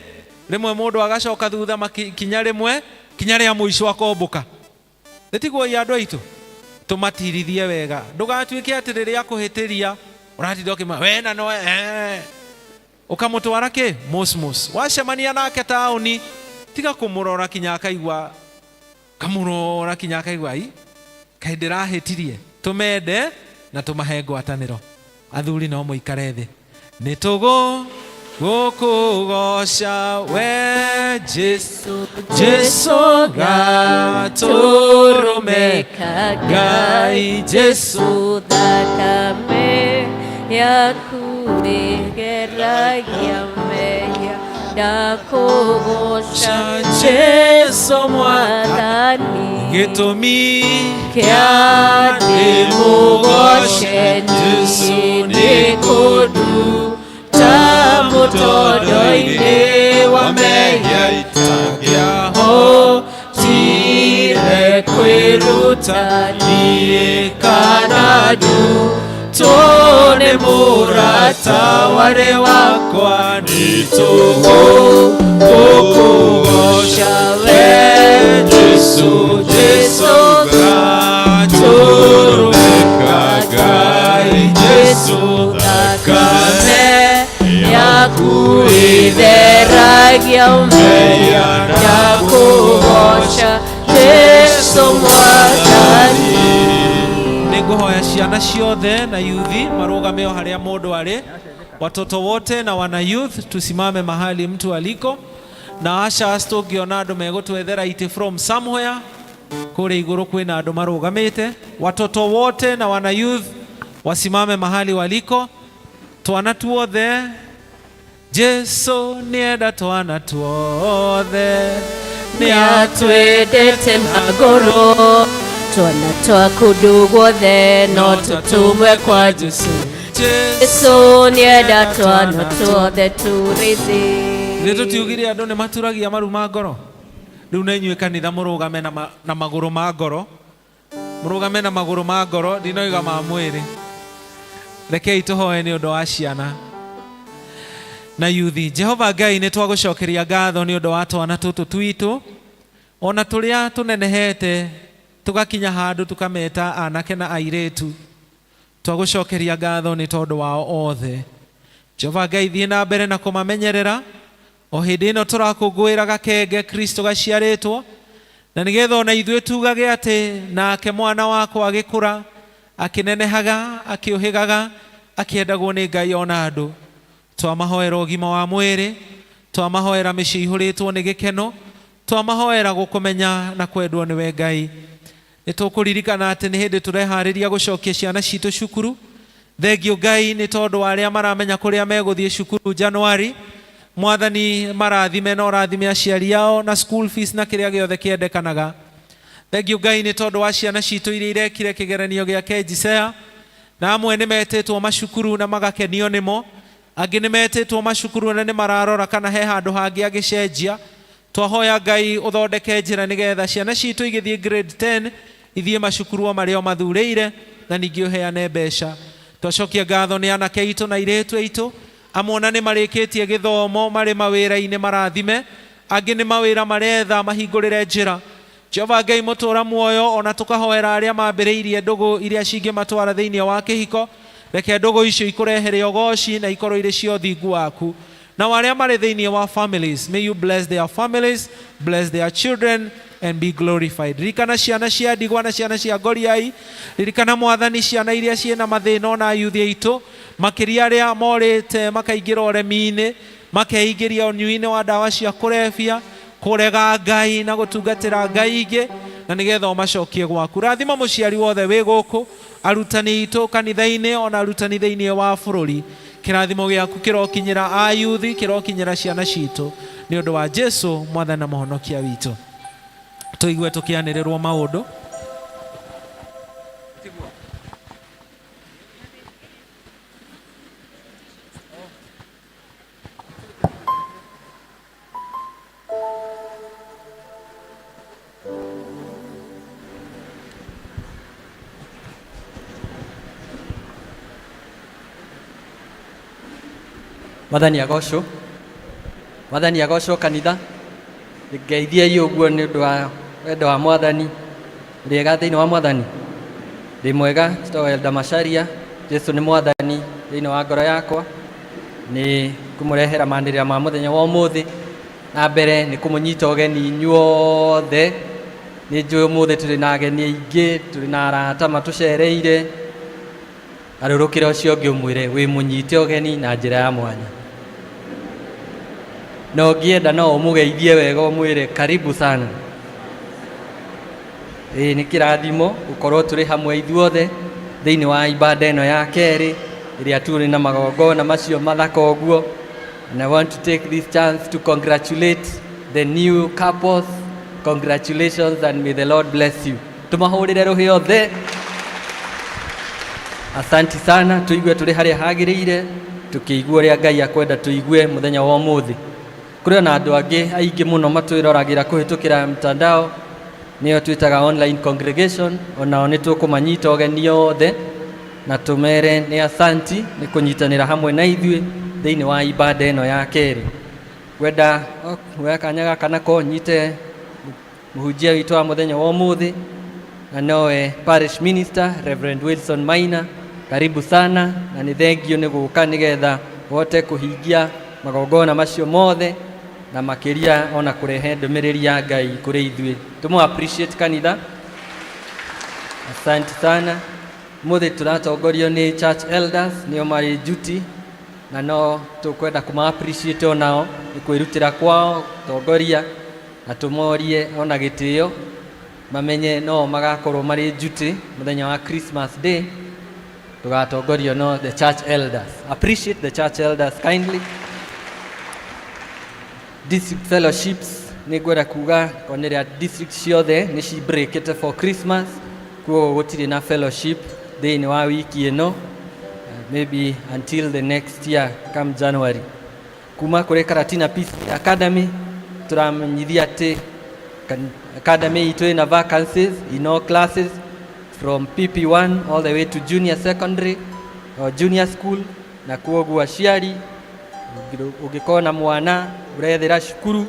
D: rĩmwe mũndũ agacoka thutha makinya rĩmwe, kinya rĩa mũico akombũka. Nĩtiguo andũ aitũ, tũmatirithie wega. Ndũgatuĩke atĩ rĩrĩa akũhĩtĩria ũratinda ũkĩmwĩra we na no ũkamũtwara kĩ mosmos. Wacemania nake taũni, tiga kũmũrora kinya akaigua ai kaĩ ndĩrahĩtirie. Tũmende na tũmahe ngwatanĩro. Athuri no mũikare thĩ. Nĩtũgũkũgoca we Jesu, Jesu gatũrũme Ngai, Jesu thakame yaku ndĩgeragia mehia, ndakũgoca Jesu Mwathani, gĩtũmi kĩa ndĩmũgoce Jesu nĩ kũnduta mũtondũ-inĩ wa mehia itangĩahotire kwĩruta niĩ kana nĩ mũrata warĩ wakwa. Nĩtũgũkũgoca we Jesu, Jesu gatũrũme Ngai, Jesu thakame yaku ĩtheragia mehia, ndakũgoca Jesu Mwathani. Nĩngũhoya ciana ciothe na yuthi marũgame o harĩa mũndũ arĩ. Watoto wote na wana youth tusimame mahali mtu aliko, na asha tũngĩona andũ megũtwethera itĩ from somewhere kule iguru kwina andu marugamite. Watoto wote na wana youth wasimame mahali waliko. Twana tuothe Jesu nienda twana tuothe
S: niatwendete magoro twana twakundu guothe no tutumwe kwa Jesu. Jesu nienda twana tuothe turithi.
D: Nitutiugire andu ni maturagia maru ma ngoro. Riu na inyuĩ kanitha mũrũgame na magũrũ ma ngoro. Mũrũgame na magũrũ ma ngoro, ndinoiga ma mwĩrĩ. Rekei tũhoe nĩ ũndũ wa ciana na yuthi. Jehova Ngai nĩ twagũcokeria ngatho nĩ ũndũ wa twana tũtũ twitũ, ona tũrĩa tũnenehete tũgakinya handũ tũkameta anake na airĩtu. Twagũcokeria ngatho nĩ tondũ wao othe. Jehova Ngai, thiĩ na mbere na kũmamenyerera o hĩndĩ ĩno tũrakũngũĩra gakenge Kristo gaciarĩtwo, na nĩgetha ona ithuĩ tugage atĩ nake mwana wakwa agĩkũra akĩnenehaga akĩũhĩgaga akĩendagwo nĩ Ngai ona andũ. Twamahoera ũgima wa mwĩrĩ, twamahoera mĩciĩ ihũrĩtwo nĩ gĩkeno, twamahoera gũkũmenya na kwendwo nĩwe Ngai. Nĩ tũkũririkana atĩ nĩ hĩndĩ tũreharĩria gũcokia ciana citũ cukuru. Thengio Ngai nĩ tondũ wa arĩa maramenya kũrĩa megũthiĩ cukuru Januari. Mwathani marathime na ũrathime aciari ao na school fees na kĩrĩa gĩothe kĩendekanaga. Thengio Ngai nĩ tondũ wa ciana citũ iria irekire kĩgeranio gĩa KJSEA, na amwe nĩ metĩtwo macukuru na magakenio nĩmo, angĩ nĩ metĩtwo macukuru na nĩ mararora kana he handũ hangĩ agĩcenjia. Twahoya Ngai ũthondeke njĩra nĩgetha ciana citũ igĩthiĩ grade 10 ithiĩ macukuru o marĩa mathurĩire, na ningĩ ũheane mbeca. Twacokia ngatho nĩ anake aitũ na airĩtu aitũ, amwe nĩ marĩkĩtie gĩthomo marĩ mawĩra-inĩ marathime, angĩ nĩ mawĩra maretha mahingũrĩre njĩra. Jehova Ngai mũtũra muoyo, ona tũkahoera arĩa mambĩrĩirie ndũgũ iria cingĩmatwara thĩinĩ wa kĩhiko, reke ndũgũ icio ikũrehere ũgoci na ikorwo irĩ cia ũthingu waku. Na arĩa marĩ thĩinĩ wa families, may you bless their families, bless their children and be glorified. Ririkana ciana cia ndigwa na ciana cia ngoriai, ririkana Mwathani ciana iria ciĩna mathĩna ona yuthi aitũ, makĩria arĩa morĩte makaingĩra ũremi-inĩ, makeingĩria ũnyui-inĩ wa ndawa cia kũrebia, kũrega Ngai na gũtungatĩra Ngai ingĩ, na nĩgetha ũmacokie gwaku. Rathima mũciari wothe wĩ gũkũ, arutani aitũ kanitha-inĩ ona arutani thĩinĩ wa bũrũri. Kĩrathimo gĩaku kĩrokinyĩra ayuthi, kĩrokinyĩra ciana citũ, nĩ ũndũ wa Jesu Mwathani na Mũhonokia witũ. Tũigue tũkĩanĩrĩrwo maũndũ.
A: Mwathani agocwo kanitha, ngeithie ũguo nĩ ũndũ wa wendo wa Mwathani. Rĩega thĩinĩ wa Mwathani, ndĩ mwega, tũtagwo Elda Macharia. Jesu nĩ Mwathani thĩinĩ wa ngoro yakwa. Nĩ kũmũrehera maanĩrĩra ma mũthenya wa ũmũthĩ. Na mbere nĩ kũmũnyita ũgeni inyuothe. Nĩ njũĩ ũmũthĩ tũrĩ na ageni aingĩ, tũrĩ na arata matũcereire. Arũrũkĩra ũcio ũngĩ ũmwĩre wĩ mũnyite ũgeni na njĩra ya mwanya. No ngĩenda no ũmũgeithie wega ũmwĩre karibu sana. Nĩ kĩrathimo gũkorwo tũrĩ hamwe ithuothe thĩinĩ wa ibada ĩno ya kerĩ ĩrĩa tũrĩ na magongona macio mathaka ũguo. And I want to take this chance to congratulate the new couples. Congratulations and may the Lord bless you. Tumahũrĩre rũhĩ othe. Asanti sana, tuigue tũrĩ harĩa hagĩrĩire, tukĩigua ũrĩa Ngai akwenda tũigue mũthenya wa ũmũthĩ. Kũrĩ na andũ angĩ aingĩ mũno matwĩroragĩra kũhĩtũkĩra mtandao, nĩyo twĩtaga online congregation, onao nĩ tũkũmanyita ũgeni othe na tũmere nĩ asanti nĩ kũnyitanĩra hamwe na ithuĩ thĩinĩ wa ibada ĩno ya kerĩ. Kwenda woya kanya gaka nako nyite mũhunjia witũ wa mũthenya wa ũmũthĩ, na nowe parish minister Reverend Wilson Maina. Karibu sana, na nĩ thengio nĩ gũka nĩgetha wote kũhingia magongona macio mothe na makĩria ona kũrehe ndũmĩrĩri ya Ngai kũrĩ ithuĩ. Tũmũ appreciate kanitha. Asante sana. Mũthĩ tũratongorio nĩ church elders, nĩo marĩ duty, na no tũkwenda kũma appreciate onao nĩ kwĩrutĩra kwao tongoria, na tũmorie ona gĩtĩo mamenye no magakorwo mari duty muthenya wa Christmas Day tugatongorio no the church elders. Appreciate the church elders kindly. District fellowships nigwenda kuga koneria district ciothe ni ci breakete for Christmas kuo gutiri na fellowship thini wa wiki ino maybe until the next year come January. Kuma kuri Karatina Peace Academy turamenyithia ati academy itu ina vacancies in all classes from PP1 all the way to junior secondary or junior school, na kuoguo aciari ugikona mwana urethera shukuru,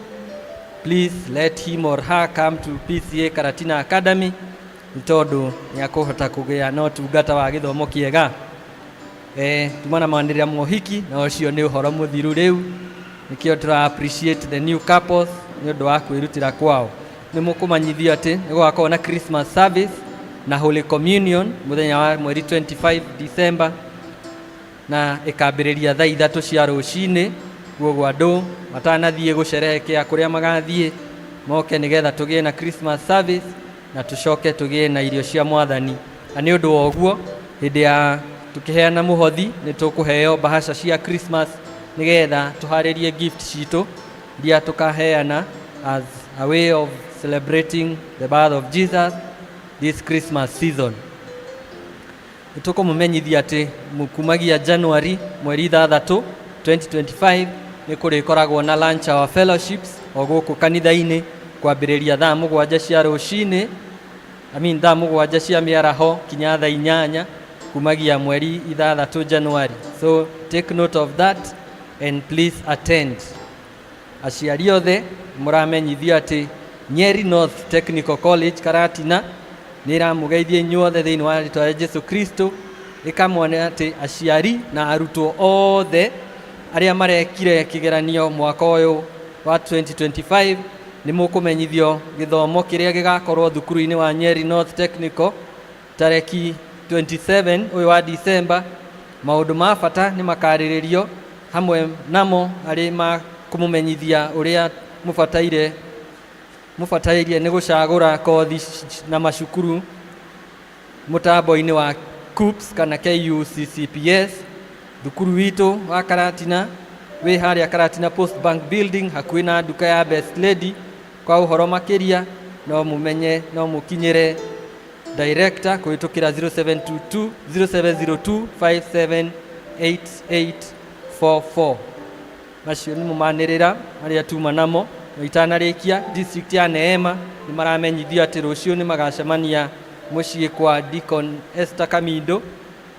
A: please let him or her come to PCA Karatina Academy ntondu niakuhota kugia no tungata wa githomo kiega. Tumana mandiria mohiki na ucio ni uhoro muthiru riu nikio tura appreciate the new couples ni undu wa kwirutira kwao. Ni mukumanyithia ati ni gwakorwo na Christmas service na Holy Communion muthenya wa mweri 25 December na ikambiriria thaa 3 cia rucini. Guo andu matanathie gucerehekea kuria magathie moke nigetha tugie na Christmas service na tucoke tugie na irio cia mwathani. Na ni undu woguo hindi ya tukiheana muhothi ni tukuheo bahasha cia Christmas nigetha tuharirie gift citu dia tukaheana as a way of celebrating the birth of Jesus this Christmas season. Tukomumenyithia ati mukumagia January mweri 3 2025 ni kurikoragwo na lunch our fellowships oguku kanitha-ini kwambiriria thaa 7 cia rucini thaa 7 cia miaraho kinya thaa 8 kumagia mweri 3 January. So take note of that and please attend. Aciari othe muramenyithia ati Nyeri North Technical College Karatina nira mugeithie nyuothe thiini wa ritwa rĩa Jesu Kristo ikamwone ati aciari na arutwo othe aria marekire kigeranio mwaka uyu wa 2025 ni mukumenyithio githomo kiria gigakorwo thukuru-ini wa Nyeri North Technical tareki 27 uyu wa December. Maundu ma bata ni makariririo hamwe namo ari makumumenyithia uria mufataire ni gucagura kothi na mashukuru mutambo-ini wa KUPS kana KUCCPS. Thukuru witu wa Karatina wi haria Karatina Post Bank Building hakuhi na duka ya Best Lady. Kwa uhoro makiria no mumenye no mukinyire director kuitukira 0702 578844. Macio ni mumanirira aria tuma namo itanarikia district ya Neema ni maramenyithia ati rucio ni magacemania mucii kwa Deacon Esther Kamindo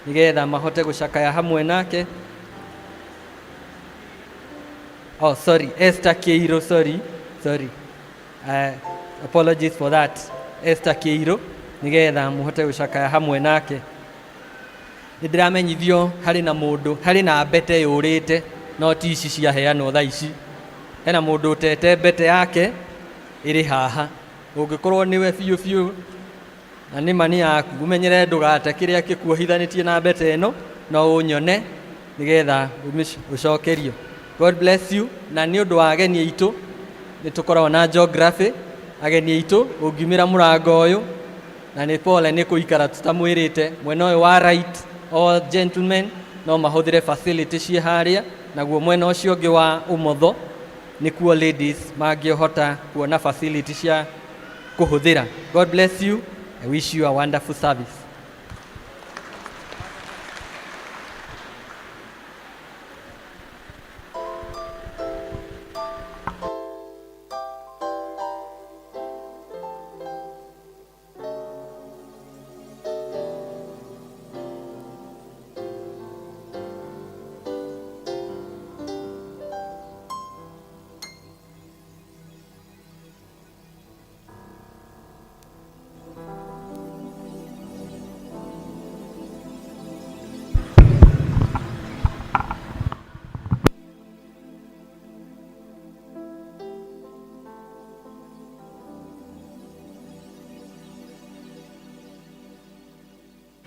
A: nigetha mahote gucakaya hamwe nake. Esther Keiro, sorry. Apologies for that. Esther Keiro nigetha muhote gucakaya hamwe nake. Nidiramenyithio hari na bete yurite no ti ici cia heano thaa ici. Hena mundu tete bete yake iri haha. Ungikorwo niwe fiu na ni mani yaku umenyere ndugate kiria gikuohithanitie na bete eno no unyone nigetha ucokerio. God bless you. Na ni undu wa ageni aitu ni tukorwo na geography ageni aitu ungimira murango uyu na ni pole ni kuikara tutamwirite mwena uyu wa right all gentlemen no mahuthire facility cie haria naguo mwena ucio ungi wa umotho ni kuo ladies mangihota kuona facility cia kuhuthira. God bless you. I wish you a wonderful service.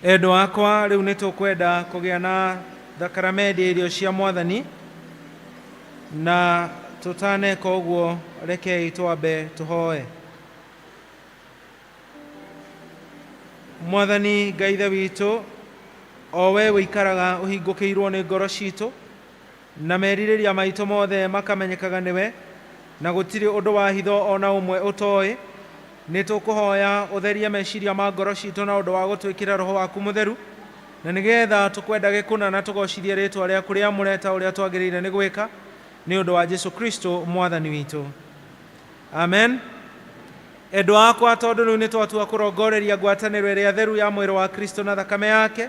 D: Endo wakwa riu nitukwenda kugia na thakramenti irio cia mwathani na tutane koguo rekei twambe tuhoe. Mwathani Ngai ithe witũ, o we wĩikaraga ũhingũkĩirwo nĩ ngoro citũ na merirĩria maitũ mothe makamenyekaga nĩwe, na gũtirĩ ũndũ wa hitho ona ũmwe ũtoĩ, nĩ tũkũhoya ũtherie meciria ma ngoro citũ na ũndũ wa gũtwĩkĩra Roho waku Mũtheru, na nĩgetha tũkwenda gĩkũna na tũgocithie rĩĩtwa rĩaku rĩamũre ta ũrĩa twagĩrĩire nĩ gwĩka, nĩ ũndũ wa Jesũ Kristo mwathani witũ. Amen. Endwa akwa, tondũ rĩu nĩ twatua kũrongoreria ngwatanĩro ĩrĩa theru ya mwĩrĩ wa Kristo na thakame yake,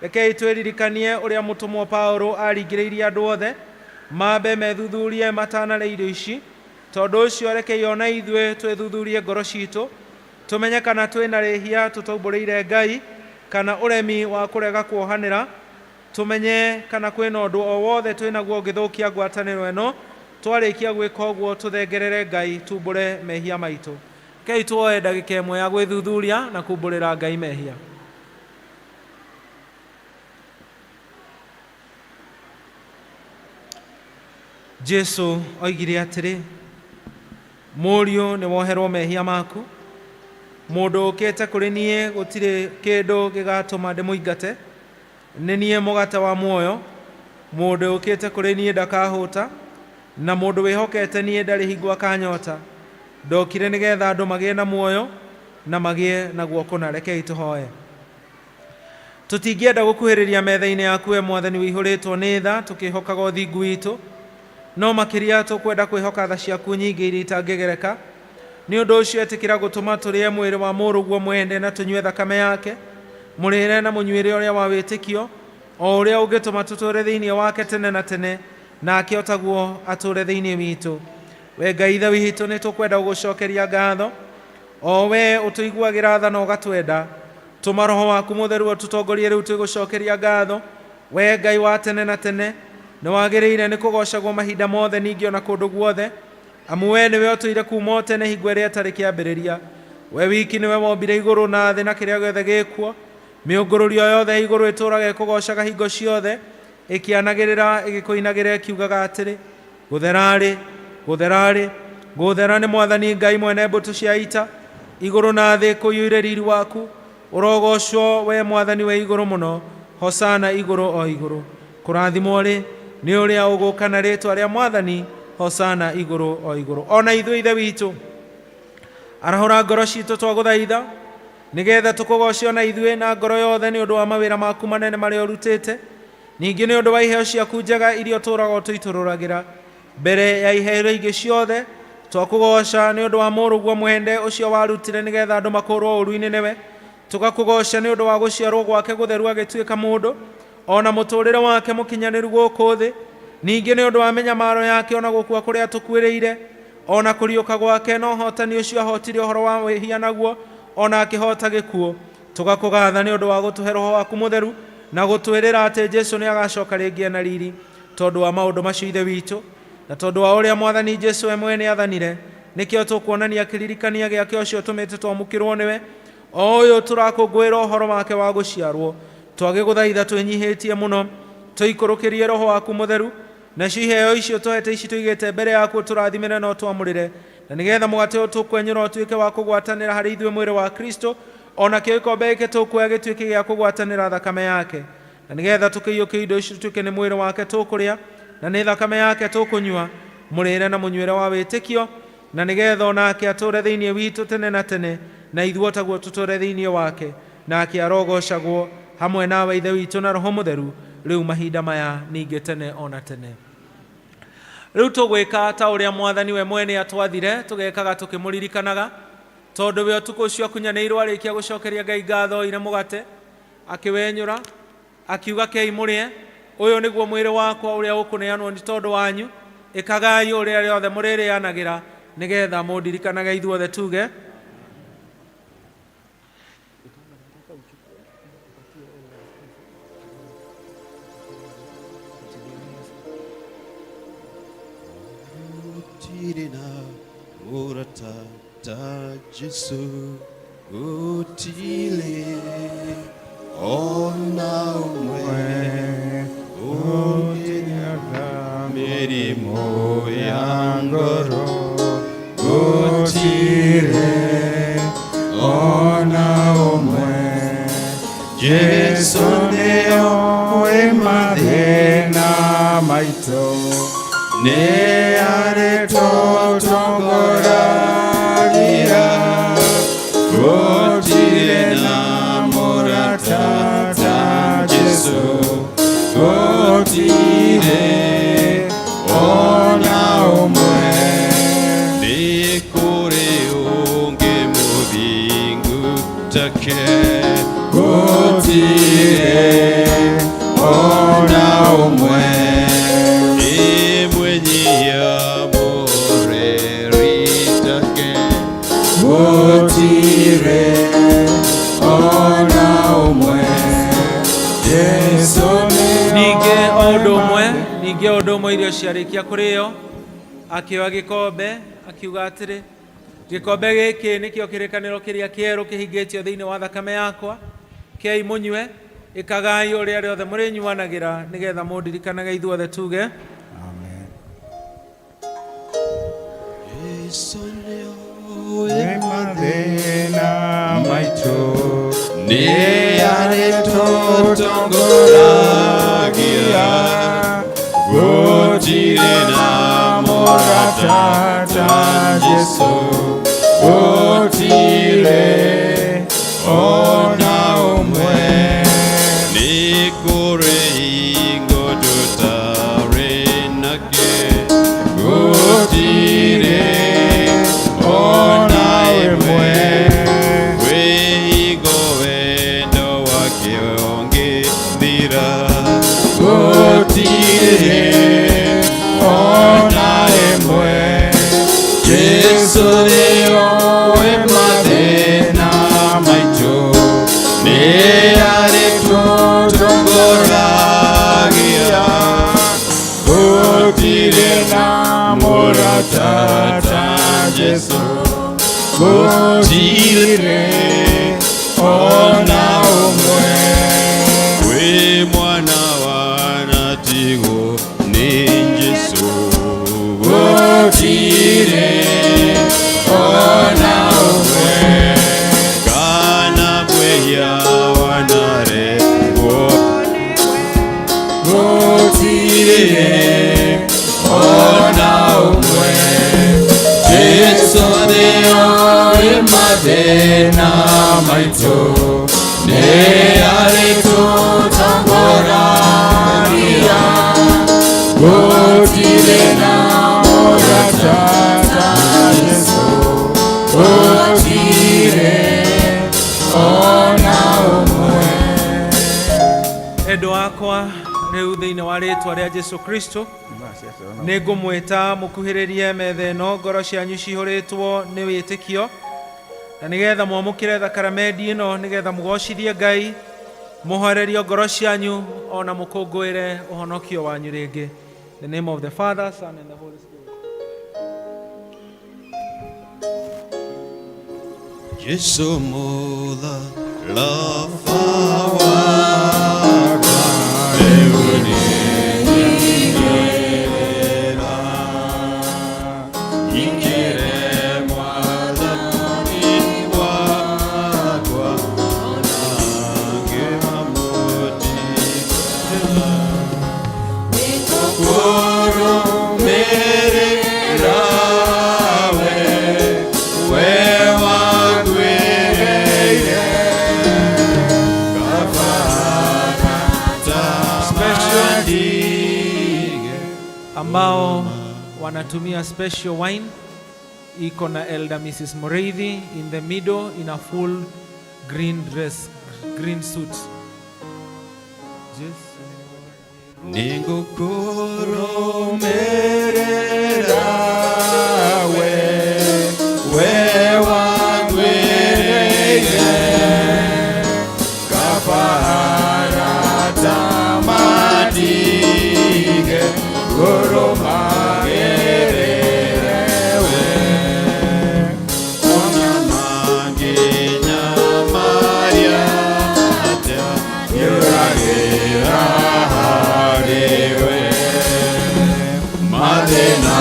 D: rekei twĩririkanie ũrĩa mũtũmwo Paũlũ aringĩrĩirie andũ othe mambe methuthurie matanarĩa irio ici. Tondũ ũcio rekei ona ithuĩ twĩthuthurie ngoro citũ, tũmenye kana twĩna rĩhia tũtaumbũrĩire Ngai kana ũremi wa kũrega kuohanĩra, tũmenye kana kwĩna ũndũ o wothe twĩnaguo ũngĩthũkia ngwatanĩro ĩno. Twarĩkia gwĩka ũguo tũthengerere Ngai tumbũre mehia maitũ. Rekei tuoye ndagĩka ĩmwe ya gwĩthuthuria na kumbũrĩra Ngai mehia. Jesu oigire atĩrĩ, mũriũ nĩ woherwo mehia maku, mũndũ ũkĩte kũrĩ niĩ gũtirĩ kĩndũ gĩgatũma ndĩmũingate, nĩ niĩ mũgate wa muoyo, mũndũ ũkĩte kũrĩ niĩ ndakahũta, na mũndũ wĩhokete niĩ ndarĩ hingo akanyota. Ndokire nĩgetha andũ magĩe na muoyo na magĩe naguo kũna. Rekei tũhoye. Tũtingĩenda gũkuhĩrĩria metha-inĩ yaku we Mwathani wĩihũrĩtwo nĩ tha, tũkĩhokaga ũthingu witũ, no makĩria tũkwenda kwĩhoka tha ciaku nyingĩ iria itangĩgereka. Nĩ ũndũ ũcio etĩkĩra gũtũma tũrĩe mwĩrĩ wa mũrũguo mwende na tũnyue thakame yake, mũrĩre na mũnyuĩre ũrĩa wa wĩtĩkio, o ũrĩa ũngĩtũma tũtũũre thĩinĩ wake tene na tene, nake otaguo atũũre thĩinĩ witũ. We Ngai ithe witũ, nĩ tũkwenda gũgũcokeria ngatho, o we ũtũiguagĩra tha na ũgatwenda. Tũma Roho waku Mũtheru ũtũtongorie rĩu twĩgũcokeria ngatho. We Ngai wa tene na tene, nĩ wagĩrĩire nĩ kũgocagwo mahinda mothe, ningĩ ona kũndũ guothe, amu we nĩwe ũtũire kuuma tene hingo ĩrĩa ĩtarĩ kĩambĩrĩria. We wiki nĩwe wombire igũrũ na thĩ na kĩrĩa gĩothe gĩkuo. Mĩũngũrũrio yothe igũrũ ĩtũũraga ĩkũgocaga hingo ciothe, ĩkĩanagĩrĩra ĩgĩkũinagĩra ĩkiugaga atĩrĩ, gũtherarĩ, gũtherarĩ, gũthera nĩ Mwathani Ngai mwene mbũtũ cia ita, igũrũ na thĩ kũiyũire riri waku. Ũrogocwo we Mwathani we igũrũ mũno, hosana igũrũ o igũrũ. Kũrathimwo rĩ nĩ ũrĩa ũgũũka na rĩĩtwa rĩa Mwathani, hosana igũrũ o igũrũ. Ona ithuĩ ithe witũ, arahũra ngoro citũ twagũthaitha, nĩgetha tũkũgoce ona ithuĩ na ngoro yothe nĩ ũndũ wa mawĩra maku manene marĩa ũrutĩte, ningĩ nĩ ũndũ wa iheo ciaku njega iria ũtũũraga ũtũitũrũragĩra. Mbere ya iheo ingĩ ciothe twakũgoca nĩ ũndũ wa mũrũguo mwende ũcio warutire nĩgetha andũ makũũrwo ũũru-inĩ nĩwe. Tũgakũgoca nĩ ũndũ wa gũciarwo gwake gũtheru agĩtuĩka mũndũ, ona mũtũũrĩre wake mũkinyanĩru gũkũ thĩ, ningĩ nĩ ũndũ wa mĩnyamaro yake ona gũkua kũrĩa tũkuĩrĩire, ona kũriũka gwake na ũhootani ũcio ahotire ũhoro wa wĩhia naguo, ona akĩhoota gĩkuũ. Tũgakũgatha nĩ ũndũ wa gũtũhe Roho waku Mũtheru na gũtwĩrĩra atĩ Jesũ nĩ agacoka rĩngĩ na riri. Tondũ wa maũndũ macio ithe witũ, na tondũ wa ũrĩa Mwathani Jesũ we mwene athanire, nĩkĩo tũkuonania kĩririkania gĩake ũcio tũmĩte twamũkĩrwo nĩwe, o ũyũ tũrakũngũĩra ũhoro wake wa gũciarwo. Twagĩgũthaitha twĩnyihĩtie mũno, tũikũrũkĩrie Roho waku Mũtheru, nacio iheo icio tũhete ici tũigĩte mbere yaku tũrathimĩre na ũtwamũrĩre, na nĩgetha mũgate ũyũ tũkwenyũra ũtuĩke wa kũgwatanĩra harĩ ithuĩ mwĩrĩ wa Kristo, ona kĩo gĩkombe gĩkĩ tũkuoya gĩtuĩke gĩa kũgwatanĩra thakame yake, na nĩgetha tũkĩiyũkie indo icio tũtuĩke nĩ mwĩrĩ wake tũkũrĩa na nĩ thakame yake tũkũnyua, mũrĩre na mũnyuĩre wa wĩtĩkio, na nĩgetha onake atũũre thĩinĩ witũ tene na tene, na ithuĩ taguo tũtũũre thĩinĩ wake, nake arogocagwo hamwe nawe ithe witũ na Roho Mũtheru, rĩu mahinda maya ningĩ tene ona tene. Rĩu tũgwĩka ta ũrĩa Mwathani we mwene atwathire, tũgekaga tũkĩmũririkanaga, tondũ we ũtukũ ũcio akunyanĩirwo arĩkia gũcokeria Ngai ngatho oire mũgate, akĩwenyũra, akiuga kei mũrĩe, ũyũ nĩguo mwĩrĩ wakwa ũrĩa ũkũneanwo nĩ tondũ wanyu, ĩkagai ũrĩa rĩothe mũrĩrĩanagĩra, nĩgetha mũndirikanaga ithuothe tuge.
C: Gũtirĩ na mũrata ta Jesũ, gũtirĩ ona ũmwe ũngĩnyaga mĩrimũ ya ngoro, gũtirĩ ona ũmwe
U: Yesu nĩoĩ mathĩna maitũ, nĩ arĩtũtongoragia, gũtirĩ na mũrata ta Jesũ, gũtirĩ ona ũmwe.
C: Nĩ kũrĩ ũngĩ mũthingu take,
U: gũtirĩ ona ũmwe.
C: Nĩ mwĩnyihia mũreri take,
U: gũtirĩ ona ũmwe. Jesũ
D: ningĩ o ũndũ ũmwe irio ciarĩkia kũrĩo akĩoya gĩkombe akiuga atĩrĩ, gĩkombe gĩkĩ nĩkĩo kĩrĩkanĩro kĩrĩa kĩerũ kĩhingĩtio thĩinĩ wa thakame yakwa, kĩai mũnyue, ĩkagai ũrĩa rĩothe mũrĩnyuanagĩra nĩgetha mũndirikanaga ithuothe tuge.
C: Jesũ nĩoĩ
U: mathĩna maitũ,
C: nĩ arĩtũtongoragia, gũtirĩ na mũrata ta Jesũ, gũtirĩ ona ũmwe. Nĩ kũrĩ hingo tũtarĩ nake, gũtirĩ ona ĩmwe. Kwĩ hingo wendo wake ũngĩthira, gũtirĩ ona ĩmwe. Jesũ nĩoĩ mathĩna maitũ, nĩ arĩtũtongoragia, gũtirĩ na mũrata ta Jesũ, gũtirĩ ona ũmwe. Wĩ mwana wanatigwo nĩ Jesũ, gũtirĩ ona ũmwe. Kana mwĩhia wanaregwo, gũtirĩ ona ũmwe. Jesũ nĩoĩ mathĩna maitũ, nĩ arĩtũtongoragia, gũtirĩ na mũrata ta Jesũ, gũtirĩ ona ũmwe.
D: Endwa akwa rĩu thĩinĩ wa rĩĩtwa rĩa Jesũ Kristo nĩ ngũmwĩta mũkuhĩrĩrie metha ĩno, ngoro cianyu cihũrĩtwo nĩ wĩtĩkio, na nĩgetha mwamũkĩre thakramenti ĩno, nĩgetha mũgocithie Ngai, mũhorerio ngoro cianyu, ona mũkũngũĩre ũhonokio wanyu rĩngĩ. In the name of the Father, Son, and the Holy Spirit.
C: Jesũ mũtha lava
D: ambao wanatumia special wine. Iko na Elder Mrs. Mureithi in the middle in a full green dress, green suit. Yes.
C: Ningũkũrũmĩrĩra we wangwĩrĩire, kabara ta matige kũrũmagĩrĩre we, ona manginya marĩa atĩa nyũragĩra harĩ we. Mathĩna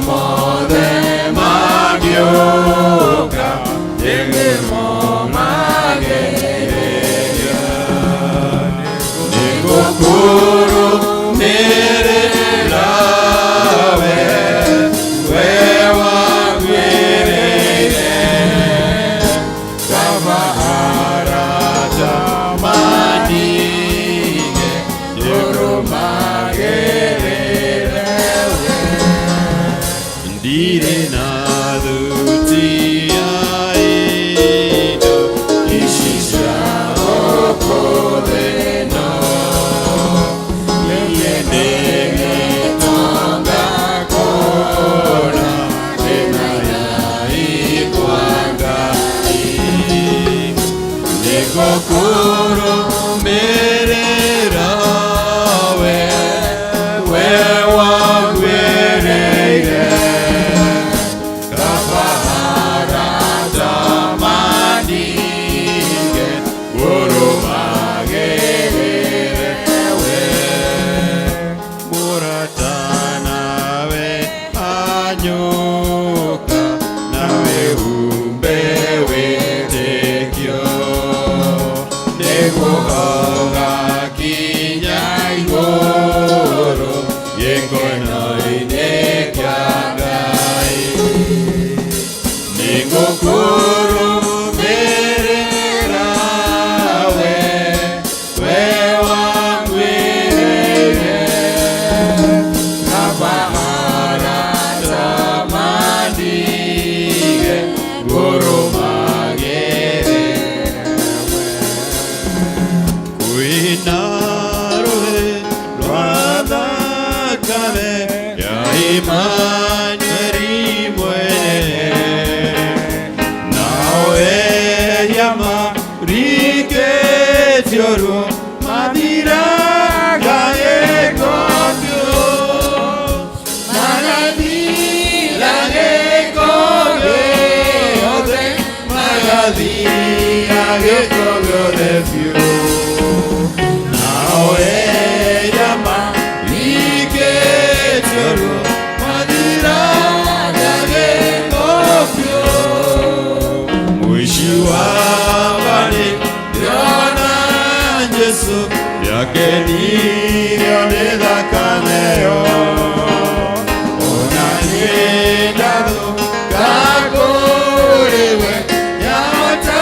C: mothe mangĩũka, nĩguo mageria ndirĩ na thuti ya indo ici cia gũkũ thĩ ĩno. Niĩ ndĩgĩtonga kũna ndĩmenya ikwa Ngai, nĩngũkũrũmĩrĩra we wagwĩrĩire kabaharata mandinge ngũrũmagĩrĩre we mũratana we anyũka nawe umbe wĩtĩkio nĩguoga kinya igũrũ gĩkono-inĩ kĩa Ngai. Nĩngũkũrũmĩrĩra we wagwĩrĩire kabaharata mandinge ngũrũmagĩrĩre we kwĩna rũĩ rwa thakame ya Imanueli mwene nao eyama rikĩtio ruo mathiraga gĩkogio magathira gĩko gĩothe magathira gĩko gĩothe biũ nao eyama rikĩtio ruo mathiraga gĩko biũ mũici wa bari ndĩrona Jesũ yakenirio nĩ thakame ĩyo ona niĩ ndathũka kũrĩ we yahota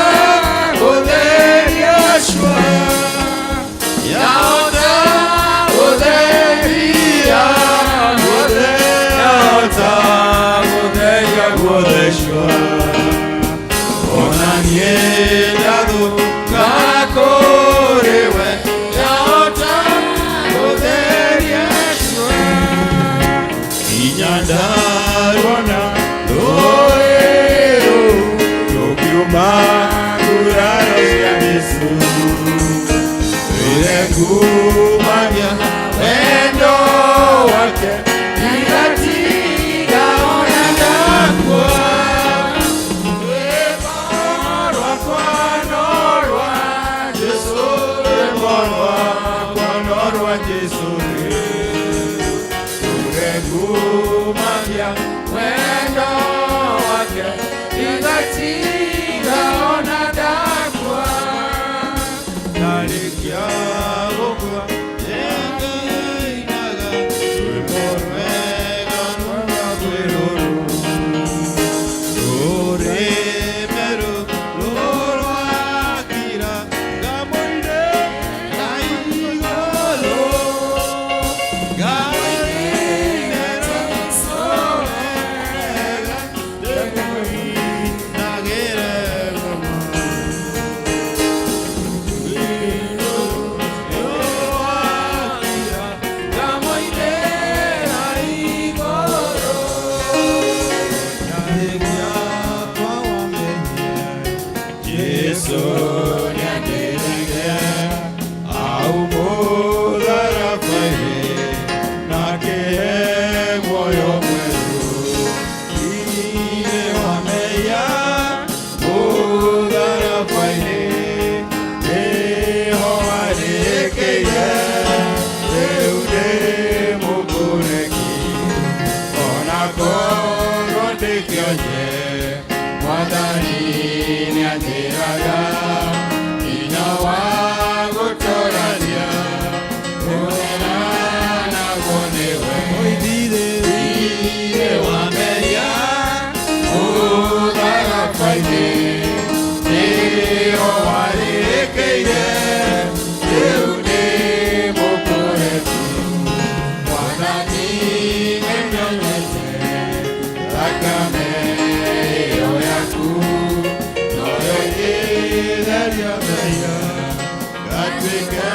C: gũtheria cua yahota gũtheria guothe yahota gũtheria guothe cua ona niĩ ndathũka kũrĩ we yahota gũtheria cua kinya ndarona rũĩ rũu rũkiuma nguraro cia Jesũ rwĩre ngumagia wendo wake igatiga ona ndakua rwĩmbo rwakwa no rwa Jesũ rwĩmbo rwakwa no rwa Jesũ rwĩre ngumagia wendo wake igatiga ona ndakua narĩkia gũkua yengainaga rwĩmbo rwega rwa kwĩrũrũ rũrĩmerũ rũrwakira ngamũire na igũrũ ngainera wega ndĩmũinagĩre ngoma rũrwakira ngamũire na igũrũ yarĩkia kwa wamenyie Jesũ nĩandirĩire aumũtharabai-inĩ na akĩhe muoyo mwerũ thĩinĩ wa mehia mũtharabai-inĩ nĩho arĩkĩire rĩu ndĩ mũkũreki ona korwo ndĩkĩonye Mwathani nĩanjĩraga hinya wa gũtũũrania kũheanagwo nĩwe thirĩ wa mehia mũtharabai-inĩ nĩho arĩkĩire rĩu ndĩ mũkũreki Mwathani nĩnyonyete thakame ĩyo yaku noyo ĩtheria mehia ngatuĩka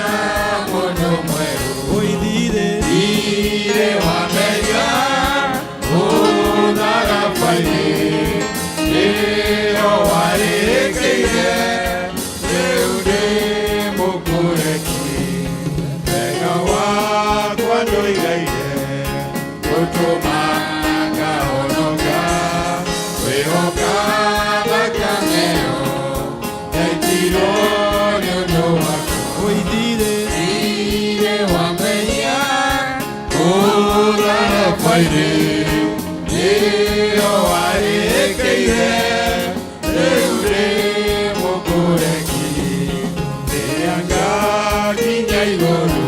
C: mũndũ mwerũ thirĩ wa mehia ũtharabainĩ nĩyo warĩkĩire rĩu ndĩ mũkũreki wega wakwa ndũigaire gũtũma ngahonoka kwĩhoka thakame ĩyo yaitirwo nĩ ũndũ waku thirĩ wa mehia ũtharabainĩ nĩyo warĩkĩire rĩu ndĩ mũkũreki rĩrĩa ngakinya igũrũ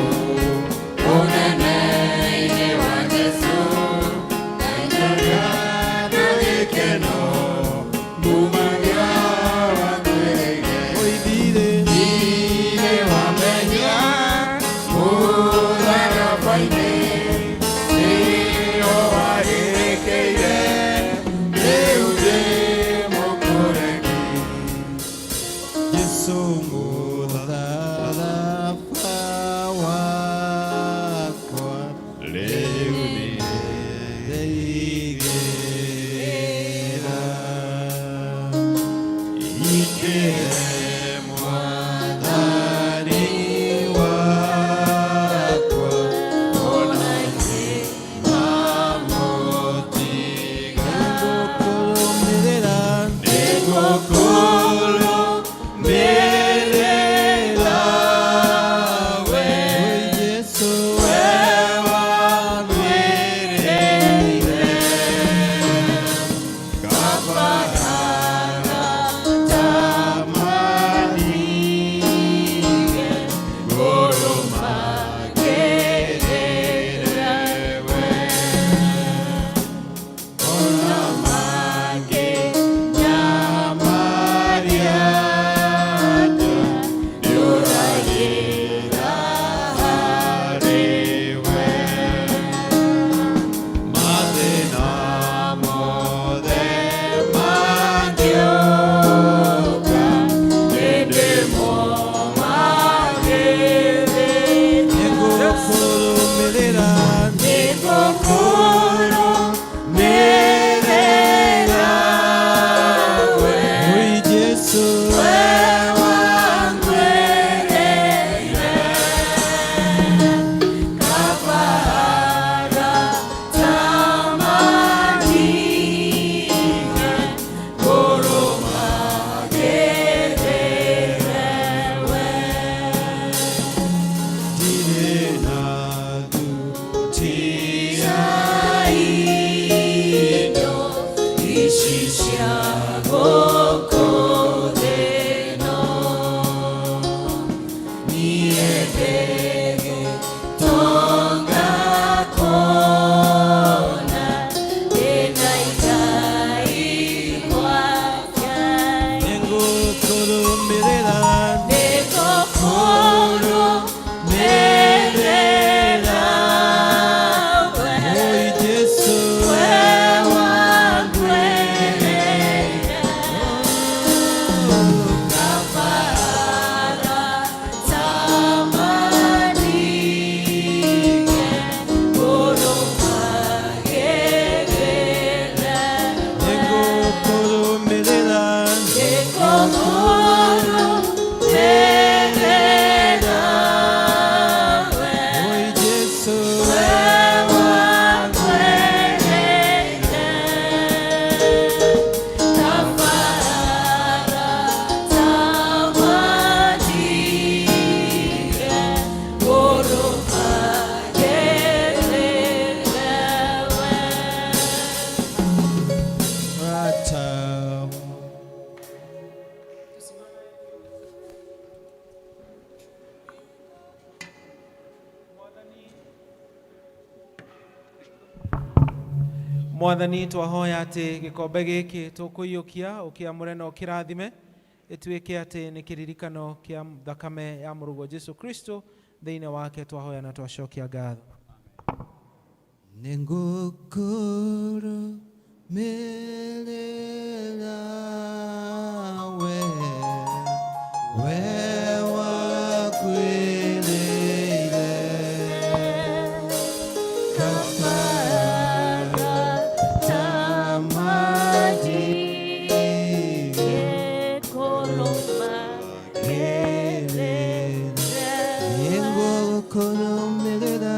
C: ũnene-inĩ wa Jesũ ngainyaga na gĩkeno ngumaga wangwĩrĩire thirĩ wa mehia ũtharabainĩ nĩyo warĩkĩire rĩu ndĩ mũkũreki Jesũ mũtharaba wakwa rĩu nĩndeithĩra ingĩre mwathani wakwa ona ingĩmamũtiga nĩngũkũrũmĩrĩra we Jesũ we wamwĩrĩire kabarara tamanige ngũrũmagĩrĩre we ona mangĩnyamaria nda nĩũragĩra harĩ we mathĩna mothe mangĩũka nĩndĩmomagĩrĩra nĩngũkũrũmĩrĩra we Jesũ we wangwĩrĩire kabarara tamanige ngũrũmagĩrĩre we ndirĩ na thutia indo ici cia gũkũ thĩ ĩno niĩ ndĩgĩtonga kũona ndĩna Ngai gwake nĩngũkũrũmĩrĩra we Jesũ we wangwĩrĩire kabarara tamanige ngũrũmagĩrĩre nĩngũkũrũmĩrĩra we Jesũ we wangwĩrĩire kabarara tamanige ngũrũmagĩrĩre we
D: Mwathani twahoya atä gĩkombe gĩkĩ tũkũiyũkia ũkĩamũre na ũkĩrathime ĩtuĩke atĩ nĩ kĩririkano kĩa thakame ya mũrũgwo Jesũ Kristo thĩinĩ wake twahoya na twacokia ngatho.
C: Nĩngũkũrũmĩrĩra
U: merera we wakwĩrĩire
C: Kafara tamadi koloma
U: kolomerera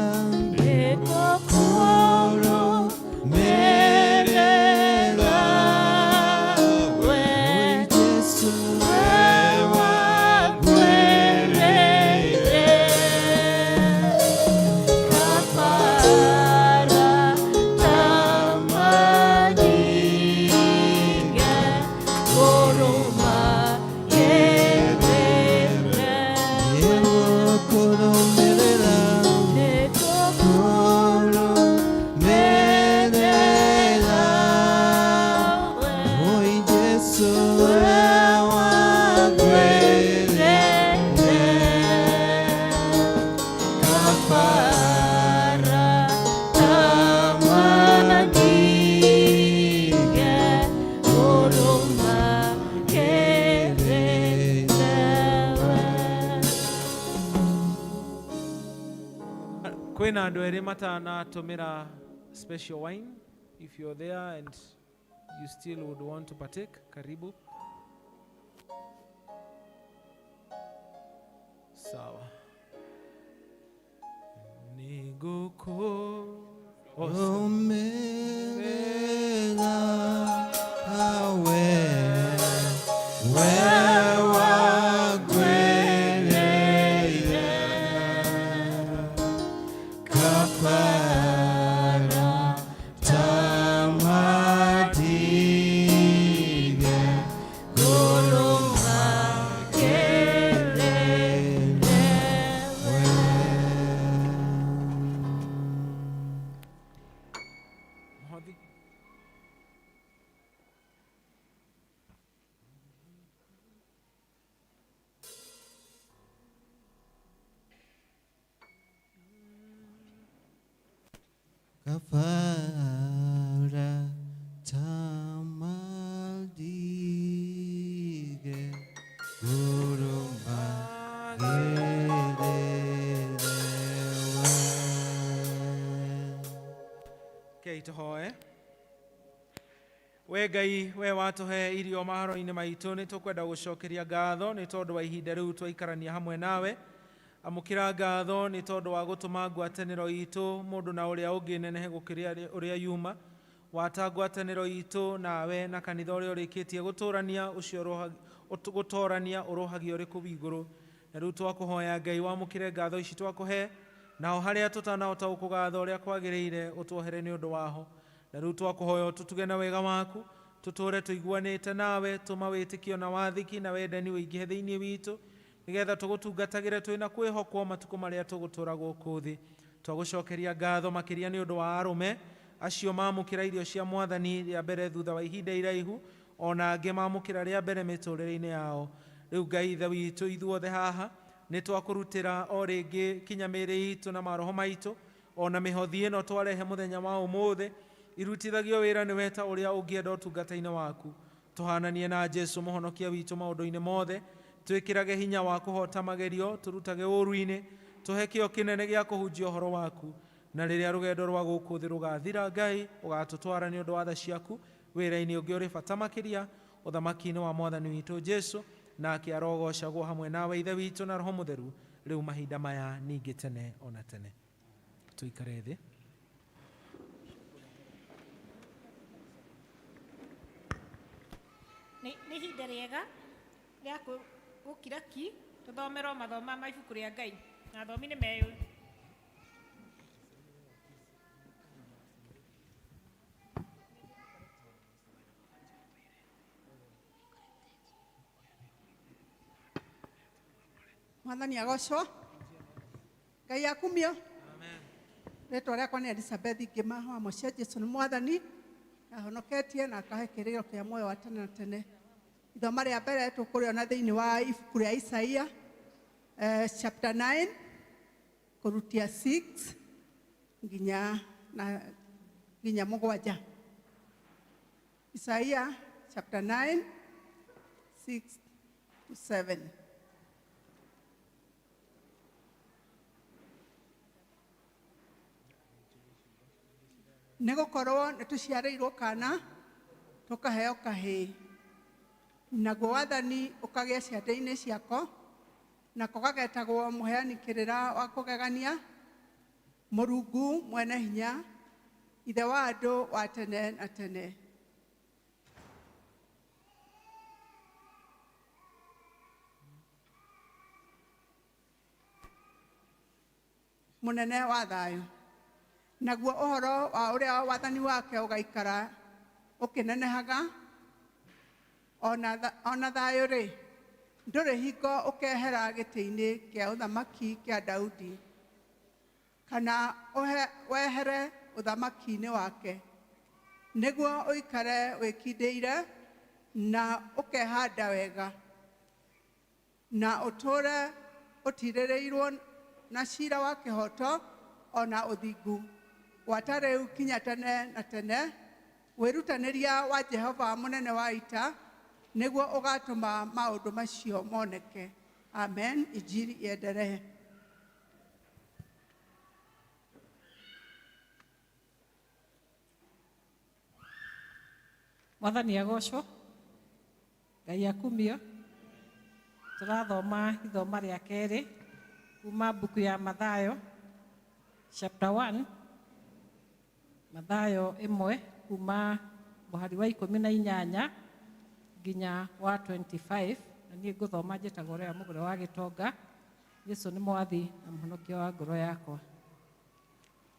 D: Kwina andu eri matana tumira special wine. If you're there and you still would want to partake, karibu. Sawa. Niguko
U: omera awe wakwĩrĩire kafara tamadige goloma kafara tamadige goloma
D: Okay, tuhoe. We Ngai, we watuhe irio maharo-inĩ maitũ, nĩ tũkwenda gũcokeria ngatho nĩ tondũ wa ihinda rĩu twaikarania hamwe nawe. Amũkĩra ngatho nĩ tondũ wa gũtũma ngwatanĩro itũ mũndũ na ũrĩa ũngĩ nenehe gũkĩria ũrĩa yuma. Wata ngwatanĩro itũ nawe na kanitha ũrĩa ũrĩkĩtie gũtũrania ũcio gũtorania ũrohagia ũrĩ kũu igũrũ. Na rĩu twakũhoya Ngai wamũkĩre ngatho ici twakũhe, nao harĩa tũtanahota gũkũgatha ũrĩa kwagĩrĩire ũtuohere nĩ ũndũ waho. Na rĩu twakũhoya ũtũtuge na wega waku, tũtũre tũiguanĩte nawe, tũma wĩtĩkio na wathĩki na wendani wĩingĩhe thĩinĩ witũ, nĩgetha tũgũtungatagĩre twĩna kwĩhokwo matukũ marĩa tũgũtũra gũkũ thĩ. Twagũcokeria ngatho makĩria nĩ ũndũ wa arũme acio mamũkĩra irio cia Mwathani rĩa mbere thutha wa ihinda iraihu, ona angĩ mamũkĩra rĩa mbere mĩtũrĩre-inĩ yao. Rĩu Ngai Ithe witũ, ithuothe haha nĩ twakũrutĩra o rĩngĩ kinya mĩĩrĩ itũ na maroho maitũ, ona mĩhothi ĩno twarehe mũthenya wa ũmũthĩ irutithagio wĩra nĩ weta ũrĩa ũngĩenda ũtungata-inĩ waku. Tũhananie na Jesũ mũhonokia witũ maũndũ-inĩ mothe, twĩkĩrage hinya wa kũhota magerio, tũrutage ũũru-inĩ, tũhe kĩo kĩnene gĩa kũhunjia ũhoro waku. Na rĩrĩa rũgendo rwa gũkũ thĩ rũgathira, Ngai ũgatũtwara nĩ ũndũ wa tha ciaku wĩra-inĩ ũngĩ ũrĩ bata makĩria, ũthamaki-inĩ wa Mwathani witũ Jesũ, nake arogocagwo hamwe nawe Ithe witũ na Roho Mũtheru rĩu mahinda maya ningĩ tene ona tene. Tũikare thĩ.
H: Nĩ ihinda rĩega rĩa gũkira ki tũthomerwo mathoma ma ibuku rĩa Ngai. Na athomi nĩ meyũ.
V: Mwathani agocwo. Ngai akumio.
D: Amen.
V: Rĩtwa rĩakwa nĩ Elizabeth Ngĩma wa Mũciĩ Jesũ nĩ Mwathani ahonoketie na akahe kĩrĩro kĩa muoyo wa tene na tene. Ithoma rĩa mbere tũkũrĩona thĩinĩ wa ibuku rĩa Isaia chapter 9 kũrutia 6 nginya 7. Isaiah chapter 9, 6 to 7. Nĩgũkorwo nĩtũciarĩirwo kana tũkaheo kahĩĩ, naguo wathani ũkagĩa ciande-inĩ ciako, nako gagetagwo mũheani kĩrĩra wa kũgegania, Mũrungu mwene hinya, ithe wa andũ wa tene na tene. Mũnene wa thayũ. Naguo ũhoro wa ũrĩa wathani wake ũgaikara ũkĩnenehaga, ona thayũ-rĩ, ndũrĩ hingo ũkehera gĩtĩ-inĩ kĩa ũthamaki kĩa Daudi, kana wehere ũthamaki-inĩ wake, nĩguo ũikare wĩkindĩire na ũkehanda wega, na ũtũũre ũtirĩrĩirwo na ciira wa kĩhoto ona ũthingu, gwata rĩu kinya tene na tene. Wĩrutanĩria wa Jehova mũnene wa ita nĩguo ũgatũma maũndũ macio moneke. Amen. Injili iendelee.
B: Mwathani agocwo. Ngai akumio. Tũrathoma ithoma rĩa kerĩ kuma mbuku ya Mathayo chapter 1. Mathayo 1 kuma mũhari wa 18 nginya wa 25, na niĩ ngũthoma njĩtagwo ũrĩa mũgũre wa gĩtonga. Yesu nĩ mwathi na mũhonokia wa ngoro yakwa.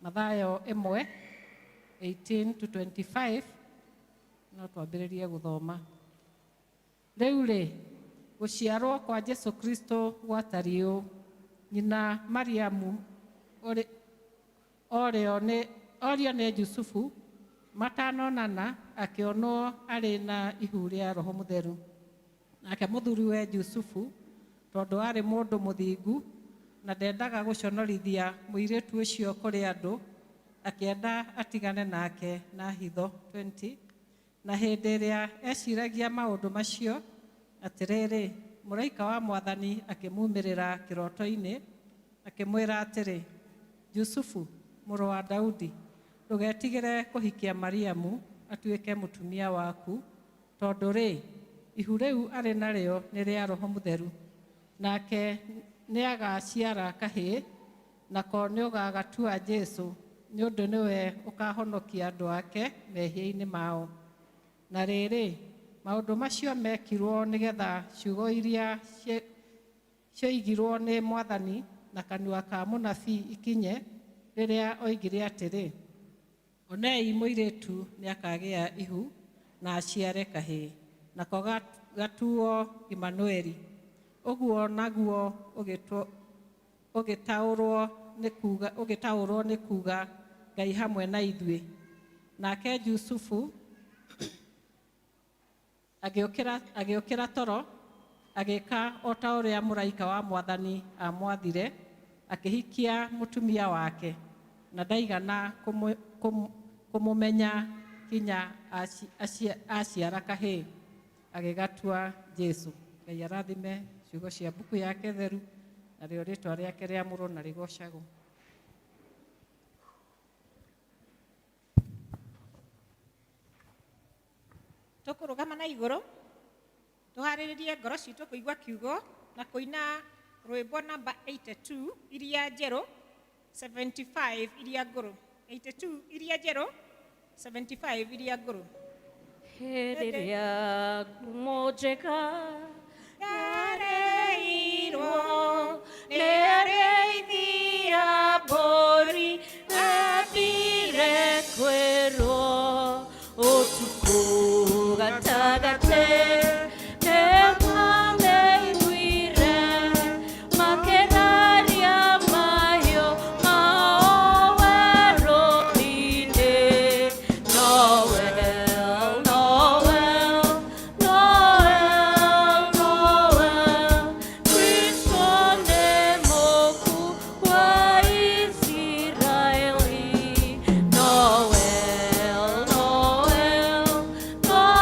B: Mathayo 1:18 to 25, no twambĩrĩrie gũthoma. Rĩu-rĩ, gũciarwo kwa Jesu Kristo gwatariĩ ũũ. Nyina Mariamu orio nĩ Jusufu matanonana, akĩonwo arĩ na ihu rĩa Roho Mũtheru. Nake mũthuriwe Jusufu, tondũ arĩ mũndũ mũthingu na ndendaga gũconorithia mũirĩtu ũcio kũrĩ andũ, akĩenda atigane nake na hitho. 20. Na hĩndĩ ĩrĩa eciragia maũndũ macio, atĩrĩrĩ, mũraika wa Mwathani akĩmumĩrĩra kĩroto-inĩ, akĩmwĩra atĩrĩ, Jusufu, mũrũ wa Daudi, ndũgetigĩre kũhikia Mariamu atuĩke mũtumia waku, tondũ-rĩ, ihu rĩu arĩ narĩo nĩ rĩa Roho Mũtheru. Nake nĩagaciara kahĩĩ, nako nĩũgagatua Jesũ, nĩ ũndũ nĩwe ũkahonokia andũ ake mehia-inĩ mao. Na rĩrĩ, maũndũ macio mekirwo nĩgetha ciugo iria cioigirwo nĩ Mwathani na kanua ka mũnabii ikinye, rĩrĩa oigire atĩrĩ, onei mũirĩtu nĩakagĩa ihu na aciare kahĩĩ, nako gatuo Imanueli. Ũguo naguo ũgĩtaũrwo nĩ kuuga Ngai hamwe na ithuĩ. Nake Jusufu agĩũkĩra toro, agĩka o ta ũrĩa mũraika wa Mwathani amwathire, akĩhikia mũtumia wake, na ndaigana kũmũmenya kinya aciara kahĩĩ, agĩgatua Jesũ. Ngai arathime ciugo cia mbuku yake theru, narĩo rĩĩtwa rĩake rĩamũrwo na rĩgocagwo.
H: Tũkũrũgama na igũrũ, tũharĩrĩrie ngoro citũ kũigua kiugo na kũina rwĩmbo namba 82 iria njerũ, 75 iria ngũrũ. 82 iria njerũ, 75 iria ngũrũ.
S: Hĩndĩ ĩrĩa ngumo njega yareirwo nĩ arĩithi a mbũri, athire kwĩrwo ũtukũ gatagatĩ, nĩmameiguire makĩraria mahiũ mao werũ-inĩ. Noel, Noel, Noel, Noel, Kristo nĩ mũku wa Isiraeli. Noel, Noel, Noel.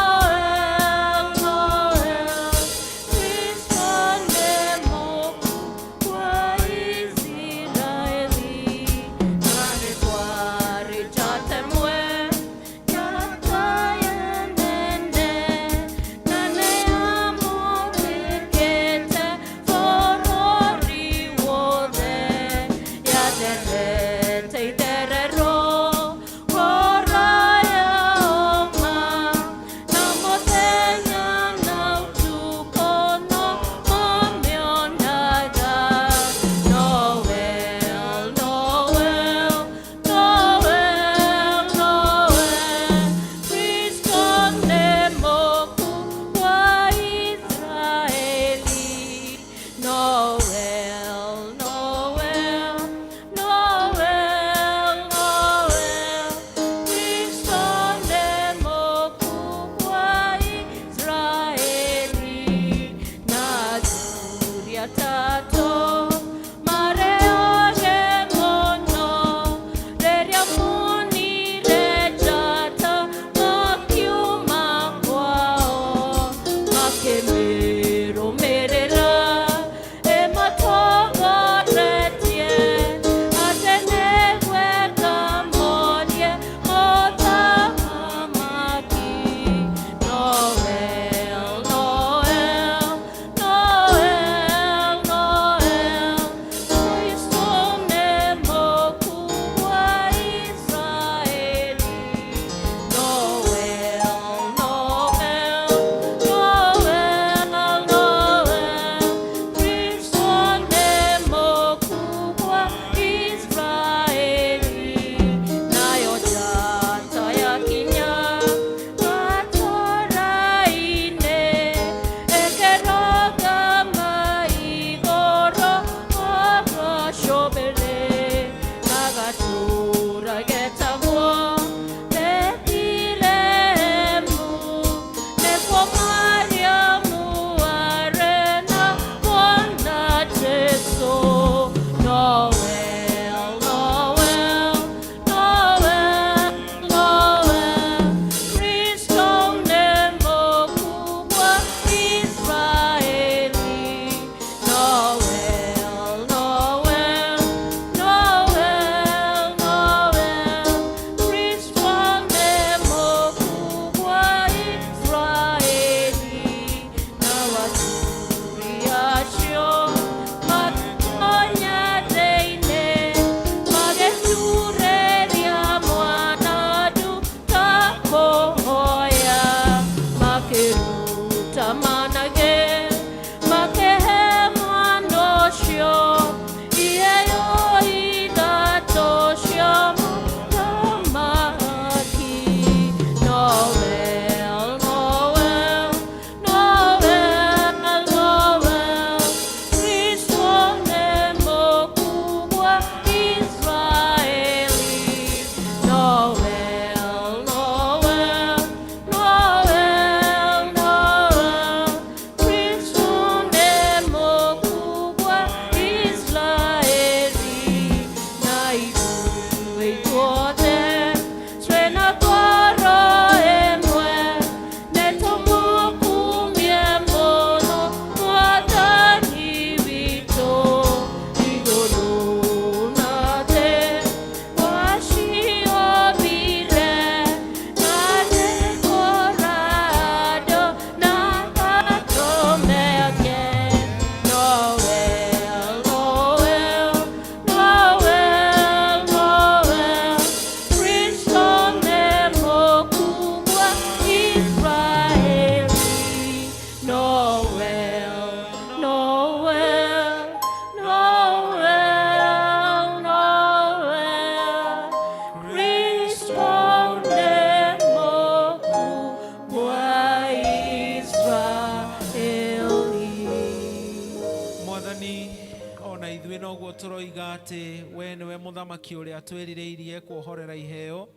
D: tũroiga atĩ we nĩwe mũthamaki ũrĩa twĩrirĩirie kuohorera iheo,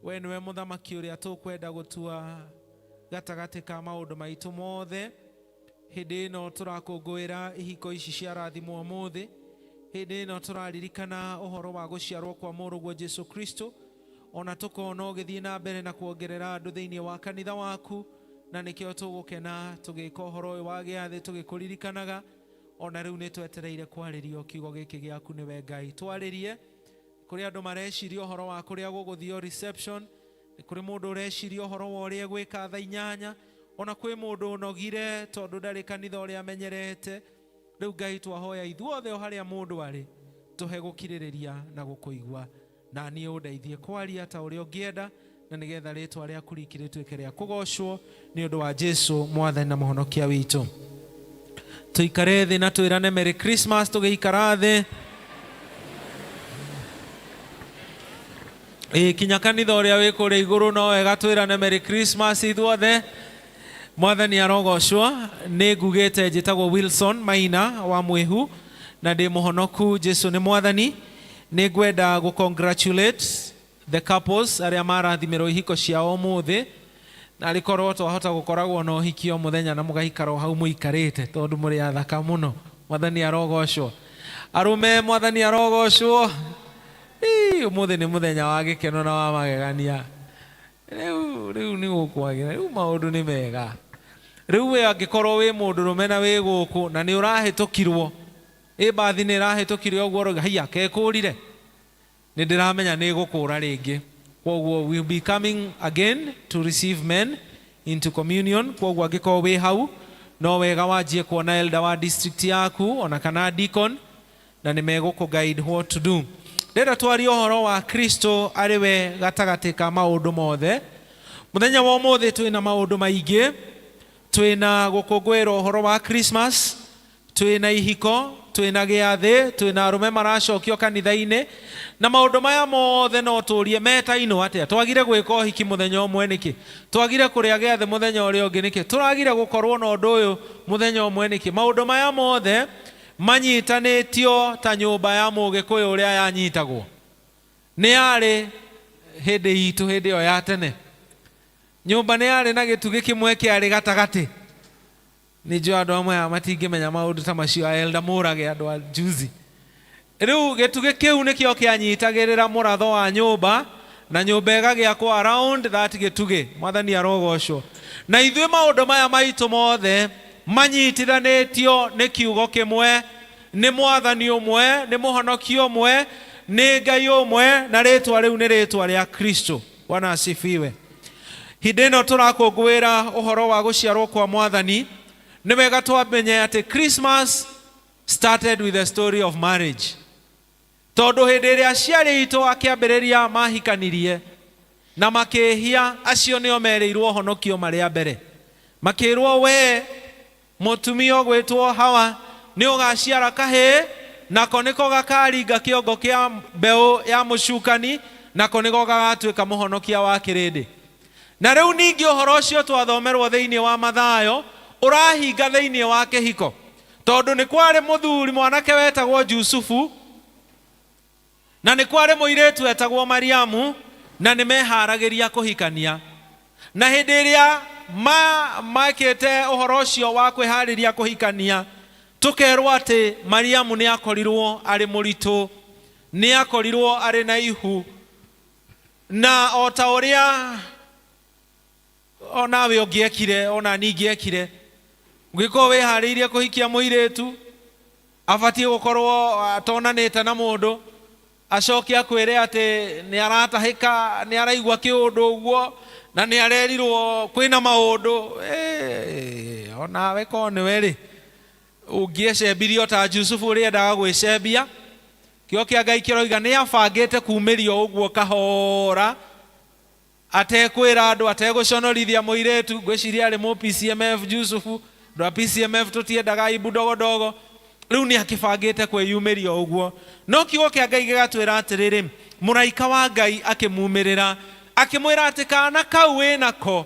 D: we nĩwe mũthamaki ũrĩa tũkwenda gũtua gatagatĩ ka maũndũ maitũ mothe. Hĩndĩ ĩno tũrakũngũĩra ihiko ici cia rathimo ũmũthĩ, hĩndĩ ĩno tũraririkana ũhoro wa gũciarwo kwa mũrũguo Jesu Kristo, ona tũkona ũgĩthiĩ na mbere na kuongerera andũ thĩinĩ wa kanitha waku, na nĩkĩo tũgũkena tũgĩka ũhoro ũyũ wa gĩathĩ tũgĩkũririkanaga. Ona rĩu nĩ twetereire kwarĩrio kiugo gĩkĩ gĩaku nĩwe Ngai. Twarĩrie kũrĩ andũ mareciria ũhoro wa kũrĩa gũgũthio reception, nĩ kũrĩ mũndũ ũreciria ũhoro wa ũrĩa gwĩka thaa 8, ona kwĩ mũndũ ũnogire tondũ ndarĩ kanitha ũrĩa amenyerete. Rĩu Ngai twahoya ithuothe o harĩa mũndũ arĩ, tũhe gũkirĩrĩria na gũkũigua, na niĩ ũndeithie kwaria ta ũrĩa ũngĩenda, na nĩgetha rĩtwa rĩaku riki rĩtuĩke rĩa kũgocwo nĩ ũndũ wa Jesu Mwathani na Mũhonokia witũ. Tuikare thĩ na twĩrane Merry Christmas tũgĩikara thĩ. Kinya kanitha ũrĩa wĩ kũrĩa igũrũ no wega twĩrane Merry Christmas ithuothe. Mwathani arogocwo. Nĩ ngugĩte njĩtagwo Wilson Maina wa Mwĩhu na ndĩ mũhonoku. Jesu nĩ Mwathani. Nĩ ngwenda gũ-congratulate the couples arĩa marathimirwo ihiko ciao ũmũthĩ, na rĩkorwo twahota gũkoragwo na ũhiki o mũthenya na mũgaikara hau mũikarĩte tondũ mũrĩ athaka mũno. Mwathani arogocwo. Arũme, Mwathani arogocwo. Ũmũthĩ nĩ mũthenya wa gĩkeno na wa magegania. Rĩu nĩ gũkwagĩra, rĩu maũndũ nĩ mega. Rĩu we angĩkorwo wĩ mũndũrũme na wĩ gũkũ na nĩ ũrahĩtũkirwo, bathi nĩ ĩrahĩtũkire ũguo roiga haiya kekũrire, nĩ ndĩramenya nĩ gũkũra rĩngĩ. Kwoguo we'll be coming again to receive men into communion. Kwoguo angĩkorwo wĩ hau no wega wanjie kuona elder wa district yaku ona kana deacon, na nĩ megũkũ-guide what to do. Ndĩrenda twarie ũhoro wa Kristo arĩ we gatagatĩ ka maũndũ mothe. Mũthenya wa ũmũthĩ twĩna maũndũ maingĩ. Twĩna gũkũngũĩra ũhoro wa Christmas, twĩna ihiko, twĩna gĩathĩ, twĩna arũme maracokio kanitha-inĩ, na maũndũ maya mothe no tũrie metaino atĩa. Twagire gwĩka ũhiki mũthenya ũmwe nĩkĩ? Twagire kũrĩa gĩathĩ mũthenya ũrĩa ũngĩ nĩkĩ? Tũragire gũkorwo na ũndũ ũyũ mũthenya ũmwe nĩkĩ? Maũndũ maya mothe manyitanĩtio ta nyũmba ya Mũgĩkũyũ ũrĩa yanyitagwo. Nĩ yarĩ hĩndĩ itũ, hĩndĩ ĩyo ya tene. Nyũmba nĩ yarĩ na gĩtugĩ kĩmwe kĩarĩ gatagatĩ. Nĩ njũĩ andũ amwe matingĩmenya maũndũ ta macio, Elder Mũrage, andũ a juzi. Rĩu gĩtugĩ kĩu nĩkĩo kĩanyitagĩrĩra mũratho wa nyũmba, na nyũmba ĩgagĩakwo around that gĩtugĩ. Mwathani arogocwo. Na ithuĩ maũndũ maya maitũ mothe manyitithanĩtio nĩ kiugo kĩmwe, nĩ Mwathani ũmwe, nĩ Mũhonokia ũmwe, nĩ Ngai ũmwe, na rĩtwa rĩu nĩ rĩtwa rĩa Kristo. Bwana asifiwe. Hĩndĩ ĩno tũrakũngũĩra ũhoro wa gũciarwo kwa Mwathani. Nĩ wega twamenye atĩ Christmas started with the story of marriage. Tondũ hĩndĩ ĩrĩa aciari aitũ akĩambĩrĩria mahikanirie na makĩhia, acio nĩo merĩirwo honokio marĩa mbere. Makĩrwo we mũtumia ũgwĩtwo Hawa nĩ ũgaciara kahĩĩ, nako nĩko gakaringa kĩongo kĩa mbeũ ya mũcukani, nako nĩko gagatuĩka mũhonokia wa kĩrĩndĩ. Na rĩu ningĩ ũhoro ũcio twathomerwo thĩinĩ wa Mathayo ũrahinga thĩinĩ wa kĩhiko. Tondũ nĩ kwarĩ mũthuri mwanake wetagwo Jusufu, na nĩ kwarĩ mũirĩtu wetagwo Mariamu, na nĩ meharagĩria kũhikania. Na hĩndĩ ĩrĩa makĩte ũhoro ũcio wa kwĩharĩria kũhikania, tũkerwo atĩ Mariamu nĩ akorirwo arĩ mũritũ, nĩ akorirwo arĩ na ihu, na o ta ũrĩa onawe ũngĩekire, ona ningĩekire, ũngĩkorwo wĩharĩirie kũhikia mũirĩtu, abatiĩ gũkorwo atonanĩte na mũndũ, acoke akwĩre atĩ nĩ aratahĩka, nĩ araigua kĩũndũ ũguo, na nĩ arerirwo kwĩna maũndũ. Onawe ko nĩwe rĩ, ũngĩecembirio ta Jusufu ũrĩa endaga gwĩcembia. Kĩo kĩa Ngai kĩroiga nĩ abangĩte kumĩrio ũguo kahora, atekwĩra andũ, ategũconorithia mũirĩtu. Ngwĩciria arĩ mũ PCMF Jusufu, ndwa PCMF tũtiendaga ibu dogodogo. Rĩu nĩ akĩbangĩte kwĩyumĩria ũguo. No kiugo kĩa Ngai gĩgatwĩra atĩrĩrĩ, mũraika wa Ngai akĩmumĩrĩra, akĩmwĩra atĩ kana kau wĩ nako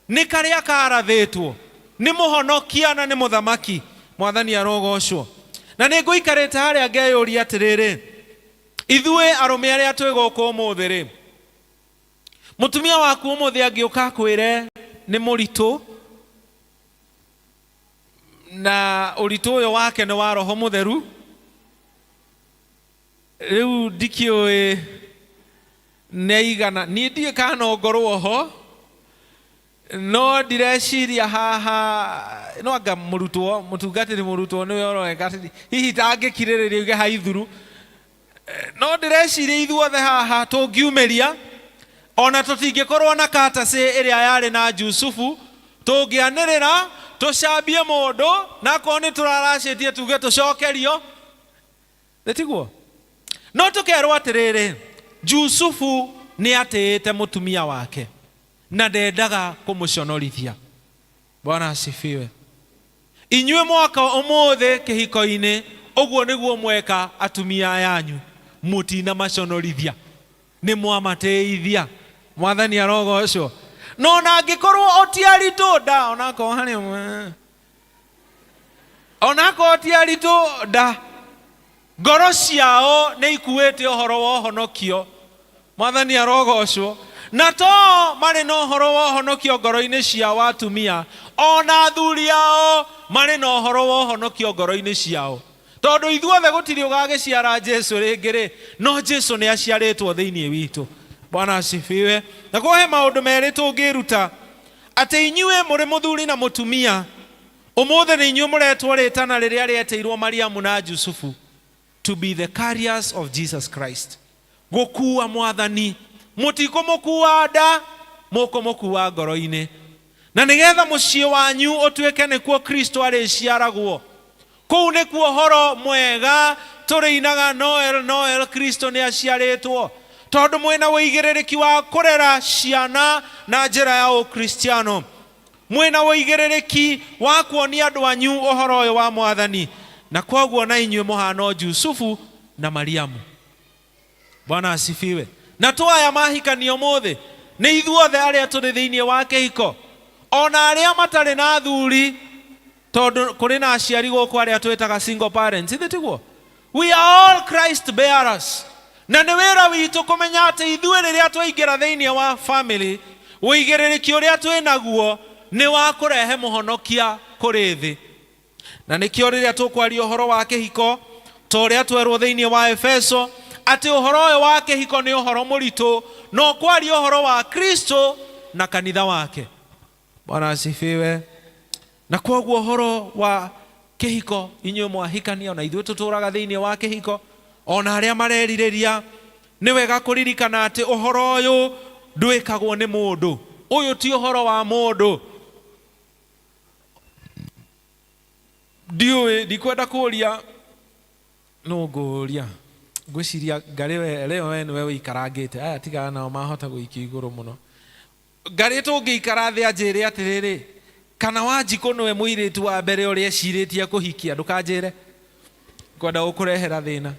D: nĩ karĩa karathĩtwo, nĩ mũhonokia na nĩ mũthamaki. Mwathani arogocwo. Na nĩ ngũikarĩte harĩa ngeyũria atĩrĩrĩ, ithuĩ arũme arĩa twĩgũkũ ũmũthĩ rĩ, mũtumia waku ũmũthĩ angĩũka akwĩre nĩ mũritũ, na ũritũ ũyũ wake nĩ wa Roho Mũtheru, rĩu ndikĩũĩ nĩaigana, niĩ ndiĩ kana ngorwo ho, no ndireciria haha no anga mũrutwo mũtungatĩri mũrutwo nĩwe ũroeka hihi tangĩkirĩrĩria uge haithuru, no ndireciria ithuothe haha tũngiumĩria, ona tũtingĩkorwo na katacĩ ĩrĩa yarĩ na Jusufu, tũngĩanĩrĩra tũcambie mũndũ na akorwo nĩ tũraracĩtie tuge tũcokerio, tiguo. No tũkerwo atĩrĩrĩ, Jusufu nĩ atĩĩte mũtumia wake na ndendaga kũmũconorithia. Bwana asifiwe. Inyuĩ mwaka ũmũthĩ kĩhiko-inĩ, ũguo nĩguo mweka atumia yanyu, mũtina maconorithia, nĩ mwamatĩithia. Mwathani arogocwo. No na angĩkorwo oti aritũ nda, onako harĩ onako oti aritũ nda, ngoro ciao nĩ ikuĩte ũhoro wa ũhonokio. Mwathani arogocwo. Na to marĩ na ũhoro wa ũhonokio ngoro-inĩ ciao atumia, ona athuri ao marĩ na ũhoro wa ũhonokio ngoro-inĩ ciao. Tondũ ithuothe gũtirĩ ũgagĩciara Jesu rĩngĩ rĩ, no Jesu nĩ aciarĩtwo thĩinĩ witũ. Bwana asifiwe. Na kwa he maũndũ merĩ tũngĩruta, atĩ inyuĩ mũrĩ mũthuri na mũtumia, ũmũthĩ nĩ inyuĩ mũretwo rĩtana rĩrĩa rĩeteirwo Mariamu na Jusufu, to be the carriers of Jesus Christ. Gũkua Mwathani, mũtikũmũkua nda, mũkũmũkua ngoro-inĩ. Na nĩgetha mũciĩ wanyu ũtuĩke nĩkuo Kristo arĩciaragwo. Kũu nĩkuo ũhoro mwega tũrĩinaga Noel Noel, Kristo nĩ aciarĩtwo. Tondũ mwĩna ũigĩrĩrĩki wa kũrera ciana na njĩra ya ũkristiano, mwĩna ũigĩrĩrĩki wa kuonia andũ anyu ũhoro ũyũ wa Mwathani, na koguo na inyuĩ mũhano Jusufu na Mariamu. Bwana asifiwe. Na twaya mahikanio mũthĩ, nĩ ithuothe arĩa tũrĩ thĩinĩ wa kĩhiko, ona arĩa matarĩ na athuri, tondũ kũrĩ na aciari gũkũ arĩa twĩtaga single parents, ithe tiguo. We are all Christ bearers. Na nĩ wĩra witũ kũmenya atĩ ithuĩ rĩrĩa twaingĩra thĩinĩ wa family, ũigĩrĩrĩki ũrĩa twĩ naguo nĩ wa kũrehe mũhonokia kũrĩ thĩ. Na nĩkĩo rĩrĩa tũkwaria ũhoro wa kĩhiko, ta ũrĩa twerwo thĩinĩ wa Efeso, atĩ ũhoro ũyũ wa kĩhiko nĩ ũhoro mũritũ, no kwaria ũhoro wa Kristo na kanitha wake. Bwana asifiwe. Na koguo ũhoro wa kĩhiko, inyuĩ mwahikania, na ithuĩ tũtũraga thĩinĩ wa kĩhiko, ona arĩa marerirĩria, nĩ wega kũririkana atĩ ũhoro ũyũ ndwĩkagwo nĩ mũndũ. Ũyũ ti ũhoro wa mũndũ. Ndiũĩ, ndikwenda kũũria, no ngũũria. Ngwĩciria Ngarĩ we leo we nĩwe wĩikarangĩte, aya tigana nao mahota gũikio igũrũ mũno. Ngarĩ tũngĩikara thĩ anjĩre atĩrĩrĩ, kana Wanjikũ nĩwe mũirĩtu wa mbere ũrĩa ecirĩtie kũhikia, ndũkanjĩre, ngwenda gũkũrehera thĩna.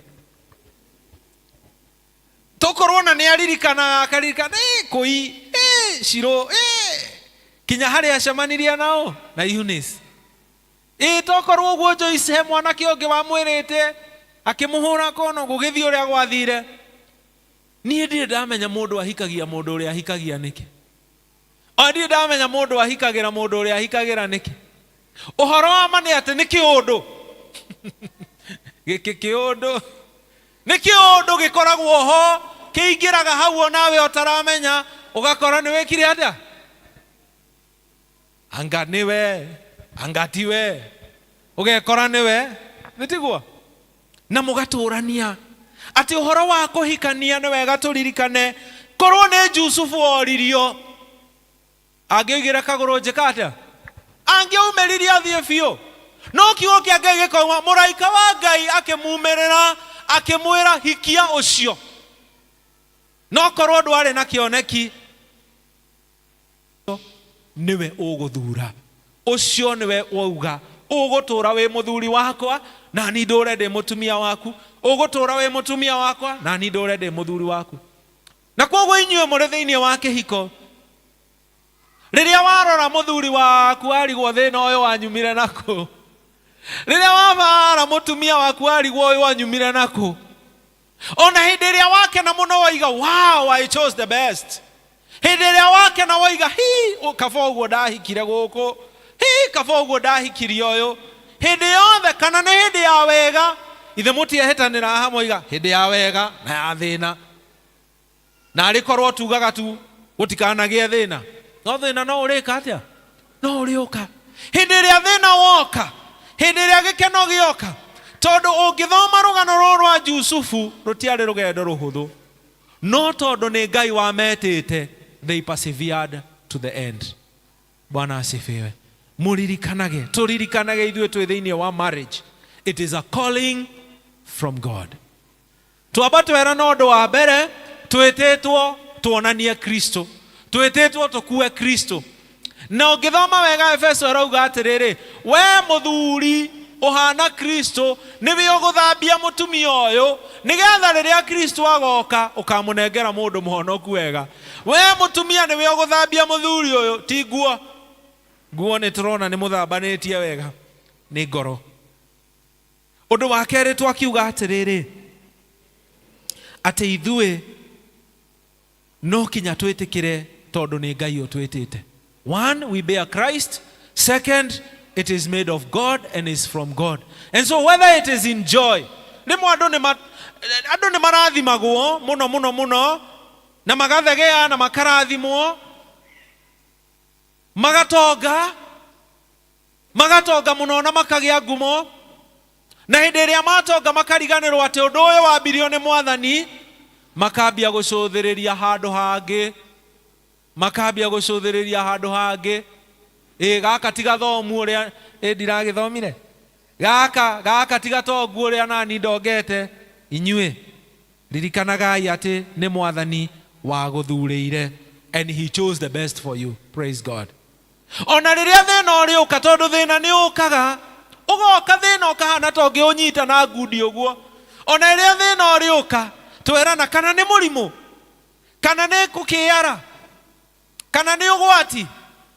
D: Tokorwo na nĩ aririkana, akaririkana kũi Shiro kinya harĩa acemanirie nao na Eunice. Tokorwo ũguo Joyce he mwanake ũngĩ wamwĩrĩte akĩmũhũra kono gũgĩthiĩ ũrĩa gwathire. Niĩ ndirĩ ndamenya mũndũ ahikagia mũndũ ũrĩa ahikagia nĩkĩ. Ndirĩ ndamenya mũndũ ahikagĩra mũndũ ũrĩa ahikagĩra nĩkĩ. Ũhoro wa ma nĩ atĩ nĩ kĩũndũ. Gĩkĩ kĩũndũ nĩ kĩũndũ gĩkoragwo ho, kĩingĩraga hau onawe ũtaramenya, ũgakora nĩ wĩkire atĩa. Anga nĩwe, anga tiwe, ũgekora nĩwe, nĩtiguo. Na mũgatũrania atĩ ũhoro wa kũhikania nĩ wega tũririkane, korwo nĩ Jusufu oririo, angĩoigĩra kagũrũ njĩka atĩa, angĩaumĩririe athiĩ biũ. No kiugo kĩa Ngai gĩkoima, mũraika wa Ngai akĩmumĩrĩra akĩmwĩra hikia ũcio. No korwo ndwarĩ na kĩoneki, niwe ũgũthura. Ũcio niwe wauga, ũgũtũra wĩ mũthuri wakwa, na ni ndũre ndĩ mũtumia waku. Ũgũtũra wĩ mũtumia wakwa, na ni ndũre ndĩ mũthuri waku. Na koguo inyuĩ mũrĩ thĩinĩ wa kĩhiko, rĩrĩa warora mũthuri waku arigwo thĩna ũyũ wanyumire nako, Riria wabara mutumia waku arigwo uyu wanyumire naku. Ona hindi iria wake na muno waiga wow, I chose the best. Hindi iria wake na waiga kaba uguo ndahikire guku, kaba uguo ndahikirie uyu. Hindi yothe kana ni hindi ya wega, ithe mutiehetanira hamwe iga hindi ya wega na ya thina. Na arikorwo tugaga tu gutikanagie thina. No thina no urika atia? No uriuka. Hindi iria thina woka, hindi iria gikeno gioka. Tondu ungithoma rugano rwa Jusufu rutiari rugendo ruhuthu. No tondu ni Ngai wametete, they persevered to the end. Bwana asifiwe. Muririkanage, turirikanage ithuĩ twĩ thĩinĩ wa marriage. It is a calling from God. Twamba twera na ũndũ wa mbere, twĩtĩtwo tuonanie Kristo. Twĩtĩtwo tukue Kristo. Na ũngĩthoma wega Efeso arauga atĩrĩrĩ, we mũthuri uhana Kristo niwe ũgũthambia mutumia ũyũ nigetha rĩrĩa Kristo agoka ukamunengera mũndũ mũhonoku wega. We mutumia niwe ũgũthambia muthuri ũyũ, ti nguo. Nguo nĩ tũrona nĩ mũthambanĩtie wega, nĩ ngoro. Ũndũ wa kerĩ twakiuga atĩrĩrĩ, atĩ ithuĩ no kinya twĩtĩkĩre tondũ nĩ Ngai ũtwĩtĩte. One, we bear Christ. Second, it is made of God and is from God. And so whether it is in joy, andũ nĩ marathimagwo muno na magathegea na makarathimwo, magatonga muno na makagĩa ngumo, na hĩndĩ ĩrĩa matonga makariganĩrwo atĩ ũndũ ũyũ wambirio nĩ Mwathani, makambia gũcũthĩrĩria handũ hangĩ. Gaka tiga thomu ũrĩa ndiragĩthomire, gaka tiga tongu ũrĩa nani ndongete. Inyuĩ ririkanagai atĩ nĩ Mwathani wagũthurĩire, and he chose the best for you. Praise God. Ona rĩrĩa thĩna ũrĩũka, tondũ thĩna nĩ ũkaga, ũgoka thĩna ũkahana ta ũngĩũnyita na ngundi ũguo. Ona rĩrĩa thĩna ũrĩũka, twerana kana nĩ mũrimũ, kana nĩ gũkĩara, kana nĩ ũgwati.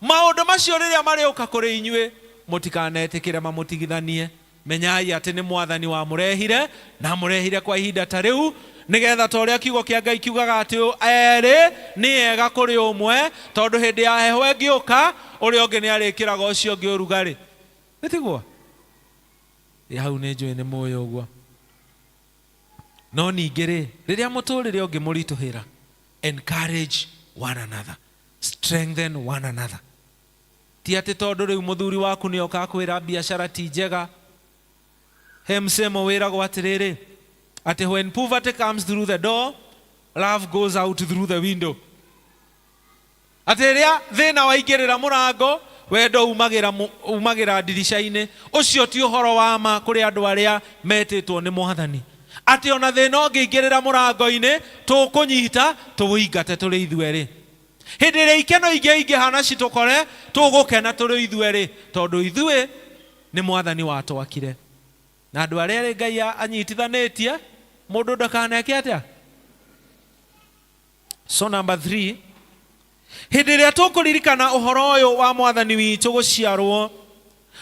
D: Maũndũ macio rĩrĩa marĩũka kũrĩ inyuĩ, mũtikanetĩkĩre mamũtigithanie. Menyai atĩ nĩ Mwathani wamũrehire, na mũrehire kwa ihinda ta rĩu, nigetha ta ũrĩa kiugo kĩa Ngai kiugaga atĩ erĩ nĩ ega kũrĩ ũmwe, tondũ hĩndĩ ya heho ĩngĩũka, ũrĩa ũngĩ nĩ arĩkĩraga ũcio ũngĩ ũrugarĩ. Nĩtiguo? Hau nĩ njũĩ nĩ mũĩ ũguo. No ningĩ-rĩ, rĩrĩa mũtũrĩre ũngĩmũritũhĩra, encourage one another, strengthen one another. Ti atĩ tondũ rĩu mũthuri waku nĩ oka kwĩra biacara ti njega. He msemo wĩragwo atĩrĩrĩ, atĩ when poverty comes through the door, love goes out through the window. Atĩ rĩrĩa thĩna waingĩrĩra mũrango, wendo umagĩra ndirica-inĩ. Ũcio ti ũhoro wa ma kũrĩ andũ arĩa metĩtwo nĩ Mwathani. Atĩ ona thĩna ũngĩingĩrĩra mũrango-inĩ, tũkũnyita tũwĩingate tũrĩ ithuerĩ. Hĩndĩ ĩrĩa ikeno ingĩhana citũkore, tũgũkena tũrĩ ithuerĩ, tondũ ithuĩ nĩ Mwathani watwakire. Na andũ arĩa Ngai anyitithanĩtie, mũndũ ndakaneke atĩa. So number 3, hĩndĩ ĩrĩa tũkũririkana ũhoro ũyũ wa Mwathani witũ gũciarwo,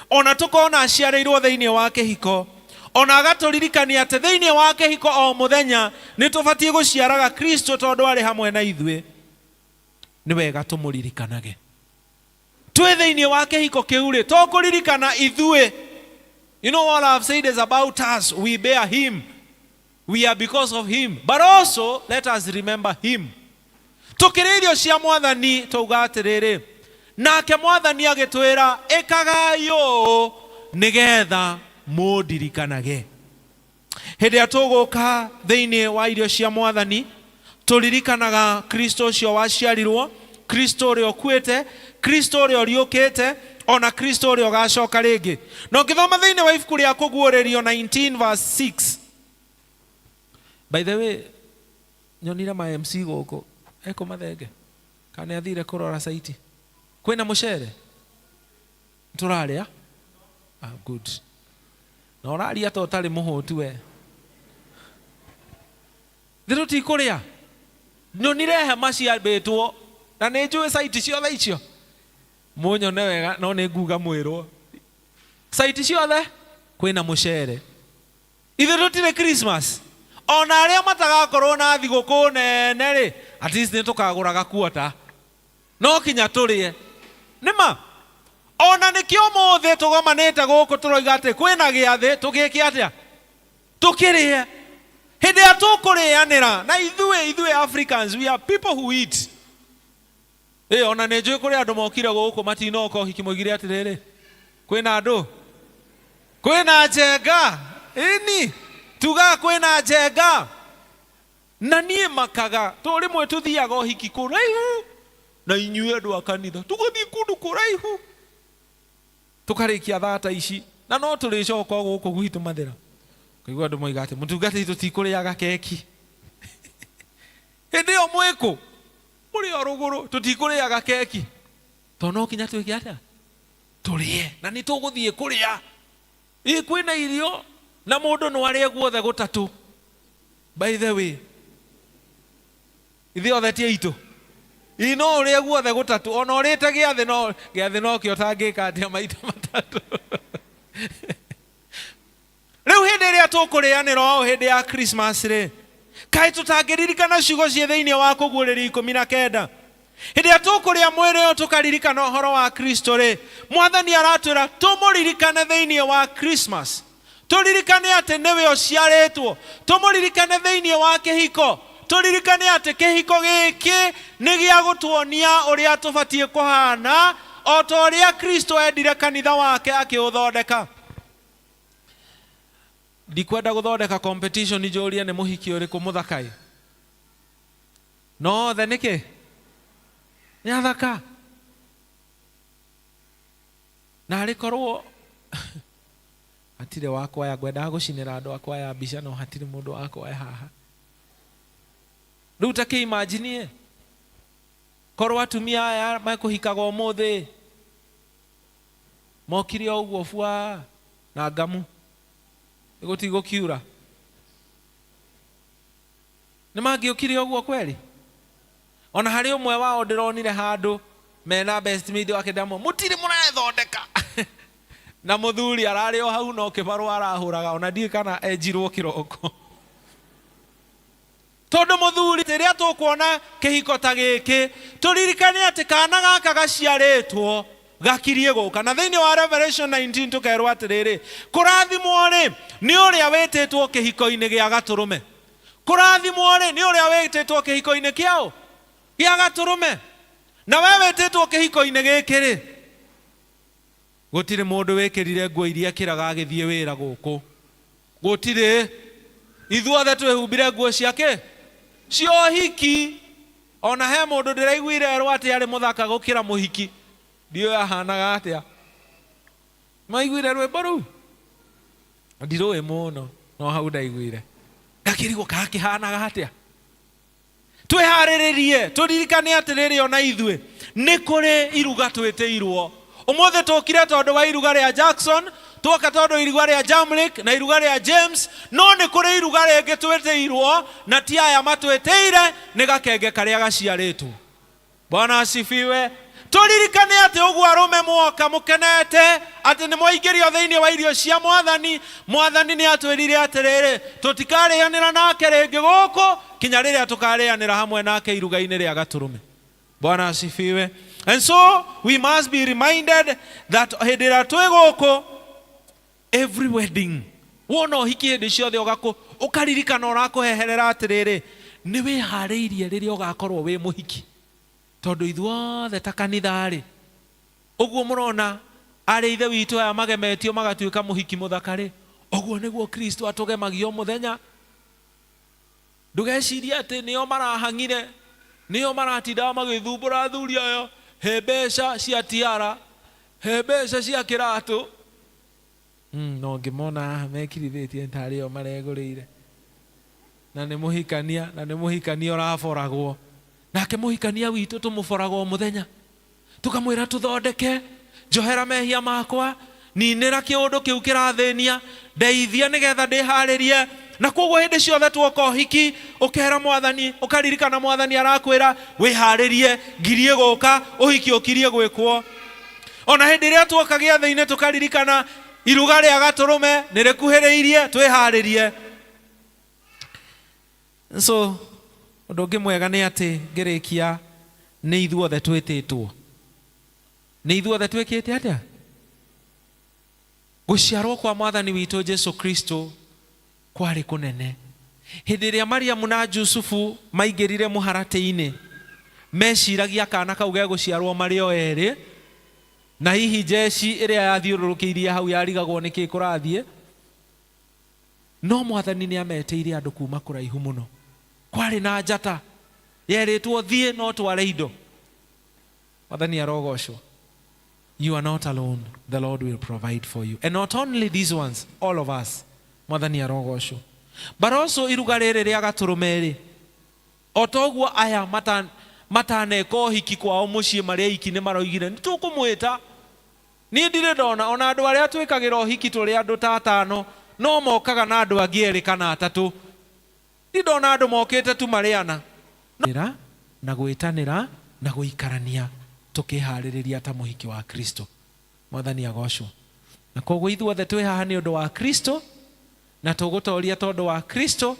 D: ona tũkona aciarĩirwo thĩinĩ wa kĩhiko, ona agatũririkania atĩ thĩinĩ wa kĩhiko o mũthenya nĩ tũbatiĩ gũciaraga Kristo tondũ arĩ hamwe na ithuĩ, nĩ wega tũmũririkanage. Twĩ thĩinĩ wa kĩhiko kĩu-rĩ, tũkũririkana ithuĩ. You know what I've said is about us. We bear him. We are because of him. But also, let us remember him. Tukĩrĩa irio cia Mwathani tauga atĩrĩrĩ, nake Mwathani agĩtwĩra ĩkagai ũũ nĩgetha mũndirikanage. Hĩndĩ ĩrĩa tũgũka thĩinĩ wa irio cia Mwathani, tũririkanaga Kristo ũcio waciarirwo, Kristo ũrĩa ũkuĩte, Kristo ũrĩa ũriũkĩte, ona Kristo ũrĩa ũgacoka rĩngĩ. Na ũngĩthoma thĩinĩ wa ibuku rĩa Kũguũrĩrio 19 verse 6. By the way, nyonire ma MC gũkũ, eko mathenge, kana athire kũrora saiti. Kwĩna mũcere? Tũrarĩa? Good. Na ũraria ta ũtarĩ mũhũtu we. Thirũ ti kũrĩa. Nyonire hema ciambĩtwo, na nĩ njũĩ saiti ciothe icio. Mũnyone wega no nĩ nguga mwĩrwo. Saiti ciothe kwina mucere ithe tutire Christmas ona aria matagakorwo na thigũkũ nene ri at least nĩ tukagũraga kuota no kinya turie nĩma ona nĩkĩo mũthĩ tũgomanĩte gũkũ tũroiga atĩ kwĩna gĩathĩ tũgĩke atĩa tũkĩrĩe hĩndĩ ya tũkũrĩanĩra na ithuĩ Africans we are people who eat ona nĩ njũĩ kũrĩ andũ mokire gũkũ matinoka ũhiki moigire atĩrĩrĩ kwĩna andũ kwĩna njenga ini tuga kwĩna njenga na niĩ makaga tũ rĩmwe tũthiaga ũhiki kũraihu na inyuĩ andũ a kanitha tũgathiĩ kũndũ kũraihu tũkarĩkia thata ici na no tũrĩcoka gũkũ gwitũ mathĩra kaigua andũ moiga atĩ mũtungatĩri tũtikũrĩaga keki hĩndĩ ĩyo mwĩkũ mũrĩ o rũgũrũ tũtikũrĩaga keki tondũ no kinya twĩke atĩa tũrĩe na nĩ tũgũthiĩ kũrĩa kwĩna irio na mũndũ no arĩa guothe gũtatũ by the way ithe othe ti aitũ ino ũrĩa guothe gũtatũ ona ũrĩte gĩathĩ no kĩo tangĩka atĩa maita matatũ rĩu hĩndĩ ĩrĩa tũkũrĩanĩra o hĩndĩ ya Christmas rĩ kaĩ tũtangĩririkana ciugo ciĩ thĩinĩ wa Kũguũrĩrio 19 hĩndĩ ĩrĩa tũkũrĩa mwĩrĩ ũyũ tũkaririkana ũhoro wa Kristo rĩ Mwathani aratwĩra tũmũririkane thĩinĩ wa Christmas tũririkane atĩ nĩwe ũciarĩtwo tũmũririkane thĩinĩ wa kĩhiko tũririkane atĩ kĩhiko gĩkĩ nĩ gĩa gũtuonia ũrĩa tũbatiĩ kũhana o ta ũrĩa Kristo endire kanitha wake akĩũthondeka ndikwenda gũthondeka competition njũrie nĩ mũhiki ũrĩkũ mũthaka no the nĩkĩ nĩ athaka na arĩkorwo hatirĩ wakwaya ngwendaga gũcinĩra andũ akwaya mbica no hatirĩ mũndũ wakwaya haha rĩu ta kĩimagine korwo atumia aya mekũhikaga ũmũthĩ mokire o ũguo bua na ngamu gũtigũkiura nĩ mangĩũkire ũguo kweri ona harĩ ũmwe wao ndĩronire handũ mena best media wakĩndamo mũtirĩ mũrethondeka na mũthuri ararĩ o hau no kĩbarũa arahũraga ona ndiĩ kana enjirwo kĩroko tondũ mũthuri rĩrĩa tũkuona kĩhiko ta gĩkĩ tũririkane atĩ kana gaka gaciarĩtwo gakirie gũka na thĩinĩ wa Revelation 19 tũkerwo atĩrĩrĩ kũrathimwo rĩ nĩ ũrĩa wĩtĩtwo kĩhiko-inĩ gĩa gatũrũme kũrathimwo rĩ nĩ ũrĩa wĩtĩtwo kĩhiko-inĩ kĩao gĩa gatũrũme na we wĩtĩtwo kĩhiko-inĩ gĩkĩ rĩ gũtirĩ mũndũ wĩkĩrire nguo iria kĩraga agĩthiĩ wĩra gũkũ gũtirĩ ithuothe twĩhumbire nguo ciake cia ũhiki ona he mũndũ ndĩraiguire erwo atĩ arĩ mũthaka gũkĩra mũhiki ndiũĩ ahanaga atĩa maiguire rwĩmbo rũu ndirũĩ mũno no hau ndaiguire gakĩrigwo gakĩhanaga atĩa twĩharĩrĩrie tũririkane atĩrĩrĩ ona ithuĩ nĩ kũrĩ iruga twĩtĩirwo ũmũthĩ tũkire tondũ wa iruga rĩa Jackson tuoka tondũ iruga rĩa Jamlick na iruga rĩa James no nĩ kũrĩ iruga rĩngĩ twĩtĩirwo na ti aya matwĩtĩire nĩ gakenge karĩa gaciarĩtwo Bwana asifiwe tũririkane atĩ ũguo arũme mwoka mũkenete atĩ nĩ mwaingĩrio thĩinĩ wa irio cia Mwathani nĩ atwĩrire atĩrĩrĩ tũtikarĩanĩra nake rĩngĩ gũkũ kinya rĩrĩa tũkarĩanĩra hamwe nake iruga-inĩ rĩa gatũrũme Bwana asifiwe and so we must be reminded that hĩndĩ ĩrĩa twĩ gũkũ every wedding wona ũhiki hĩndĩ ciothe ũkaririkana ũrakũheherera atĩrĩrĩ nĩ wĩharĩirie rĩrĩa ũgakorwo wĩ mũhiki tondũ ithuothe ta kanitha-rĩ ũguo mũrona arĩ ithe witũ aya magemetio magatuĩka mũhiki mũthaka-rĩ ũguo nĩguo Kristo atũgemagio mũthenya ndũgecirie atĩ nĩo marahang'ire nĩo maratindaga magĩthumbũra athuri aya he mbeca cia tiara he mbeca cia kĩratũ no ngĩmona mekirithĩtie tarĩ o maregũrĩire na nĩ mũhikania ũraboragwo nake mũhikania witũ tũmũboragwo mũthenya tũkamwĩra tũthondeke njohera mehia makwa ninĩra kĩũndũ kĩu kĩrathĩnia ndeithia nĩgetha ndĩharĩrie na koguo hĩndĩ ciothe tuoka ũhiki ũkera Mwathani ũkaririkana Mwathani arakwĩra wĩharĩrie ngirie gũka ũhiki ũkirie gwĩkwo ona hĩndĩ ĩrĩa tuoka gĩathĩ-inĩ tũkaririkana iruga rĩa gatũrũme nĩ rĩkuhĩrĩirie, twĩharĩrie. So ũndũ ũngĩ mwega nĩ atĩ ngĩrĩkia nĩ ithuothe twĩtĩtwo. Nĩ ithuothe twĩkĩte atĩa? Gũciarwo kwa Mwathani witũ Jesu Kristo kwarĩ kũnene. Hĩndĩ ĩrĩa Mariamu na Jusufu maingĩrire mũharatĩ-inĩ, meciragia kana kau ge gũciarwo marĩ o erĩ, na hihi jeci ĩrĩa yathiũrũrũkĩirie hau yarigagwo nĩkĩ kũrathiĩ. No Mwathani nĩ ametĩire andũ kuma kũraihu mũno. Kwarĩ na njata yerĩtwo thiĩ no tware indo. Mwathani arogocwo. You are not alone. The Lord will provide for you. And not only these ones, all of us. Mwathani arogocwo. But also iruga rĩrĩ rĩa gatũrũme rĩ, o toguo aya mataneka ũhiki kwao mũciĩ marĩa iki nĩ maroigire nĩ tũkũmwĩta. Niĩ ndirĩ ndona ona andũ arĩa twĩkagĩra ũhiki tũrĩ andũ ta atano no mokaga na andũ angĩ erĩ kana atatũ. Nĩ ndona andũ mokĩte tu marĩana na gwĩtanĩra na gũikarania tũkĩharĩrĩria ta mũhiki wa Kristo. Mwathani agocwo. Na koguo ithuothe twĩ haha nĩ ũndũ wa Kristo na tũgũtoria tondũ wa Kristo,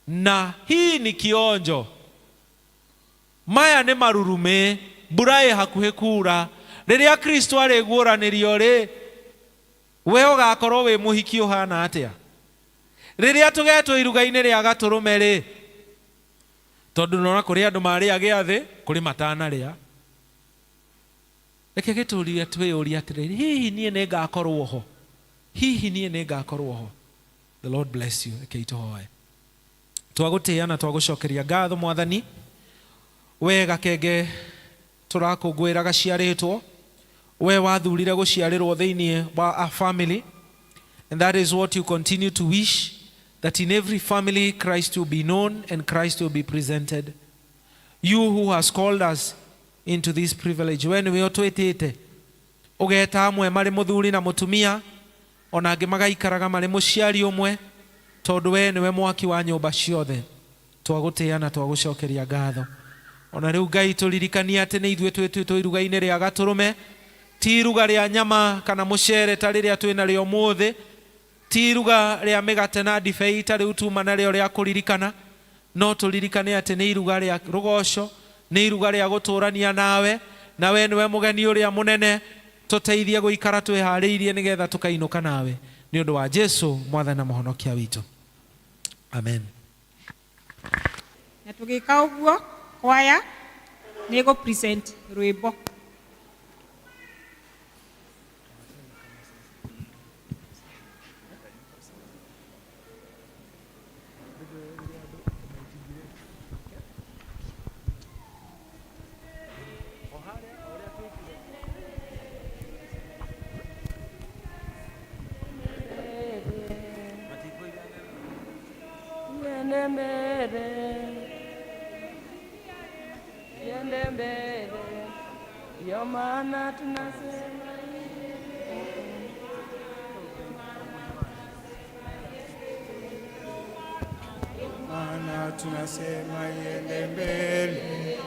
D: na hii ni kionjo. Maya nĩ marurume, mbura ĩ hakuhĩ kuura. Rĩrĩa Kristo arĩguũranĩrio rĩ, we ũgakorwo wĩ mũhiki ũhana atĩa? Rĩrĩa tũgetwo iruga-inĩ rĩa gatũrũme rĩ, tondũ nona kũrĩ andũ marĩa gĩathĩ, kũrĩ matanarĩa. Reke gĩtũũrie twĩyũrie atĩrĩrĩ, hihi niĩ nĩ ngakorwo ho? Hihi niĩ nĩ ngakorwo ho? The Lord bless you. Reke itũhoe. Twagũtĩĩa na twagũcokeria ngatho Mwathani. Wega kenge tũrakũngũĩra gaciarĩtwo. We wathurire gũciarĩrwo thĩinĩ wa a family. And that is what you continue to wish, that in every family Christ will be known and Christ will be presented. You who has called us into this privilege, when we otwĩtĩte ũgeta amwe marĩ mũthuri na mũtumia, ona angĩ magaikaraga marĩ mũciari ũmwe, tondũ we nĩwe mwaki wa nyũmba ciothe. Twagũtĩĩa na twagũcokeria ngatho. Ona rĩu Ngai tũririkania atĩ nĩ ithuĩ twĩtĩtwo iruga-inĩ rĩa gatũrũme, ti iruga rĩa nyama kana mũcere ta rĩrĩa twĩ narĩo ũmũthĩ, ti iruga rĩa mĩgate na ndibei ta rĩu tuma narĩo rĩa kũririkana, no tũririkane atĩ nĩ iruga rĩa rũgoco, nĩ iruga rĩa gũtũrania nawe, na we nĩwe mũgeni ũrĩa mũnene. Tũteithie gũikara twĩharĩirie nĩgetha tũkainũka nawe, nĩ ũndũ wa Jesu Mwathani na Mũhonokia witũ. Amen.
H: Na tũgĩka ũguo, kwaya nĩ go present rwĩmbo.
S: Yende mbele, ndio maana tunasema
U: maana tunasema yende mbele,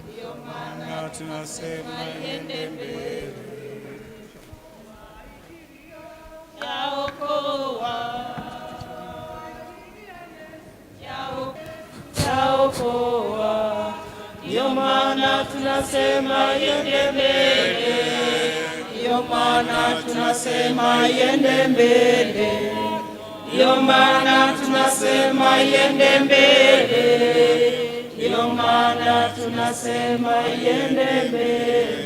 U: ndio maana tunasema yende mbele.
S: Yaokoa, yaokoa, ndio maana tunasema yende mbele, ndio maana tunasema yende mbele, ndio maana tunasema yende mbele, ndio maana tunasema yende mbele.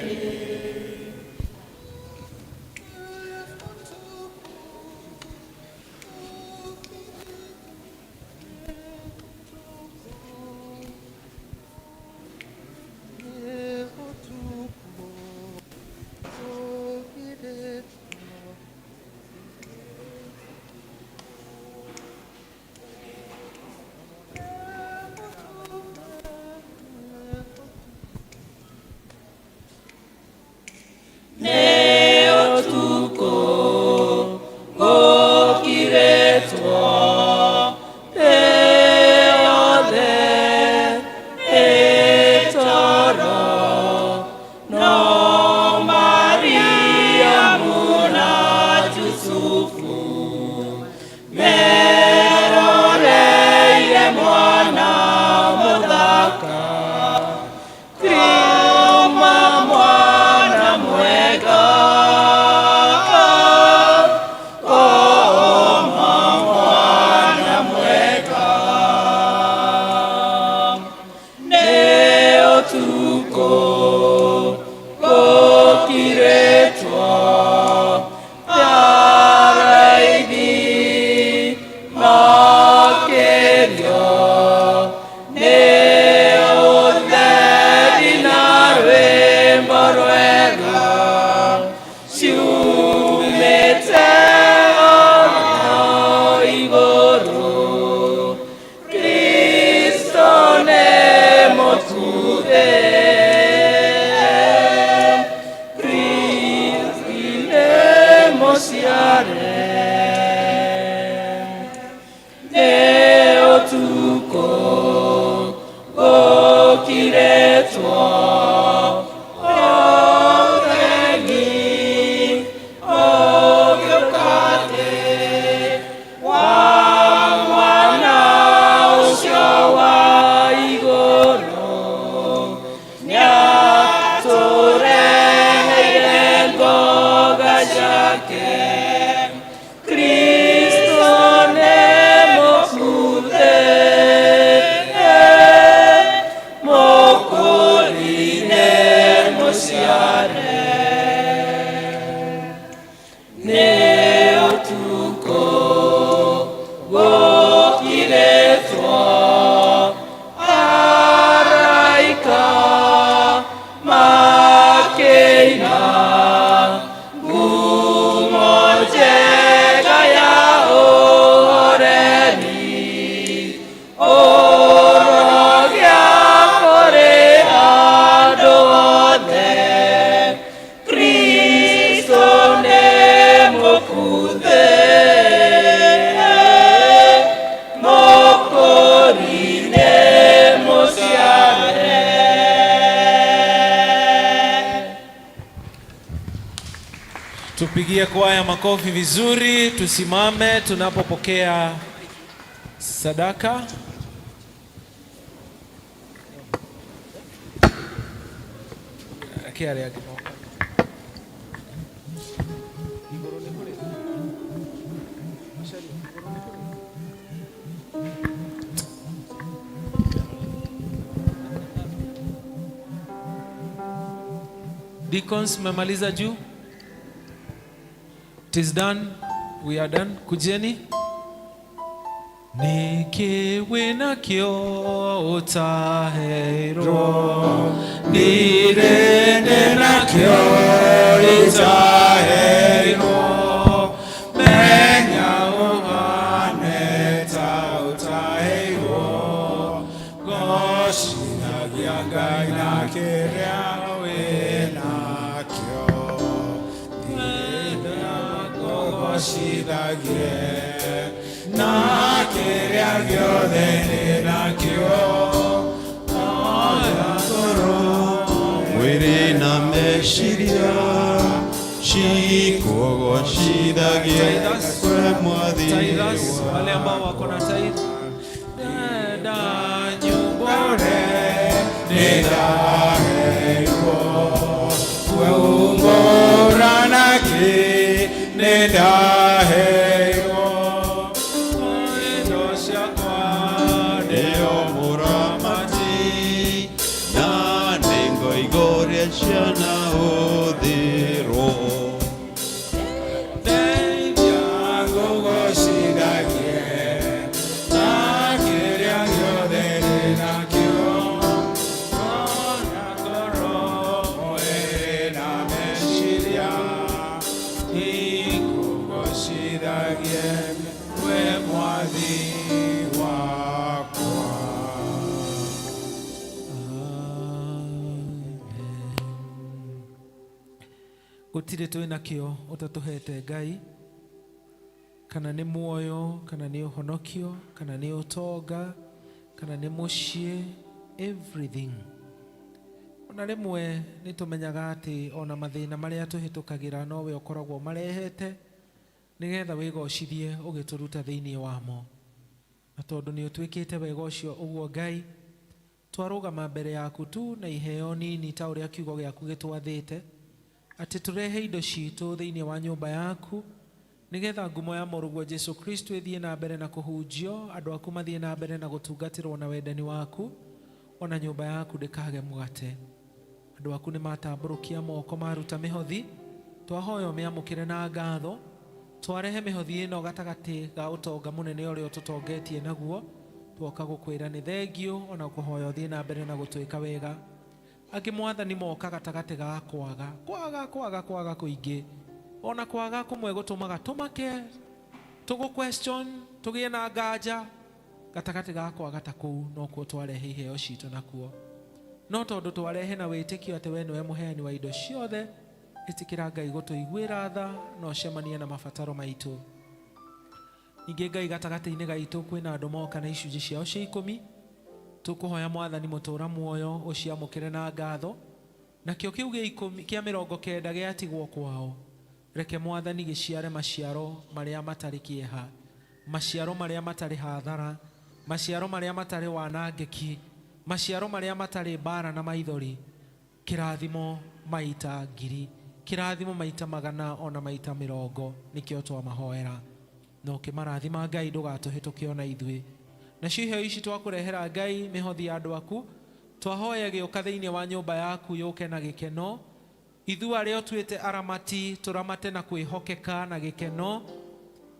S: mũciare nĩ ũtukũ gũkirĩtwo ũthengi ũgĩũkatĩ wa mwana ũcio wa igũrũ nĩatũreheire ngoga ciake. Kristo nĩ mũkuthe mũkũri-inĩ mũciare nĩ ũtukũ gũkirĩtwo araika makĩina ngumo njega ya ũhoreri ũrogĩa kũrĩ andũ othe. Kristo nĩ mũkuthe mũkũri-inĩ mũciare.
D: Tupigie kwaya makofi vizuri, tusimame tunapopokea sadaka. Deacons, mmemaliza juu? It is done. We are done. Kujeni. Nikiwe nakyo utaheirwo nirende nakyo itaheirwo menya uhane ta utaheirwo goshinagia Ngai na kĩrĩa wĩnakĩo goshithagie na kĩrĩa gĩothe nĩnakĩo oya ngoro mwĩrĩ na meciria cikũgocithagie kwe mwathi wale ambao wako na tithe nenda nyumbore nĩndaheirwo we ũngũranaki nĩndaheirwo indo ciakwa nĩo mũramati na nĩngũigũria ciana ũthirwo ndeithia ngũgocithagie na kĩrĩa gĩothe ndĩnakĩo ona ngoro mwĩrĩ na meciria ikũgocithagie we mwathi wakwa. Gũtirĩ twĩna kĩo ũtatũhete Ngai, kana nĩ muoyo, kana nĩ ũhonokio, kana nĩ ũtonga, kana nĩ mũciĩ, everything. Ona rĩmwe nĩ tũmenyaga atĩ ona mathĩna marĩa tũhĩtũkagĩra nowe ũkoragwo marehete nĩgetha wĩgocithie ũgĩtũruta thĩinĩ wamo. Na tondũ nĩ ũtuĩkĩte wega ũcio ũguo Ngai, twarũgama mbere yaku tu na iheo nini ta ũrĩa kiugo gĩaku gĩtwathĩte atĩ tũrehe indo citũ thĩinĩ wa nyũmba yaku nĩgetha ngumo ya mũrũguo Jesu Kristo ĩthiĩ na mbere na kũhunjio, andũ aku mathiĩ na mbere na gũtungatĩrwo na wendani waku, ona nyũmba yaku ndĩkage mũgate. Andũ aku nĩ matambũrũkia moko maruta mĩhothi, twahoya mĩamũkĩre na ngatho, twarehe mĩhothi ĩno gatagatĩ ga ũtonga mũnene ũrĩa ũtũtongetie naguo, twoka gũkwĩra nĩ thengio ona kũhoya ũthiĩ na mbere na gũtwĩka wega. Angĩ Mwathani moka gatagatĩ ga kwaga kũingĩ, ona kwaga kũmwe gũtũmaga tũmake, tũgũ question, tũgĩe na nganja, gatagatĩ ga kwaga ta kũu no kuo twarehe iheo citũ nakuo. No tondũ twarehe na wĩtĩkio atĩ we nĩwe mũheani wa indo ciothe, itikira Ngai gutuiguira tha no cemanie na mabataro maitu. Ningĩ Ngai gatagati-inĩ gaitũ kwĩna andũ moka na icunjĩ ciao cia 10 tukuhoya Mwathani mũtũra muoyo uciamũkĩre na ngatho nakĩo kĩu kĩa 90 gĩatigwo kwao. Reke Mwathani gĩciare maciaro marĩa matarĩ kĩeha, maciaro marĩa matarĩ hathara, maciaro marĩa matarĩ wanangĩki, maciaro marĩa matarĩ mbara na maithori. Kĩrathimo maita ngiri, kĩrathimo maita magana ona maita 100 nĩkĩo twamahoera. No kĩmarathima Ngai ndũgatũhĩtũke ona ithuĩ. Nacio iheo ici twakũrehera Ngai mĩhothi ya andũ aku, twahoya gĩũka thĩinĩ wa nyũmba yaku yũke na gĩkeno. Ithuĩ arĩa tuĩte aramati tũramate na kwĩhokeka na gĩkeno,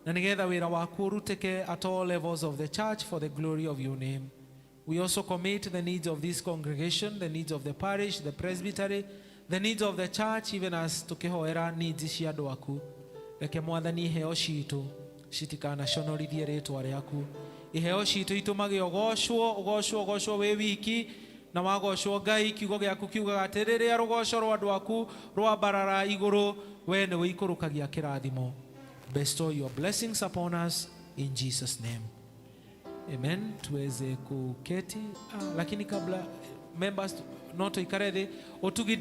D: na nĩgetha wĩra waku ũrutĩke at all levels of the church for the glory of your name. We also commit the needs of this congregation, the needs of the parish, the presbytery, the needs of the church, even as tukihoera needs cia andũ aku. Reke Mwathani iheo citũ citikanaconorithie rĩtwa rĩaku. Iheo citũ itumage ũgocwo wĩ wiki, na wagocwo Ngai kiugo gĩaku kiugaga atĩ rĩrĩa rũgoco rwa andũ aku rwambarara igũrũ, we nĩ wĩikũrũkagia kĩrathimo. Bestow your blessings upon us in Jesus' name. Amen. Tuweze kuketi, lakini kabla members noto ikarede Otugi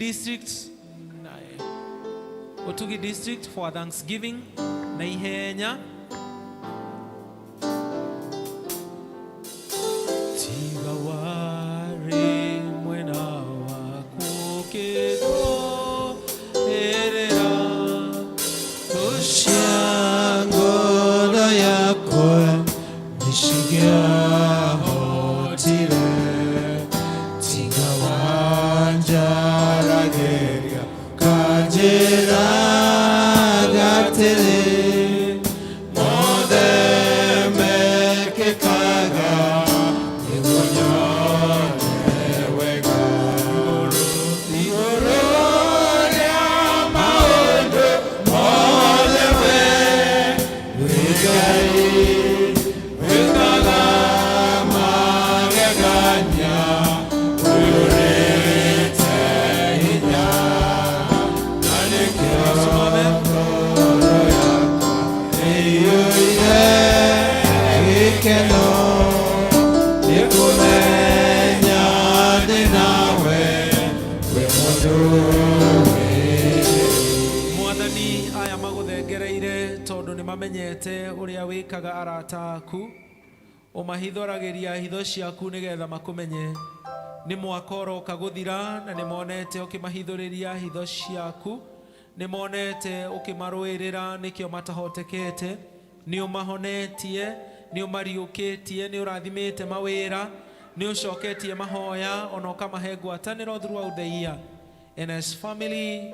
D: district for Thanksgiving na ihenya tigawari mwena wako keto erera
U: Ngoro yako nishigia hotire tigawanja rageria kajera gatele mode meke kaga nigonyone wega igoro ya maondo mode wegai
D: Mwathani aya magũthengereire tondũ nĩ mamenyete ũrĩa wĩkaga arata aku, ũmahithoragĩria hitho ciaku nĩgetha makũmenye. Nĩ mwaka ũroka gũthira na nĩ monete ũkĩmahithũrĩria hitho ciaku, nĩ monete ũkĩmarũĩrĩra nĩkĩo matahotekete, nĩ ũmahonetie, nĩ ũmariũkĩtie, nĩ ũrathimĩte mawĩra, nĩ ũcoketie mahoya ona ũkamahe ngwatanĩro throughout the year. And as family,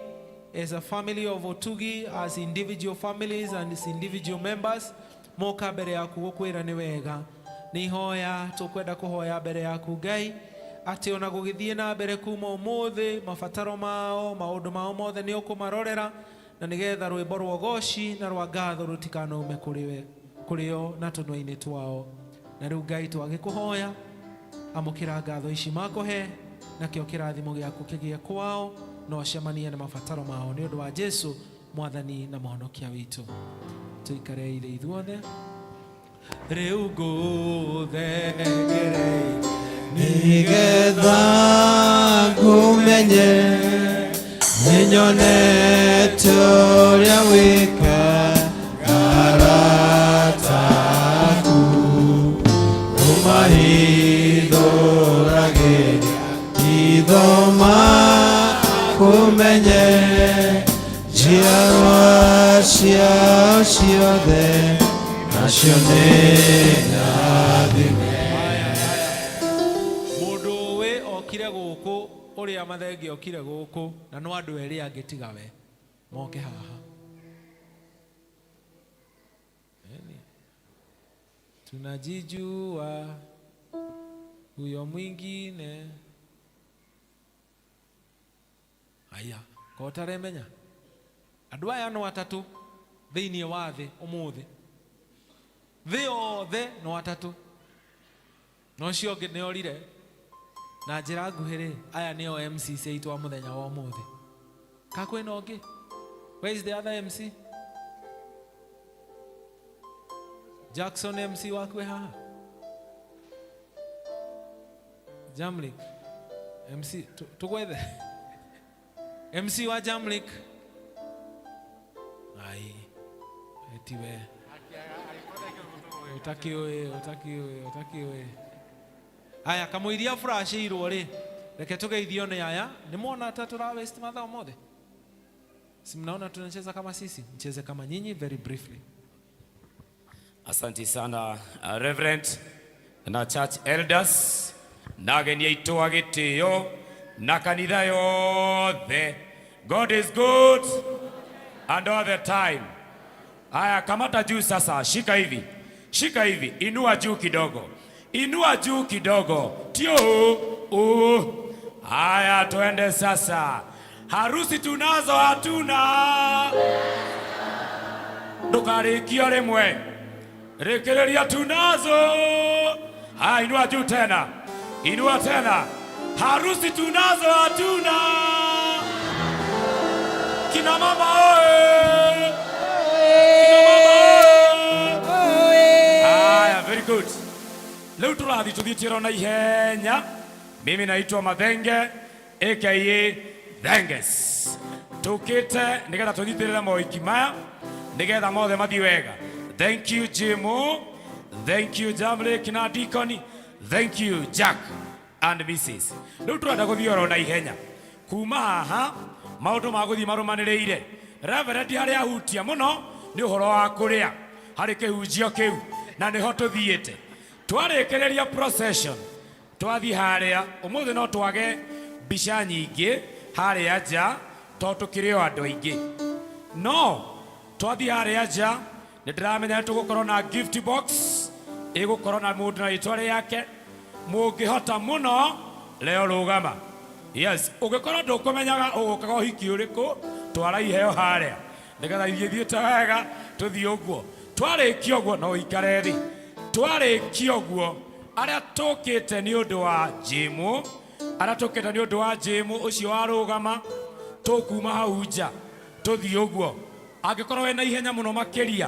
D: as a family of Otugi, as individual families and as individual members, moka mbere yaku gũkwĩra nĩ wega. Nĩ ihoya tũkwenda kũhoya mbere yaku Ngai atĩ ona gũgĩthiĩ na mbere kuma ũmũthĩ mabataro mao, maũndũ mao mothe nĩ ũkũmarorera, na nĩgetha rwĩmbo rwa ũgoci na rwa ngatho rũtikanaume kũrĩ o na tũnua-inĩ twao. Na rĩu Ngai twagĩkũhoya amũkĩra ngatho ici makũhe, nakĩo kĩrathimo gĩaku kĩgĩe kwao na ũcemanie na mabataro mao nĩ ũndũ wa Jesu Mwathani na Mũhonokia witũ. Tũikare ire ithuothe. Rĩu ngũthengereire
U: nigetha ngũmenye nĩnyonete ũrĩa wĩkaga arata aku, ũmahithũragĩria hitho makũmenye, njiarwa ciao ciothe nacio nĩ nyathime.
D: Mũndũ ũĩ okire gũkũ, ũrĩa mathengi okire gũkũ, na no andũ erĩ angĩ tiga we moke haha. Tunajijua huyo mwingine. Aya, kwa ũtaremenya andũ aya no atatũ thĩinĩ wa thĩ ũmũthĩ, thĩ yothe no atatũ, no ũcio ũngĩ nĩ orire na njĩra nguhĩ rĩ, aya nĩo MCs aitũ a mũthenya wa ũmũthĩ. Ka kwĩna ũngĩ Where is the other MC? Jackson MC wakwe haha. Jamlik. MC tugwethe. MC wa Jamlik. Ai. Etiwe. Utakiwe. Aya kamuiria flash irwo ri. Reke tugeithio ni aya. Nimuona tatura waste mathaa mothe. Si mnaona tunacheza kama sisi, mcheze kama nyinyi very briefly.
I: Asante sana Reverend na church elders na ageni aitũ a gĩtĩo na kanitha yothe. God is good and all the time. Aya, kamata juu sasa, shika hivi, inua juu kidogo, tio. Aya, tuende sasa. Harusi tunazo hatuna, ndukarikia rimwe, rekereria tunazo. Inua juu tena, harusi tunazo hatuna. Kina mama oe, Aya, very good. Leo turathi tuthiĩtĩro na ihenya. Mimi naitwa Mathenge aka Thenges. Tukite nigetha tunyitĩrĩre moiki maya nigetha mothe mathiĩ wega. Thank you Jimo, thank you Jamlik na Deacon, thank you Jack and Mrs. Rĩu tũrenda gũthiĩ oro na ihenya. Kuma haha maũndũ ma gũthiĩ marũmanĩrĩire. Reverend harĩa ahutia mũno nĩ ũhoro wa kũrĩa harĩ kĩhunjio kĩu na nĩho tũthiĩte. Twarĩkĩrĩria procession twathiĩ harĩa ũmũthĩ no twage mbica nyingĩ harĩa nja tondũ tũkĩrĩ o andũ aingĩ. No twathiĩ harĩa nja nĩ ndĩramenya tũgũkorwo na gift box ĩgũkorwo na mũndũ na rĩtwa rĩake. Mũngĩhota mũno leo rũgama. Yes, ũngĩkorwo ndũkũmenyaga ũgũkaga ũhiki ũrĩkũ twara iheo harĩa nĩgetha ithiĩte wega tũthiĩ ũguo. Twarĩkia ũguo no ikare thĩ. Twarĩkia ũguo arĩa tũkĩte nĩ ũndũ wa Jimo, arĩa tũkĩte nĩ ũndũ wa Jimo ũcio wa rũgama, tũkuma hau nja tũthiĩ ũguo. Angĩkorwo wena ihenya mũno makĩria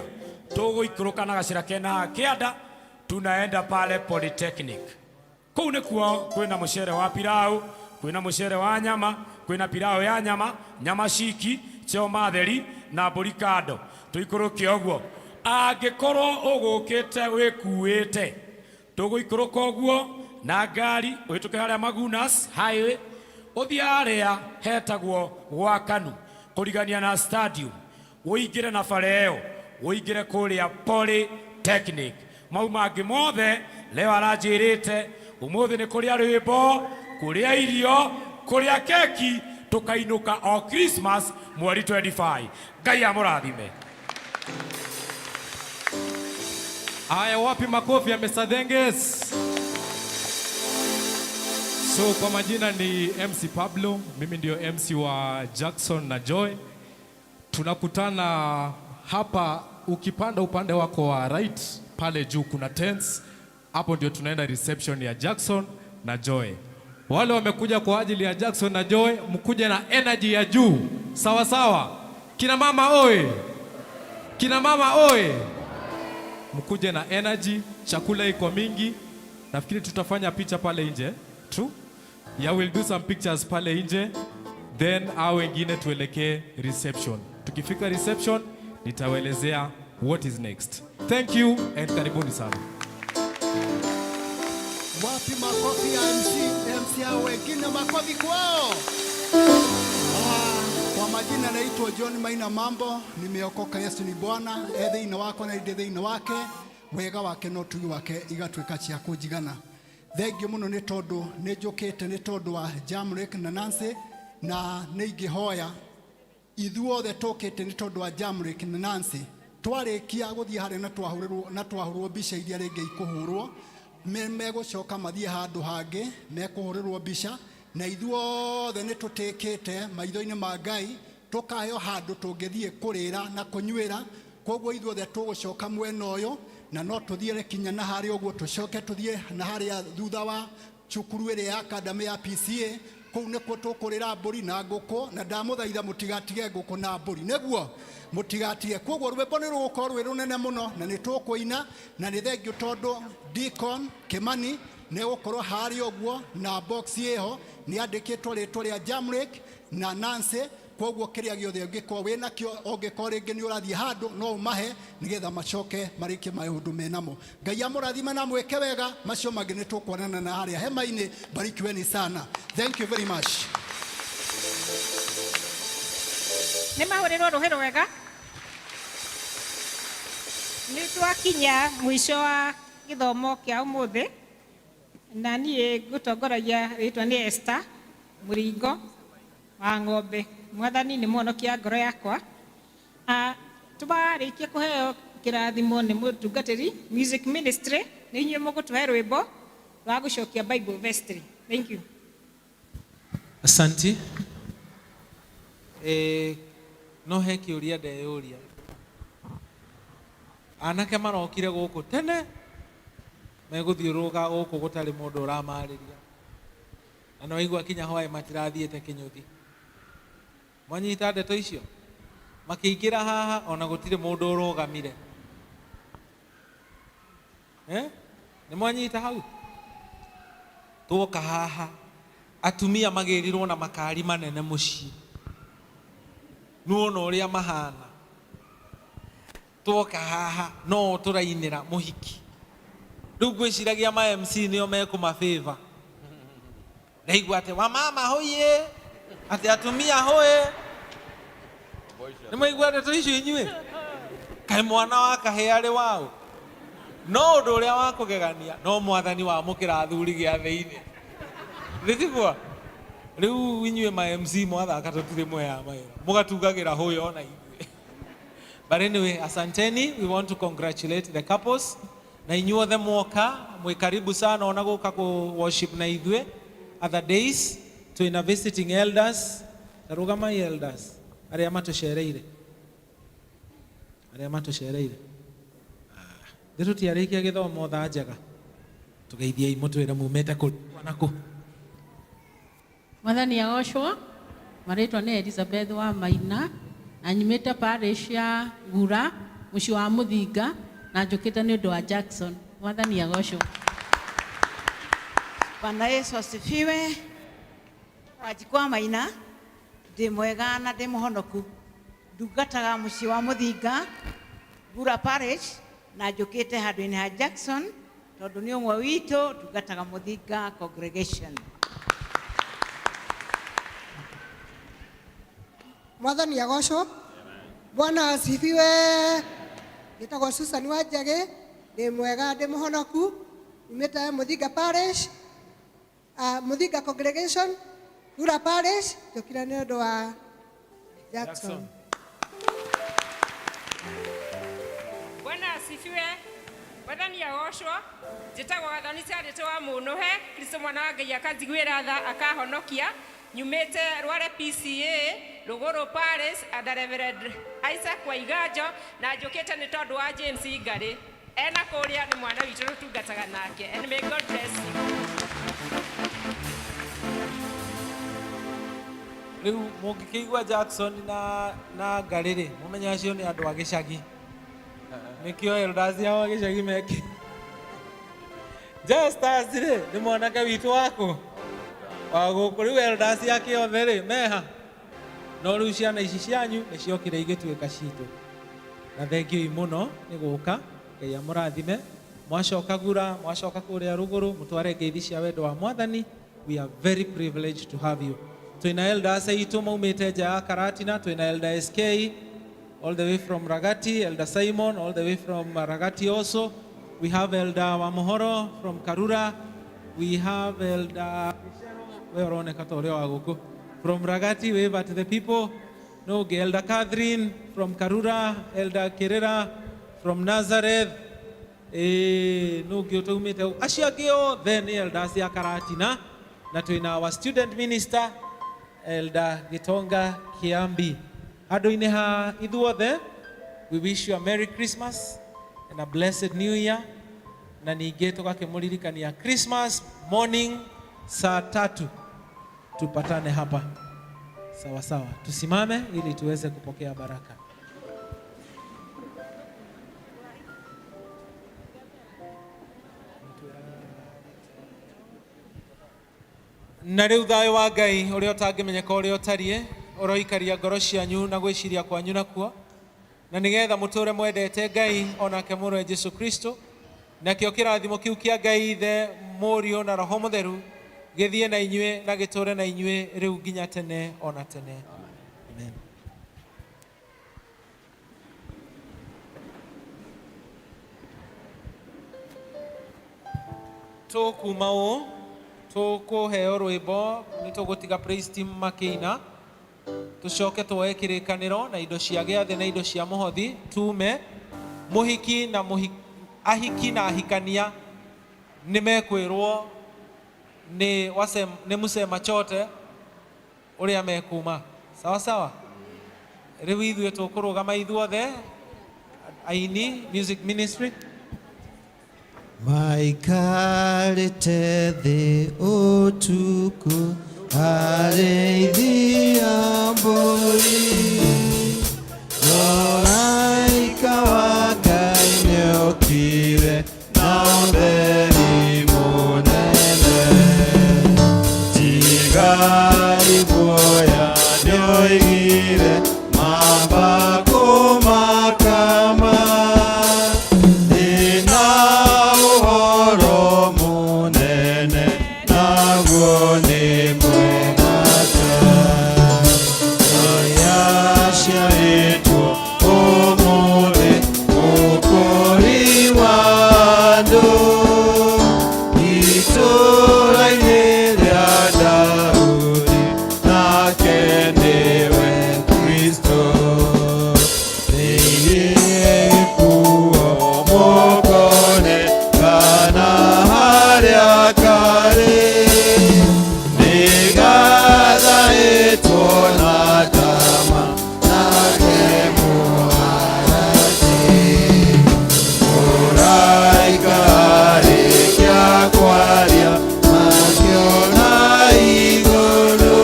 I: tũgũikũrũka na gacĩra kena kĩanda tunaenda pale Polytechnic. Kũu nĩkuo kwĩna mũcere wa pilau, kwĩna mũcere wa nyama, kwĩna pilau ya nyama, nyama shiki, choma theri na mbũri kando. Tũikũrũke ũguo. Angĩkorwo ũgũkĩte wĩkuĩte tũgũikũrũka ũguo na ngari ũhĩtũke harĩa Magunas highway ũthiĩ harĩa hetagwo gwa Kanu kũrigania na stadium, ũingĩre na bara ĩyo ũingĩre kũrĩa Polytechnic. Mau mangĩ mothe leo aranjĩrĩte ũmũthĩ nĩ kũrĩa rwĩmbo, kũrĩa irio, kũrĩa keki, tũkainũka o Christmas mweri 25. Ngai amũrathime.
J: Aya, wapi makofi ya Mr. Thenges? So kwa majina ni MC Pablo, mimi ndio MC wa Jackson na Joy. Tunakutana hapa, ukipanda upande wako wa right pale juu kuna tents. Hapo ndio tunaenda reception ya Jackson na Joy. Wale wamekuja kwa ajili ya Jackson na Joy, mkuja na energy ya juu. Sawa sawa. Kina mama oe. Kina mama oe. Mkuje na energy, chakula iko mingi. Nafikiri tutafanya picha pale nje. True? Yeah, we'll do some pictures pale nje. Then hao wengine tuelekee reception. Tukifika reception, nitawaelezea what is next. Thank you and karibuni sana.
W: Wapi makofi ya MC hao wengine, makofi kwao. Kwa majina naitwa John Maina Mambo, nimeokoka, Yesu ni Bwana, thĩinĩ wako na inde thĩinĩ wake, wega wake no tugi wake igatuĩka cia kũnjigana. Thengiũ mũno nĩ tondũ nĩ njũkĩte nĩ tondũ wa Jamlik na Nancy, na nĩ ingĩhoya ithuothe tũkĩte nĩ tondũ wa Jamlik na Nancy. Twarĩkia gũthiĩ harĩa na twahũrwo mbica iria rĩngĩ ikũhũrwo, megũcoka mathiĩ handũ hangĩ mekũhũrĩrwo mbica, na ithuothe nĩ tũtĩkĩte maitho-inĩ ma Ngai tũkaheo handũ tũngĩthiĩ kũrĩra na kũnyuĩra. Koguo ithuothe tũgũcoka mwena ũyũ na no tũthiĩre kinya na harĩa ũguo tũcoke tũthiĩ na harĩa thutha wa cukuru ĩrĩa ya academy ya PCA. kuu nikuo tukurira mburi na nguku na ndamuthaitha mutigatige nguku na mburi niguo mutigatige koguo rwimbo ni rugukorwo rwi runene muno na ni tukuina na ni thengio tondu Deacon Kimani ne gukorwo hari oguo na box yeho ni andikitwo ritwa ria Jamrick na Nancy koguo kiria giothe ungikorwo wina kio ungikorwo ringi ni urathie handu no umahe nigetha macoke marike maundu menamo Ngai amurathime na mweke wega macio mangi ni tukuonana na haria hema-ini barikiweni sana thank you very much
H: nĩ mahũrĩrwo rũhĩ rwega nĩ twakinya mũico wa gĩthomo kĩa ũmũthĩ na niĩ ngũtongoragia rĩtwa nĩ Esther Mũringo wa Ng'ombe Mwathani nĩ mwonokia ngoro yakwa tũbarĩkia kũheo kĩrathimo nĩ mũtungatĩri music ministry nĩ inyuĩ mũgũtũhe rwĩmbo rwa gũcokia Bible verse 3 thank you
D: Asante. No he kiuria ndeyuria anake marokire guku tene meguthiuruga guku gutari mundu uramariria na no igua kinya hwae matirathiete kinyuthi mwanyita ndeto icio makiingira haha ona gutire mundu urugamire ni mwanyita hau tuoka haha atumia magirirwo na makari manene mucii nuona uria mahana tuoka haha no turainira muhiki riu gwiciragia ma MC nio mekuma favor ndaigua ati wa mama hoye ati atumia hoye nimaigua ndeto icio inyue kai mwana wa kaheari wao no undu uria wa kugegania no mwathani wa mukira athuri giathĩ-inĩ ndithigua riu inyue ma MC mwathaka tutire moya maira mugatugagira hoyo ona ithuĩ but anyway asanteni we want to congratulate the couples na inyuothe mwoka mwi karibu sana ona guka ku worship na ithuĩ other days twina visiting elders tarugama elders aria matucereire thiru tiarikia githomo tha njega tugeithie imutwire mumete ku naku
B: Mwathani agocwo marĩtwa nĩ Elizabeth wa Maina na nyumĩte parish ya Gura mũciĩ wa Mũthinga na njũkĩte nĩ ũndũ wa Jackson Mwathani agocwo
K: Bwana Yesu asifiwe Wajikwa Maina ndĩ mwega na ndĩ mũhonoku ndungataga mũciĩ wa Mũthinga Gura parish na njũkĩte handũ-inĩ ha Jackson tondũ nĩ ũmwe witũ ndungataga Mũthinga congregation
L: Mwathani agocwo Bwana asifiwe Gitagwo Susan Wanjage ndĩ mwega ndĩ mũhonoku nyumĩte Mũthinga parish Mũthinga congregation Gura parish njũkire nĩ ũndũ wa Jackson
H: Bwana asifiwe Mwathani agocwo njĩtagwo Gathoni Charity wa Mũnũhe Kristo mwana wa Ngai akanjiguĩra tha akahonokia nyumĩte Rware PCA Rũgũrũ Parish and Reverend Isaac Waiganjo na njũkĩte nĩ tondũ wa James Ngari ena kũrĩa nĩ mwana witũ tũtungataga nake and may God bless you
D: riu mungĩkĩigua Jackson na Ngari-rĩ mũmenye acio nĩ andũ a gĩcagi nĩkĩo elders ao a gĩcagi meki Justus-rĩ nĩ mwanake witũ waku wa gũkũ rĩu elders ake othe-rĩ meha no rĩu ciana ici cianyu nĩ ciokire igĩtuĩka citũ na thengiũ mũno nĩ gũka Ngai amũrathime mwacoka Gura mwacoka kũrĩa Rũgũrũ mũtware ngeithi cia wendo wa Mwathani we are very privileged to have you twĩna elders aitũ maumĩte nja ya Karatina twĩna elder SK all the way from Ragati elder Simon all the way from Ragati also we have elder Wamuhoro from Karura we have elder weroneka ta ũrĩa wa gũkũ from Ragati wave at the people no elder Catherine from Karura elder Kirera from Nazareth no gĩũtaumĩte acio angĩ othe nĩ elders ya Karatina na twĩna our student minister elder Gitonga Kiambi handũ-inĩ ha ithuothe we wish you a merry Christmas and a blessed new year na ningĩ tũgakĩmũririkania Christmas morning saa 3 tupatane hapa. Sawa sawa, tusimame ili tuweze kupokea baraka. Na riu thayo wa Ngai uria utangimenyeka uria utarie uroikaria ngoro cianyu na gwiciria kwanyu nakuo, na nigetha muture mwendete Ngai onake mũrwe Jesu Kristo, nakĩo kĩrathimo kĩu kĩa Ngai Ithe, Mũriũ na Roho Mũtheru gĩthiĩ na inyuĩ na gĩtũre na inyuĩ rĩu nginya tene ona tene. Amen. Tũkuma ũũ tũkũheo rwĩmbo, nĩ tũgũtiga praise team makĩina, tũcoke tuoye kĩrĩkanĩro na indo cia gĩathĩ na indo cia mũhothi, tume mũhiki na ahiki na ahikania nimekwĩrwo nĩ mũcema chote ũrĩa mekuma. Sawa sawa, rĩu ithuĩ tũkũrũgama ithuothe aini music ministry.
U: Maikarĩte thĩ ũtukũ arĩithia mbũri, mũraika wa Ngai nĩokire na ũtheri mũnene, tigai guoya nĩoigire mamba kũmakama, ĩna ũhoro mũnene naguo nĩ mwega ta, yaciarĩtwo ũmũthĩ mũkũri wa andũ, itũũra-inĩ rĩa Daudi, nake nĩwe Kristo. Thĩinĩ gĩkuo mũkone kana harĩa karĩ, nĩgathaĩtwo na tama nake mũharaji, mũraika arĩkia kwaria makĩona igũrũ,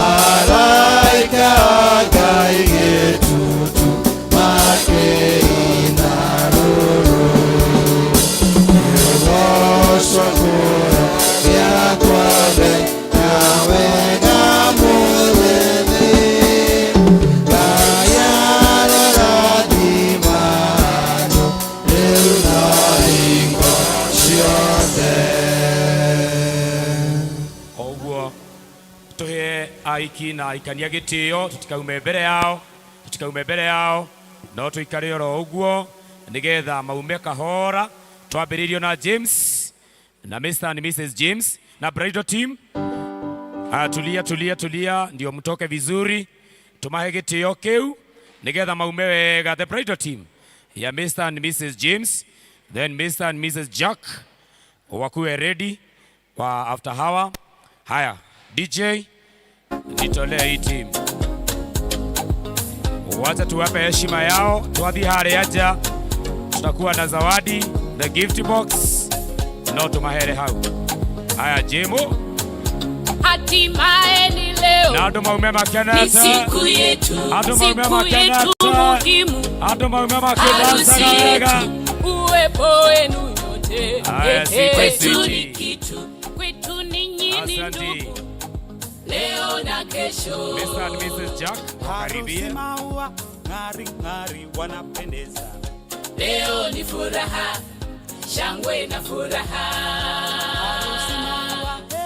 U: araika a Ngai gĩtutu makĩina rũrũ, kĩgocwo kũra gĩakwa Ngai na wega mũthethĩ, Ngai ararathima andũ rĩu na hingo ciothe.
I: Koguo tuhe aiki na aikania gĩtĩo, tutikaume mbere yao, no tuikare oro ũguo nigetha maume kahora. Twambĩrĩirio na James na Mr. and Mrs. James na bridal team. Tulia ndio mtoke vizuri, tumahe gĩtĩo kĩu nigetha maume wega. The bridal team ya Mr. and Mrs. James, then Mr. and Mrs. Jack wakuwe ready kwa after hour. Haya DJ, nitolee hii team, wacha tuwape heshima yao, tuadhi hare aja, tutakuwa na zawadi, the gift box, no tumahere hau. Haya Jemo,
F: Hatimaye ni leo,
I: na ndo maume makenata,
F: ni siku yetu, muhimu,
I: harusi yetu,
F: uwepo wenu nyote,
I: kwetu
F: ni kitu, kwetu ninyi ni ndugu, leo na kesho.
I: Mr. and Mrs. Jack, karibia.
M: Maua ng'ari ng'ari wanapendeza,
F: Leo ni furaha, shangwe na furaha.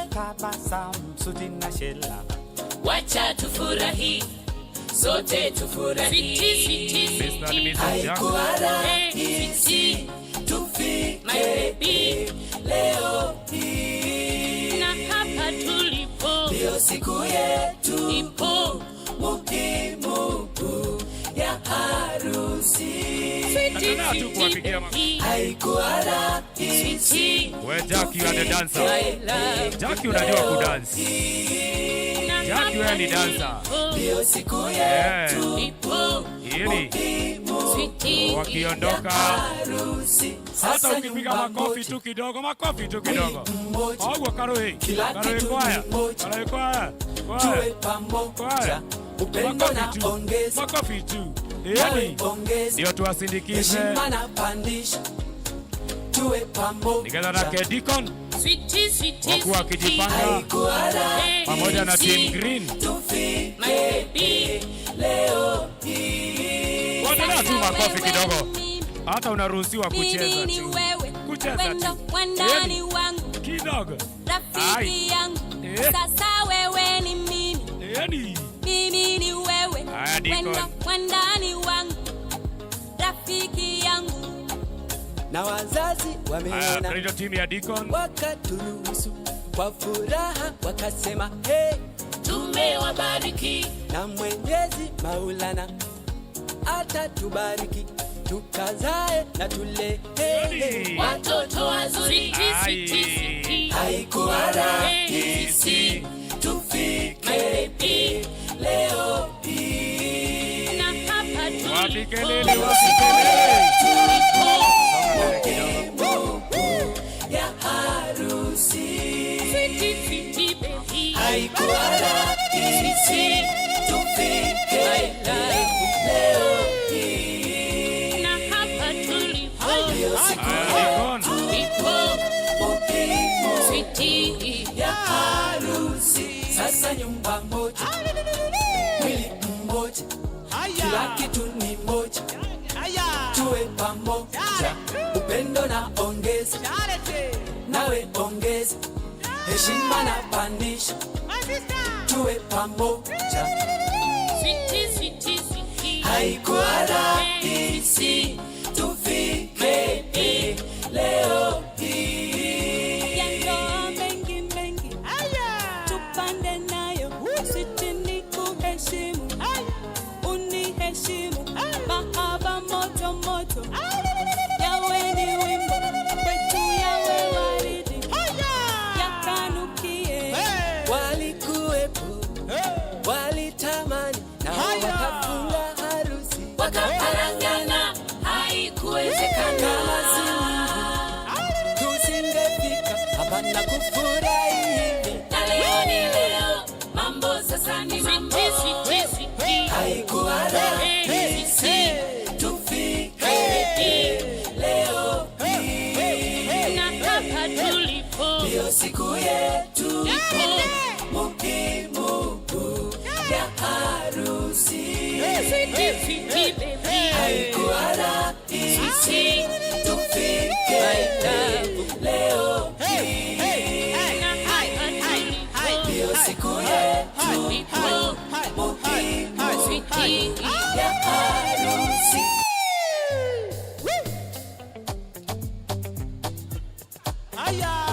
M: tabasamu suti na shela,
F: Wacha tufurahi, sote tufurahi.
I: Mr. and Mrs. Jack,
F: Haikuwa rahisi tufike my baby leo hii, na hapa tulipo ndio siku yetu ipo muhimu ya harusi. Haikuwa rahisi.
I: We Jackie, you are the dancer. Jackie unajua kudansi. Jackie wewe ni dancer.
F: Ndio siku
I: Yeah.
F: yetu ipo
I: Hili. wakiondoka. Hata ukipiga makofi tu kidogo, makofi tu kidogo. Ogwo Karoe, Karoe kwaya, Karoe kwaya, kwaya. Makofi tu. Yani ndio tuwasindikize. Nikenda na Deacon wakuwa wakijipanga pamoja na Team Green. Waendelea tu makofi kidogo. Hata unaruhusiwa kucheza tu. Kucheza tu. Kidogo.
F: Rafiki yangu, sasa wewe ni mimi. Mimi ni wewe. Wandani wangu. Rafiki yangu.
N: Na wazazi wameona
I: Kristo timu ya Deacon
N: wakaturuhusu kwa furaha wakasema hey,
F: tumewabariki
N: na Mwenyezi Maulana atatubariki tukazae na tule hey,
F: watoto wazuri.
N: Haikuwa rahisi tufike leo hii,
F: na hapa
I: tulikelele
N: ya harusi.
F: Haikuwa rahisi
N: tufike leo hii,
F: na hapa tulipo
N: ya harusi. Sasa nyumba moja, mwili mmoja, kila kitu ni moja, tuwe pamoja, upendo na ongeza, nawe ongeza, heshima na pandisha, tuwe pamoja. Haikuwa rahisi tufike leo hii,
F: ya ndoa mengi mengi tupande nayo, sitini kuheshimu, uniheshimu, mahaba moto moto, yawe ni wimbo kwetu, yawe waridi, yakanukie.
N: Walikuwepo, walitamani na wakafunga harusi,
F: wakaparangana, haikuwezekana.
N: Tusingefika hapa na kufurahi hivi,
F: na leo ni leo, mambo sasa ni mambo.
N: Haikuwa rahisi tufike leo hii,
F: na hapa tulipo
N: ndio siku yetu muhimu ya harusi. Haikuwa rahisi tufike leo hii, ndio siku yetu muhimu ya harusi.
S: Aya.